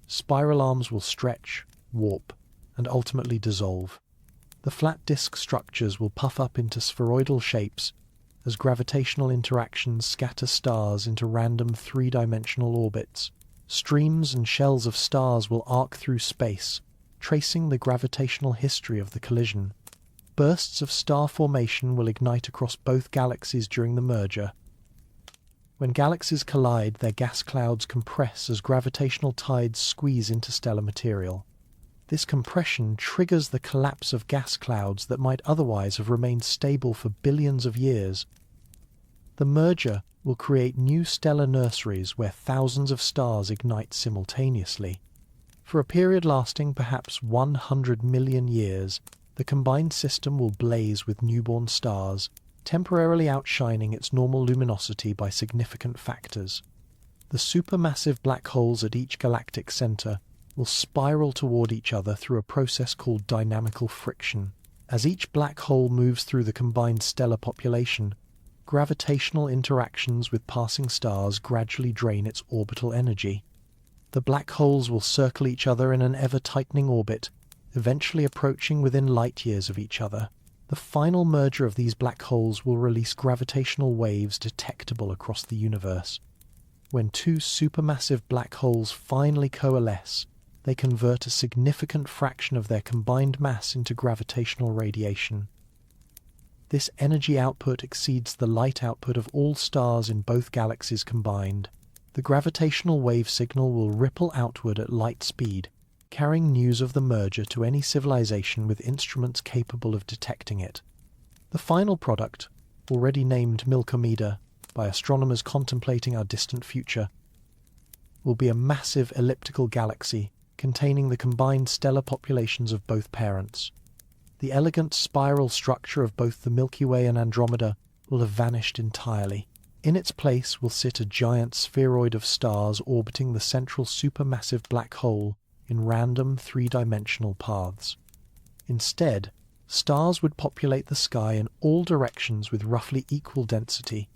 Spiral arms will stretch, warp, and ultimately dissolve. The flat disk structures will puff up into spheroidal shapes as gravitational interactions scatter stars into random three-dimensional orbits. Streams and shells of stars will arc through space, tracing the gravitational history of the collision. Bursts of star formation will ignite across both galaxies during the merger. When galaxies collide, their gas clouds compress as gravitational tides squeeze interstellar material. This compression triggers the collapse of gas clouds that might otherwise have remained stable for billions of years. The merger will create new stellar nurseries where thousands of stars ignite simultaneously. For a period lasting perhaps 100 million years, the combined system will blaze with newborn stars, temporarily outshining its normal luminosity by significant factors. The supermassive black holes at each galactic center will spiral toward each other through a process called dynamical friction. As each black hole moves through the combined stellar population, gravitational interactions with passing stars gradually drain its orbital energy. The black holes will circle each other in an ever-tightening orbit, eventually approaching within light years of each other. The final merger of these black holes will release gravitational waves detectable across the universe. When two supermassive black holes finally coalesce, they convert a significant fraction of their combined mass into gravitational radiation. This energy output exceeds the light output of all stars in both galaxies combined. The gravitational wave signal will ripple outward at light speed, carrying news of the merger to any civilization with instruments capable of detecting it. The final product, already named Milkomeda by astronomers contemplating our distant future, will be a massive elliptical galaxy containing the combined stellar populations of both parents. The elegant spiral structure of both the Milky Way and Andromeda will have vanished entirely. In its place will sit a giant spheroid of stars orbiting the central supermassive black hole in random three-dimensional paths. Instead, stars would populate the sky in all directions with roughly equal density.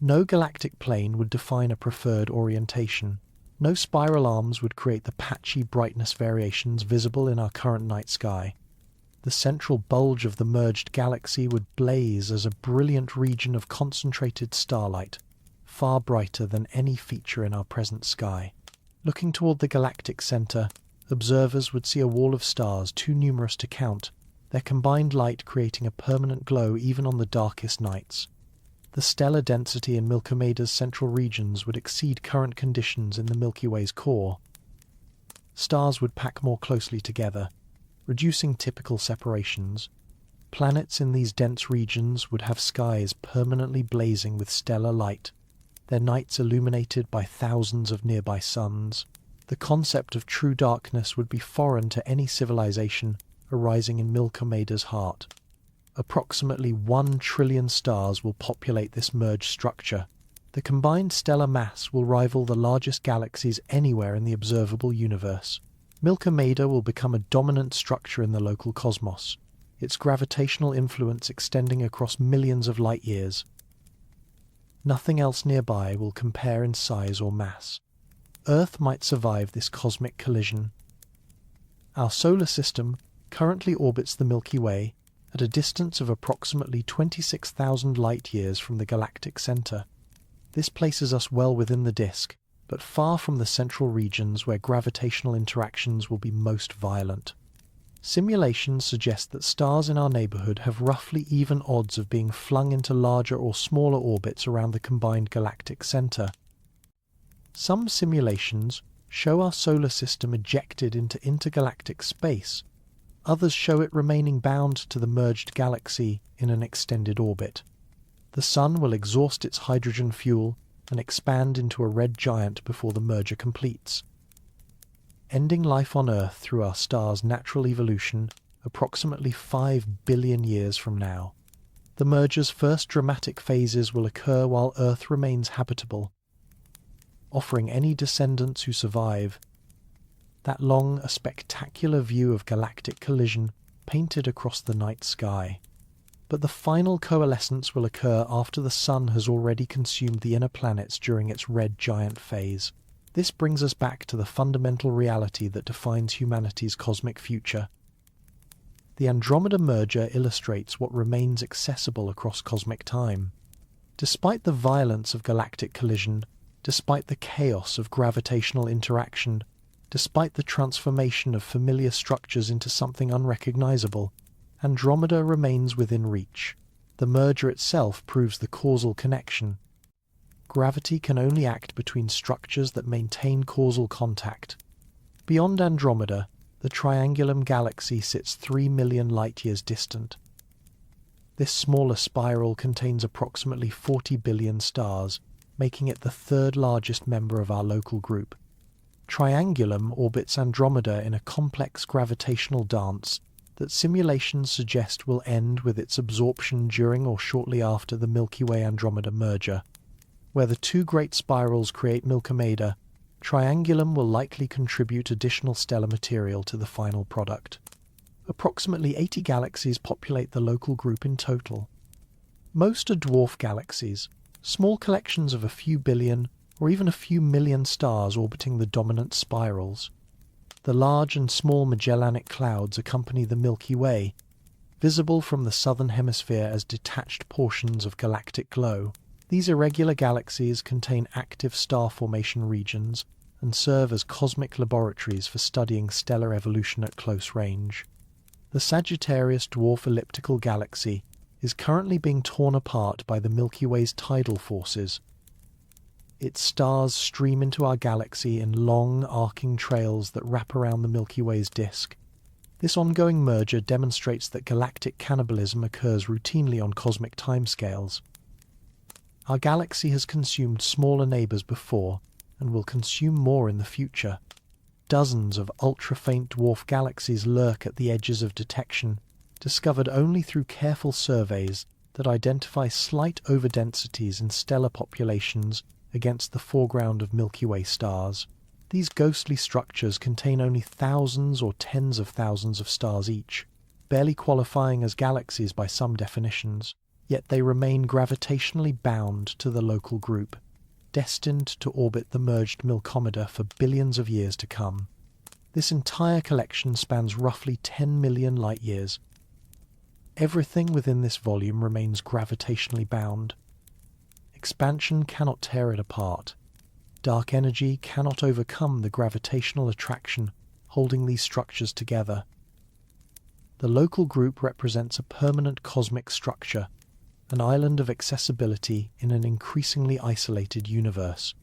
No galactic plane would define a preferred orientation. No spiral arms would create the patchy brightness variations visible in our current night sky. The central bulge of the merged galaxy would blaze as a brilliant region of concentrated starlight, far brighter than any feature in our present sky. Looking toward the galactic center, observers would see a wall of stars too numerous to count, their combined light creating a permanent glow even on the darkest nights. The stellar density in Milkomeda's central regions would exceed current conditions in the Milky Way's core. Stars would pack more closely together, reducing typical separations. Planets in these dense regions would have skies permanently blazing with stellar light, their nights illuminated by thousands of nearby suns. The concept of true darkness would be foreign to any civilization arising in Milkomeda's heart. Approximately 1 trillion stars will populate this merged structure. The combined stellar mass will rival the largest galaxies anywhere in the observable universe. Milkomeda will become a dominant structure in the local cosmos, its gravitational influence extending across millions of light years. Nothing else nearby will compare in size or mass. Earth might survive this cosmic collision. Our solar system currently orbits the Milky Way at a distance of approximately 26,000 light-years from the galactic center. This places us well within the disk, but far from the central regions where gravitational interactions will be most violent. Simulations suggest that stars in our neighborhood have roughly even odds of being flung into larger or smaller orbits around the combined galactic center. Some simulations show our solar system ejected into intergalactic space. Others show it remaining bound to the merged galaxy in an extended orbit. The Sun will exhaust its hydrogen fuel and expand into a red giant before the merger completes, ending life on Earth through our star's natural evolution approximately 5 billion years from now. The merger's first dramatic phases will occur while Earth remains habitable. offering any descendants who survive that long, a spectacular view of galactic collision painted across the night sky. But the final coalescence will occur after the Sun has already consumed the inner planets during its red giant phase. This brings us back to the fundamental reality that defines humanity's cosmic future. The Andromeda merger illustrates what remains accessible across cosmic time. Despite the violence of galactic collision, despite the chaos of gravitational interaction, despite the transformation of familiar structures into something unrecognizable, Andromeda remains within reach. The merger itself proves the causal connection. Gravity can only act between structures that maintain causal contact. Beyond Andromeda, the Triangulum galaxy sits 3 million light-years distant. This smaller spiral contains approximately 40 billion stars, making it the third largest member of our local group. Triangulum orbits Andromeda in a complex gravitational dance that simulations suggest will end with its absorption during or shortly after the Milky Way-Andromeda merger. Where the two great spirals create Milkomeda, Triangulum will likely contribute additional stellar material to the final product. Approximately 80 galaxies populate the local group in total. Most are dwarf galaxies, small collections of a few billion or even a few million stars orbiting the dominant spirals. The large and small Magellanic Clouds accompany the Milky Way, visible from the southern hemisphere as detached portions of galactic glow. These irregular galaxies contain active star formation regions and serve as cosmic laboratories for studying stellar evolution at close range. The Sagittarius dwarf elliptical galaxy is currently being torn apart by the Milky Way's tidal forces. Its stars stream into our galaxy in long, arcing trails that wrap around the Milky Way's disk. This ongoing merger demonstrates that galactic cannibalism occurs routinely on cosmic timescales. Our galaxy has consumed smaller neighbors before and will consume more in the future. Dozens of ultra-faint dwarf galaxies lurk at the edges of detection, discovered only through careful surveys that identify slight overdensities in stellar populations against the foreground of Milky Way stars. These ghostly structures contain only thousands or tens of thousands of stars each, barely qualifying as galaxies by some definitions, yet they remain gravitationally bound to the local group, destined to orbit the merged Milkomeda for billions of years to come. This entire collection spans roughly 10 million light-years. Everything within this volume remains gravitationally bound. Expansion cannot tear it apart. Dark energy cannot overcome the gravitational attraction holding these structures together. The local group represents a permanent cosmic structure, an island of accessibility in an increasingly isolated universe.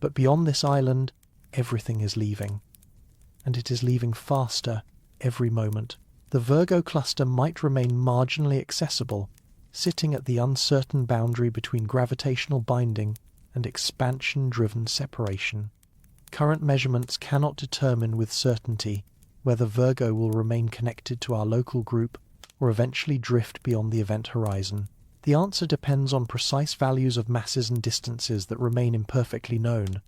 But beyond this island, everything is leaving. And it is leaving faster every moment. The Virgo cluster might remain marginally accessible, sitting at the uncertain boundary between gravitational binding and expansion-driven separation. Current measurements cannot determine with certainty whether Virgo will remain connected to our local group or eventually drift beyond the event horizon. The answer depends on precise values of masses and distances that remain imperfectly known.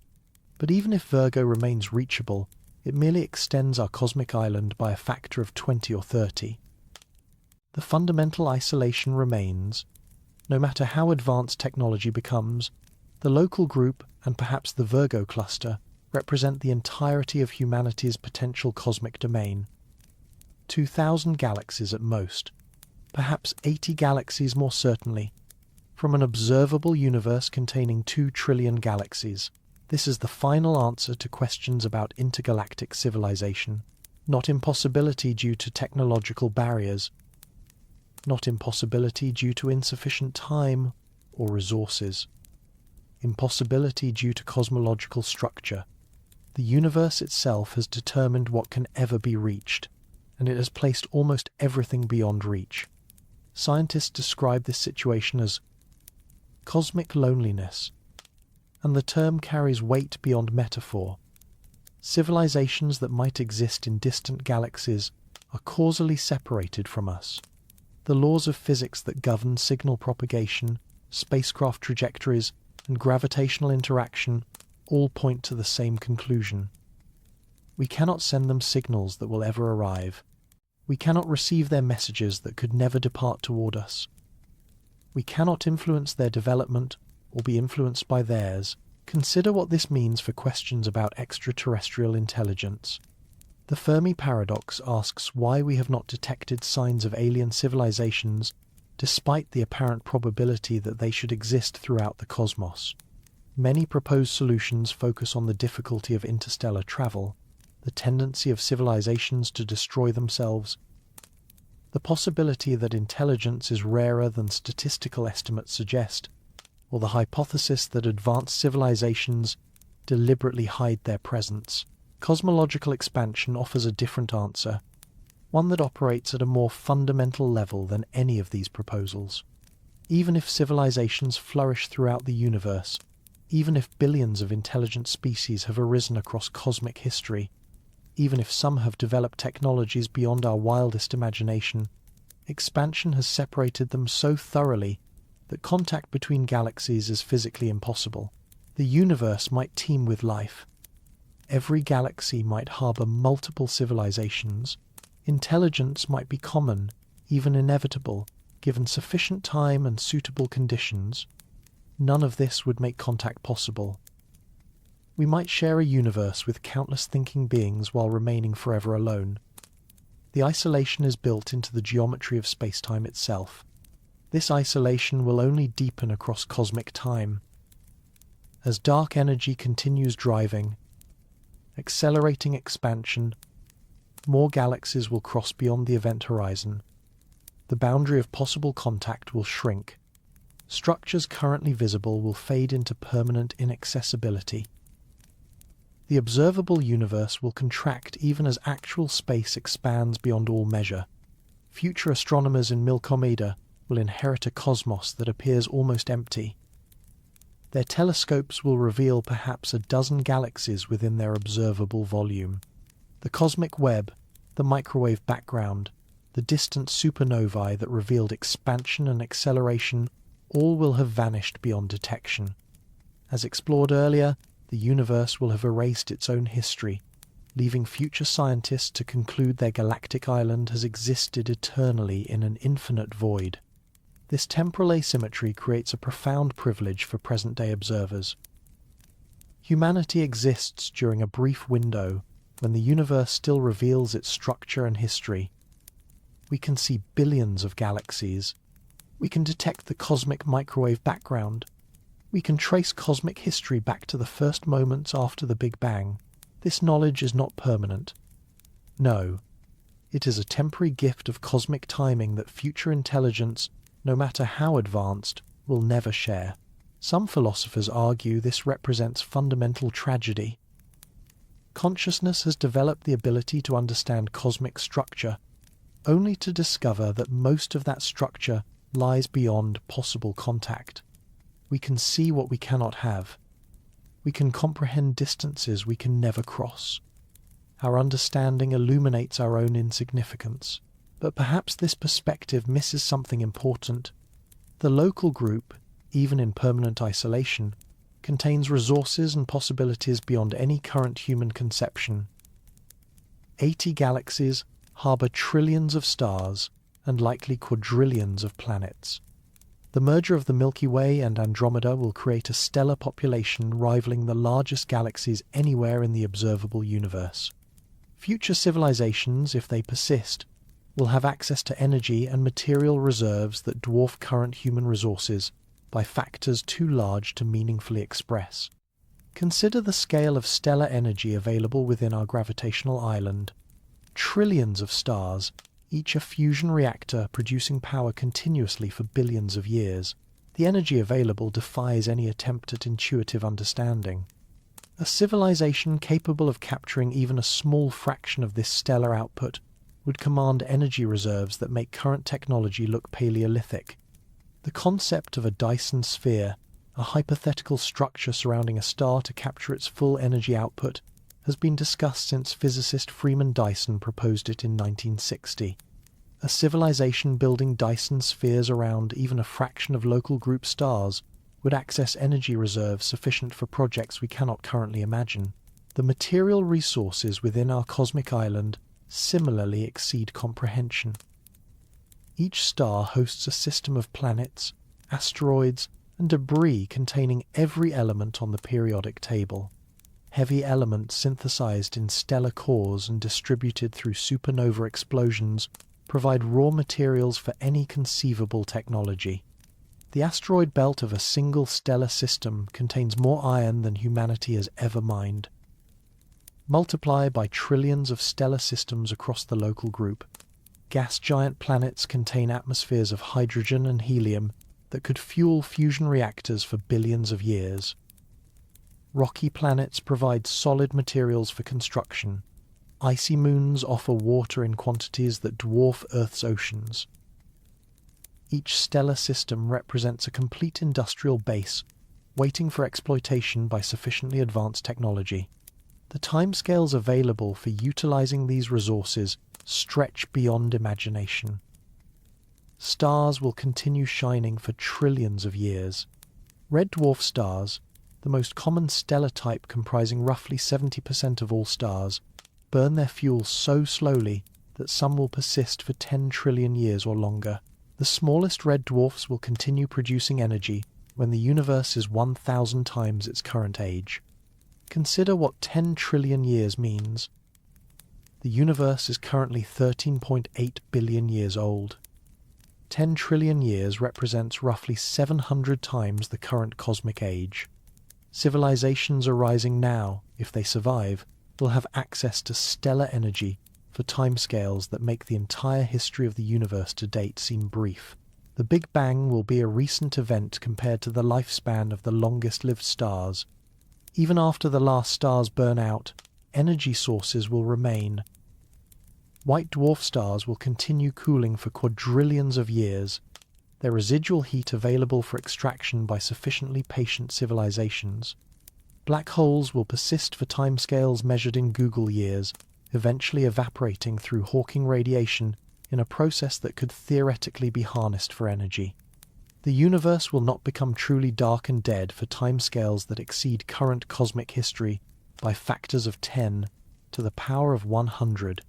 But even if Virgo remains reachable, it merely extends our cosmic island by a factor of 20 or 30. The fundamental isolation remains. No matter how advanced technology becomes, the local group, and perhaps the Virgo cluster, represent the entirety of humanity's potential cosmic domain. 2,000 galaxies at most, perhaps 80 galaxies more certainly, from an observable universe containing 2 trillion galaxies. This is the final answer to questions about intergalactic civilization. Not impossibility due to technological barriers, not impossibility due to insufficient time or resources. Impossibility due to cosmological structure. The universe itself has determined what can ever be reached, and it has placed almost everything beyond reach. Scientists describe this situation as cosmic loneliness, and the term carries weight beyond metaphor. Civilizations that might exist in distant galaxies are causally separated from us. The laws of physics that govern signal propagation, spacecraft trajectories, and gravitational interaction all point to the same conclusion. We cannot send them signals that will ever arrive. We cannot receive their messages that could never depart toward us. We cannot influence their development or be influenced by theirs. Consider what this means for questions about extraterrestrial intelligence. The Fermi paradox asks why we have not detected signs of alien civilizations despite the apparent probability that they should exist throughout the cosmos. Many proposed solutions focus on the difficulty of interstellar travel, the tendency of civilizations to destroy themselves, the possibility that intelligence is rarer than statistical estimates suggest, or the hypothesis that advanced civilizations deliberately hide their presence. Cosmological expansion offers a different answer, one that operates at a more fundamental level than any of these proposals. Even if civilizations flourish throughout the universe, even if billions of intelligent species have arisen across cosmic history, even if some have developed technologies beyond our wildest imagination, expansion has separated them so thoroughly that contact between galaxies is physically impossible. The universe might teem with life. Every galaxy might harbor multiple civilizations. Intelligence might be common, even inevitable, given sufficient time and suitable conditions. None of this would make contact possible. We might share a universe with countless thinking beings while remaining forever alone. The isolation is built into the geometry of spacetime itself. This isolation will only deepen across cosmic time. As dark energy continues driving, accelerating expansion, more galaxies will cross beyond the event horizon. The boundary of possible contact will shrink. Structures currently visible will fade into permanent inaccessibility. The observable universe will contract even as actual space expands beyond all measure. Future astronomers in Milkomeda will inherit a cosmos that appears almost empty. Their telescopes will reveal perhaps a dozen galaxies within their observable volume. The cosmic web, the microwave background, the distant supernovae that revealed expansion and acceleration, all will have vanished beyond detection. As explored earlier, the universe will have erased its own history, leaving future scientists to conclude their galactic island has existed eternally in an infinite void. This temporal asymmetry creates a profound privilege for present-day observers. Humanity exists during a brief window when the universe still reveals its structure and history. We can see billions of galaxies. We can detect the cosmic microwave background. We can trace cosmic history back to the first moments after the Big Bang. This knowledge is not permanent. No, it is a temporary gift of cosmic timing that future intelligence, no matter how advanced, will never share. Some philosophers argue this represents fundamental tragedy. Consciousness has developed the ability to understand cosmic structure, only to discover that most of that structure lies beyond possible contact. We can see what we cannot have. We can comprehend distances we can never cross. Our understanding illuminates our own insignificance. But perhaps this perspective misses something important. The local group, even in permanent isolation, contains resources and possibilities beyond any current human conception. 80 galaxies harbor trillions of stars and likely quadrillions of planets. The merger of the Milky Way and Andromeda will create a stellar population rivaling the largest galaxies anywhere in the observable universe. Future civilizations, if they persist, will have access to energy and material reserves that dwarf current human resources by factors too large to meaningfully express. Consider the scale of stellar energy available within our gravitational island. Trillions of stars, each a fusion reactor producing power continuously for billions of years. The energy available defies any attempt at intuitive understanding. A civilization capable of capturing even a small fraction of this stellar output would command energy reserves that make current technology look Paleolithic. The concept of a Dyson sphere, a hypothetical structure surrounding a star to capture its full energy output, has been discussed since physicist Freeman Dyson proposed it in 1960. A civilization building Dyson spheres around even a fraction of local group stars would access energy reserves sufficient for projects we cannot currently imagine. The material resources within our cosmic island similarly exceed comprehension. Each star hosts a system of planets, asteroids, and debris containing every element on the periodic table. Heavy elements synthesized in stellar cores and distributed through supernova explosions provide raw materials for any conceivable technology. The asteroid belt of a single stellar system contains more iron than humanity has ever mined. Multiply by trillions of stellar systems across the local group. Gas giant planets contain atmospheres of hydrogen and helium that could fuel fusion reactors for billions of years. Rocky planets provide solid materials for construction. Icy moons offer water in quantities that dwarf Earth's oceans. Each stellar system represents a complete industrial base, waiting for exploitation by sufficiently advanced technology. The timescales available for utilizing these resources stretch beyond imagination. Stars will continue shining for trillions of years. Red dwarf stars, the most common stellar type comprising roughly 70% of all stars, burn their fuel so slowly that some will persist for 10 trillion years or longer. The smallest red dwarfs will continue producing energy when the universe is 1,000 times its current age. Consider what 10 trillion years means. The universe is currently 13.8 billion years old. 10 trillion years represents roughly 700 times the current cosmic age. Civilizations arising now, if they survive, will have access to stellar energy for timescales that make the entire history of the universe to date seem brief. The Big Bang will be a recent event compared to the lifespan of the longest-lived stars. Even after the last stars burn out, energy sources will remain. White dwarf stars will continue cooling for quadrillions of years, their residual heat available for extraction by sufficiently patient civilizations. Black holes will persist for timescales measured in Google years, eventually evaporating through Hawking radiation in a process that could theoretically be harnessed for energy. The universe will not become truly dark and dead for timescales that exceed current cosmic history by factors of 10 to the power of 100.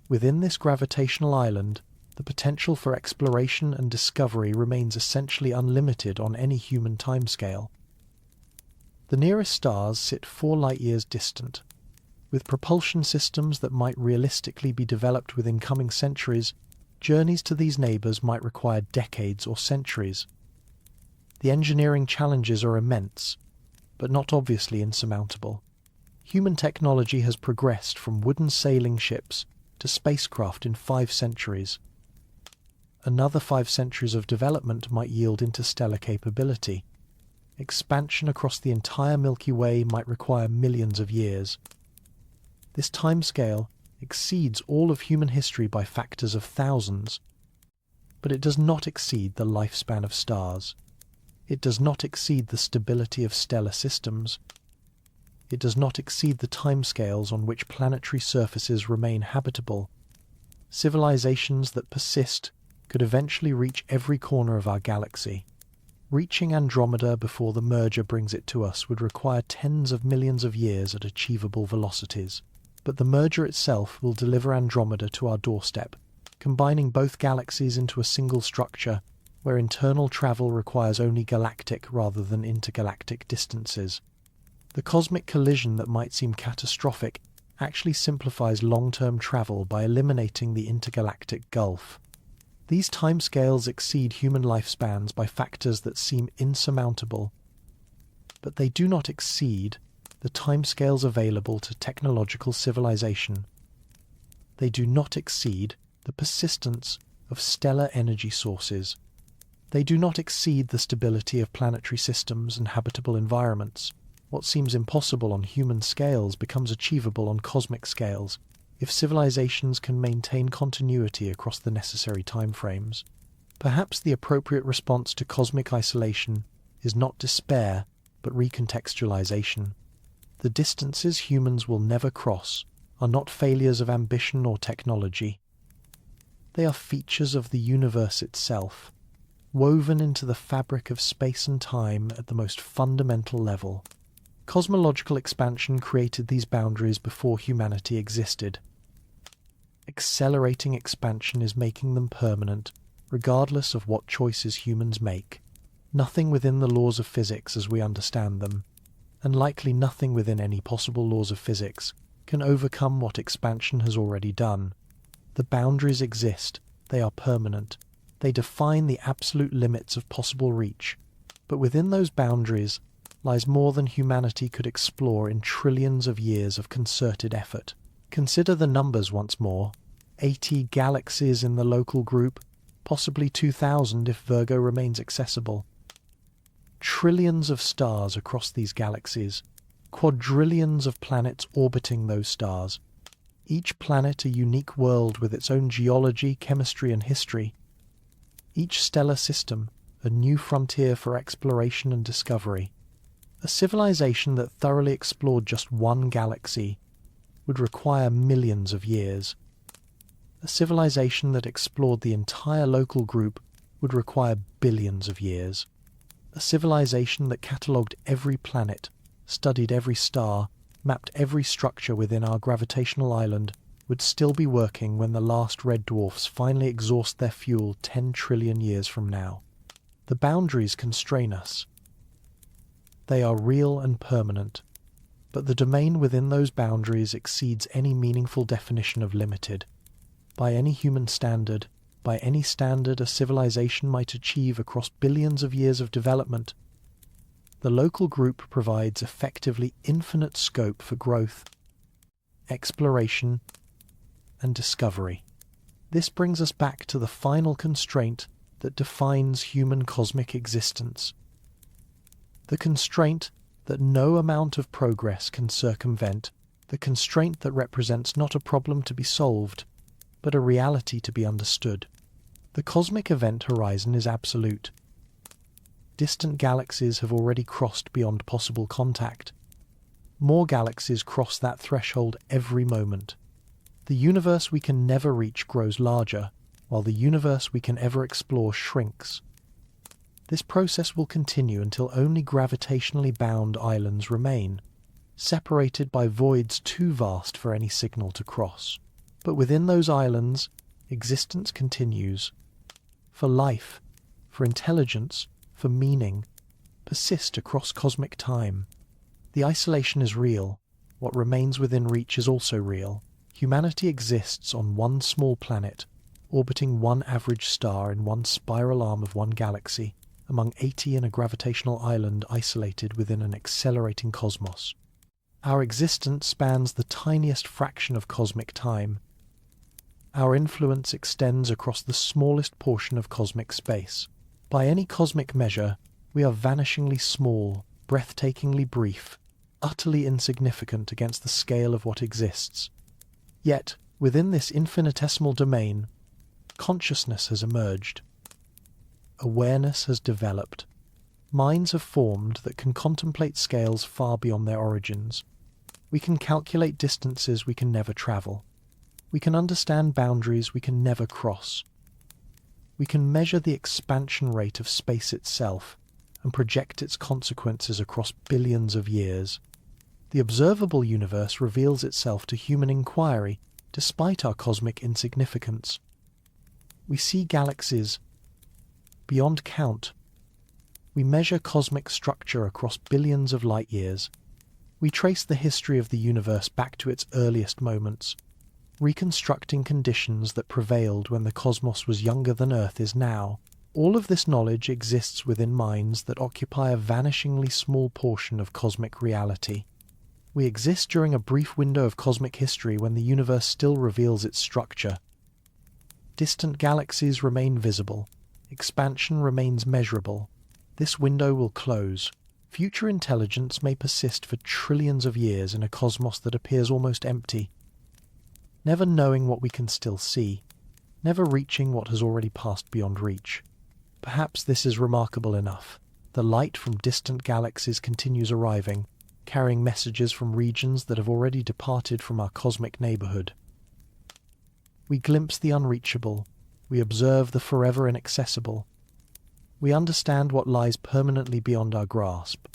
Within this gravitational island, the potential for exploration and discovery remains essentially unlimited on any human timescale. The nearest stars sit 4 light-years distant. With propulsion systems that might realistically be developed within coming centuries, journeys to these neighbors might require decades or centuries. The engineering challenges are immense, but not obviously insurmountable. Human technology has progressed from wooden sailing ships to spacecraft in 5 centuries. Another 5 centuries of development might yield interstellar capability. Expansion across the entire Milky Way might require millions of years. This timescale exceeds all of human history by factors of thousands, but it does not exceed the lifespan of stars. It does not exceed the stability of stellar systems. It does not exceed the timescales on which planetary surfaces remain habitable. Civilizations that persist could eventually reach every corner of our galaxy. Reaching Andromeda before the merger brings it to us would require tens of millions of years at achievable velocities. But the merger itself will deliver Andromeda to our doorstep, combining both galaxies into a single structure where internal travel requires only galactic rather than intergalactic distances. The cosmic collision that might seem catastrophic actually simplifies long-term travel by eliminating the intergalactic gulf. These timescales exceed human lifespans by factors that seem insurmountable, but they do not exceed the timescales available to technological civilization. They do not exceed the persistence of stellar energy sources. They do not exceed the stability of planetary systems and habitable environments. What seems impossible on human scales becomes achievable on cosmic scales if civilizations can maintain continuity across the necessary timeframes. Perhaps the appropriate response to cosmic isolation is not despair, but recontextualization. The distances humans will never cross are not failures of ambition or technology. They are features of the universe itself. woven into the fabric of space and time at the most fundamental level. Cosmological expansion created these boundaries before humanity existed. Accelerating expansion is making them permanent, regardless of what choices humans make. Nothing within the laws of physics as we understand them, and likely nothing within any possible laws of physics, can overcome what expansion has already done. The boundaries exist, they are permanent, they define the absolute limits of possible reach, but within those boundaries lies more than humanity could explore in trillions of years of concerted effort. Consider the numbers once more. 80 galaxies in the local group, possibly 2,000 if Virgo remains accessible. Trillions of stars across these galaxies, quadrillions of planets orbiting those stars. Each planet a unique world with its own geology, chemistry, and history. Each stellar system a new frontier for exploration and discovery. A civilization that thoroughly explored just one galaxy would require millions of years. A civilization that explored the entire local group would require billions of years. A civilization that catalogued every planet, studied every star, mapped every structure within our gravitational island would still be working when the last red dwarfs finally exhaust their fuel 10 trillion years from now. The boundaries constrain us. They are real and permanent, but the domain within those boundaries exceeds any meaningful definition of limited. By any human standard, by any standard a civilization might achieve across billions of years of development, the local group provides effectively infinite scope for growth, exploration, and discovery. This brings us back to the final constraint that defines human cosmic existence. The constraint that no amount of progress can circumvent, the constraint that represents not a problem to be solved, but a reality to be understood. The cosmic event horizon is absolute. Distant galaxies have already crossed beyond possible contact. More galaxies cross that threshold every moment. The universe we can never reach grows larger, while the universe we can ever explore shrinks. This process will continue until only gravitationally bound islands remain, separated by voids too vast for any signal to cross. But within those islands, existence continues. For life, for intelligence, for meaning, persist across cosmic time. The isolation is real. What remains within reach is also real. Humanity exists on one small planet, orbiting one average star in one spiral arm of one galaxy, among 80 in a gravitational island isolated within an accelerating cosmos. Our existence spans the tiniest fraction of cosmic time. Our influence extends across the smallest portion of cosmic space. By any cosmic measure, we are vanishingly small, breathtakingly brief, utterly insignificant against the scale of what exists. Yet, within this infinitesimal domain, consciousness has emerged. Awareness has developed. Minds have formed that can contemplate scales far beyond their origins. We can calculate distances we can never travel. We can understand boundaries we can never cross. We can measure the expansion rate of space itself and project its consequences across billions of years. The observable universe reveals itself to human inquiry despite our cosmic insignificance. We see galaxies beyond count. We measure cosmic structure across billions of light years. We trace the history of the universe back to its earliest moments, reconstructing conditions that prevailed when the cosmos was younger than Earth is now. All of this knowledge exists within minds that occupy a vanishingly small portion of cosmic reality. We exist during a brief window of cosmic history when the universe still reveals its structure. Distant galaxies remain visible. Expansion remains measurable. This window will close. Future intelligence may persist for trillions of years in a cosmos that appears almost empty, never knowing what we can still see, never reaching what has already passed beyond reach. Perhaps this is remarkable enough. The light from distant galaxies continues arriving, carrying messages from regions that have already departed from our cosmic neighborhood. We glimpse the unreachable. We observe the forever inaccessible. We understand what lies permanently beyond our grasp.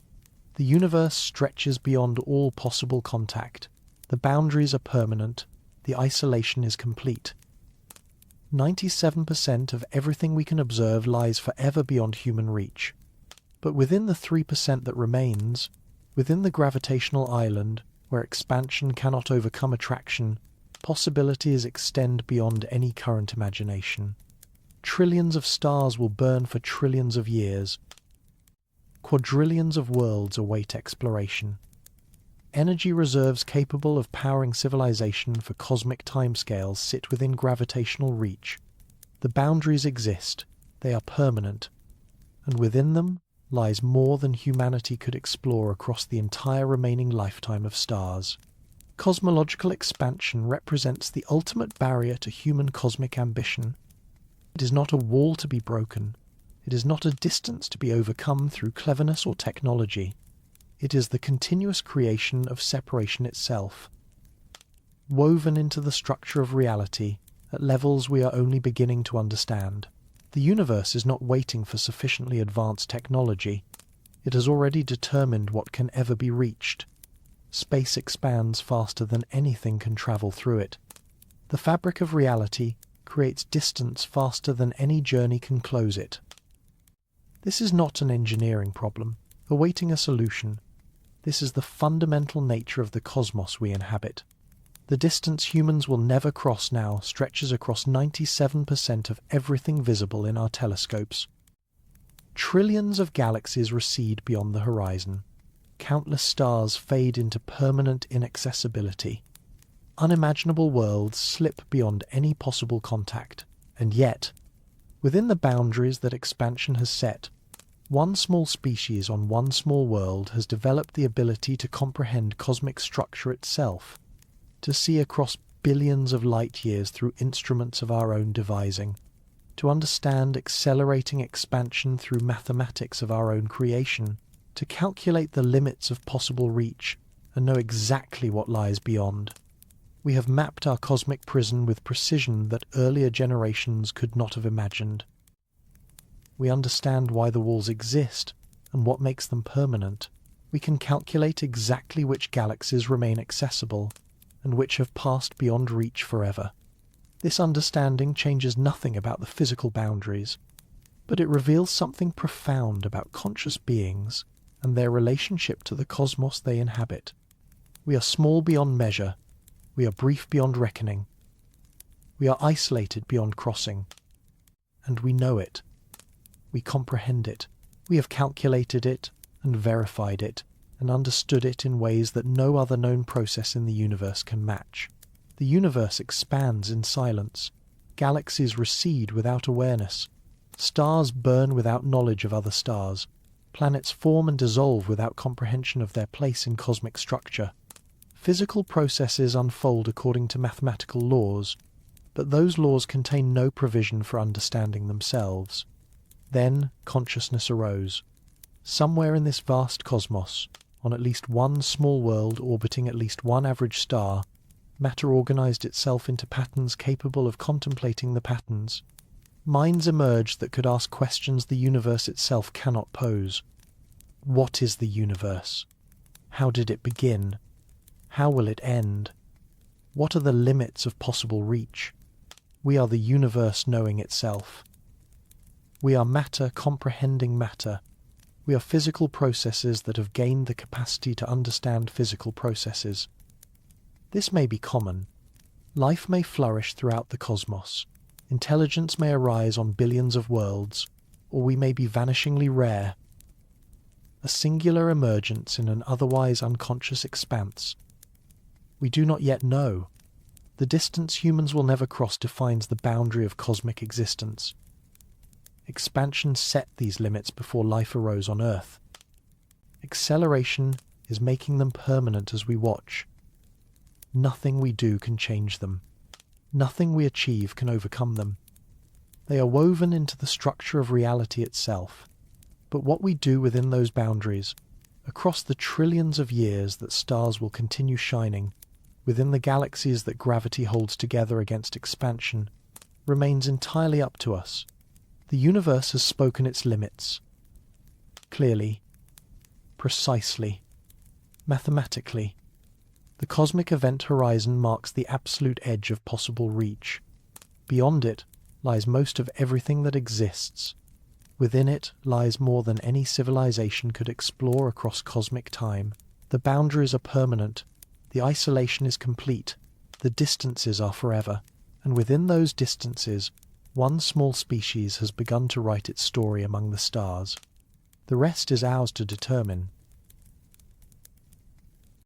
The universe stretches beyond all possible contact. The boundaries are permanent. The isolation is complete. 97% of everything we can observe lies forever beyond human reach. But within the 3% that remains, within the gravitational island, where expansion cannot overcome attraction, possibilities extend beyond any current imagination. Trillions of stars will burn for trillions of years. Quadrillions of worlds await exploration. Energy reserves capable of powering civilization for cosmic timescales sit within gravitational reach. The boundaries exist, they are permanent, and within them lies more than humanity could explore across the entire remaining lifetime of stars. Cosmological expansion represents the ultimate barrier to human cosmic ambition. It is not a wall to be broken. It is not a distance to be overcome through cleverness or technology. It is the continuous creation of separation itself, woven into the structure of reality at levels we are only beginning to understand. The universe is not waiting for sufficiently advanced technology. It has already determined what can ever be reached. Space expands faster than anything can travel through it. The fabric of reality creates distance faster than any journey can close it. This is not an engineering problem, awaiting a solution. This is the fundamental nature of the cosmos we inhabit. The distance humans will never cross now stretches across 97% of everything visible in our telescopes. Trillions of galaxies recede beyond the horizon. Countless stars fade into permanent inaccessibility. Unimaginable worlds slip beyond any possible contact. And yet, within the boundaries that expansion has set, one small species on one small world has developed the ability to comprehend cosmic structure itself, to see across billions of light years through instruments of our own devising, to understand accelerating expansion through mathematics of our own creation, to calculate the limits of possible reach and know exactly what lies beyond. We have mapped our cosmic prison with precision that earlier generations could not have imagined. We understand why the walls exist and what makes them permanent. We can calculate exactly which galaxies remain accessible and which have passed beyond reach forever. This understanding changes nothing about the physical boundaries, but it reveals something profound about conscious beings and their relationship to the cosmos they inhabit. We are small beyond measure. We are brief beyond reckoning. We are isolated beyond crossing. And we know it. We comprehend it. We have calculated it and verified it and understood it in ways that no other known process in the universe can match. The universe expands in silence. Galaxies recede without awareness. Stars burn without knowledge of other stars. Planets form and dissolve without comprehension of their place in cosmic structure. Physical processes unfold according to mathematical laws, but those laws contain no provision for understanding themselves. Then consciousness arose. Somewhere in this vast cosmos, on at least one small world orbiting at least one average star, matter organized itself into patterns capable of contemplating the patterns. Minds emerged that could ask questions the universe itself cannot pose. What is the universe? How did it begin? How will it end? What are the limits of possible reach? We are the universe knowing itself. We are matter comprehending matter. We are physical processes that have gained the capacity to understand physical processes. This may be common. Life may flourish throughout the cosmos. Intelligence may arise on billions of worlds, or we may be vanishingly rare. A singular emergence in an otherwise unconscious expanse. We do not yet know. The distance humans will never cross defines the boundary of cosmic existence. Expansion set these limits before life arose on Earth. Acceleration is making them permanent as we watch. Nothing we do can change them. Nothing we achieve can overcome them. They are woven into the structure of reality itself. But what we do within those boundaries, across the trillions of years that stars will continue shining, within the galaxies that gravity holds together against expansion, remains entirely up to us. The universe has spoken its limits. Clearly, precisely, mathematically. The cosmic event horizon marks the absolute edge of possible reach. Beyond it lies most of everything that exists. Within it lies more than any civilization could explore across cosmic time. The boundaries are permanent, the isolation is complete, the distances are forever, and within those distances, one small species has begun to write its story among the stars. The rest is ours to determine.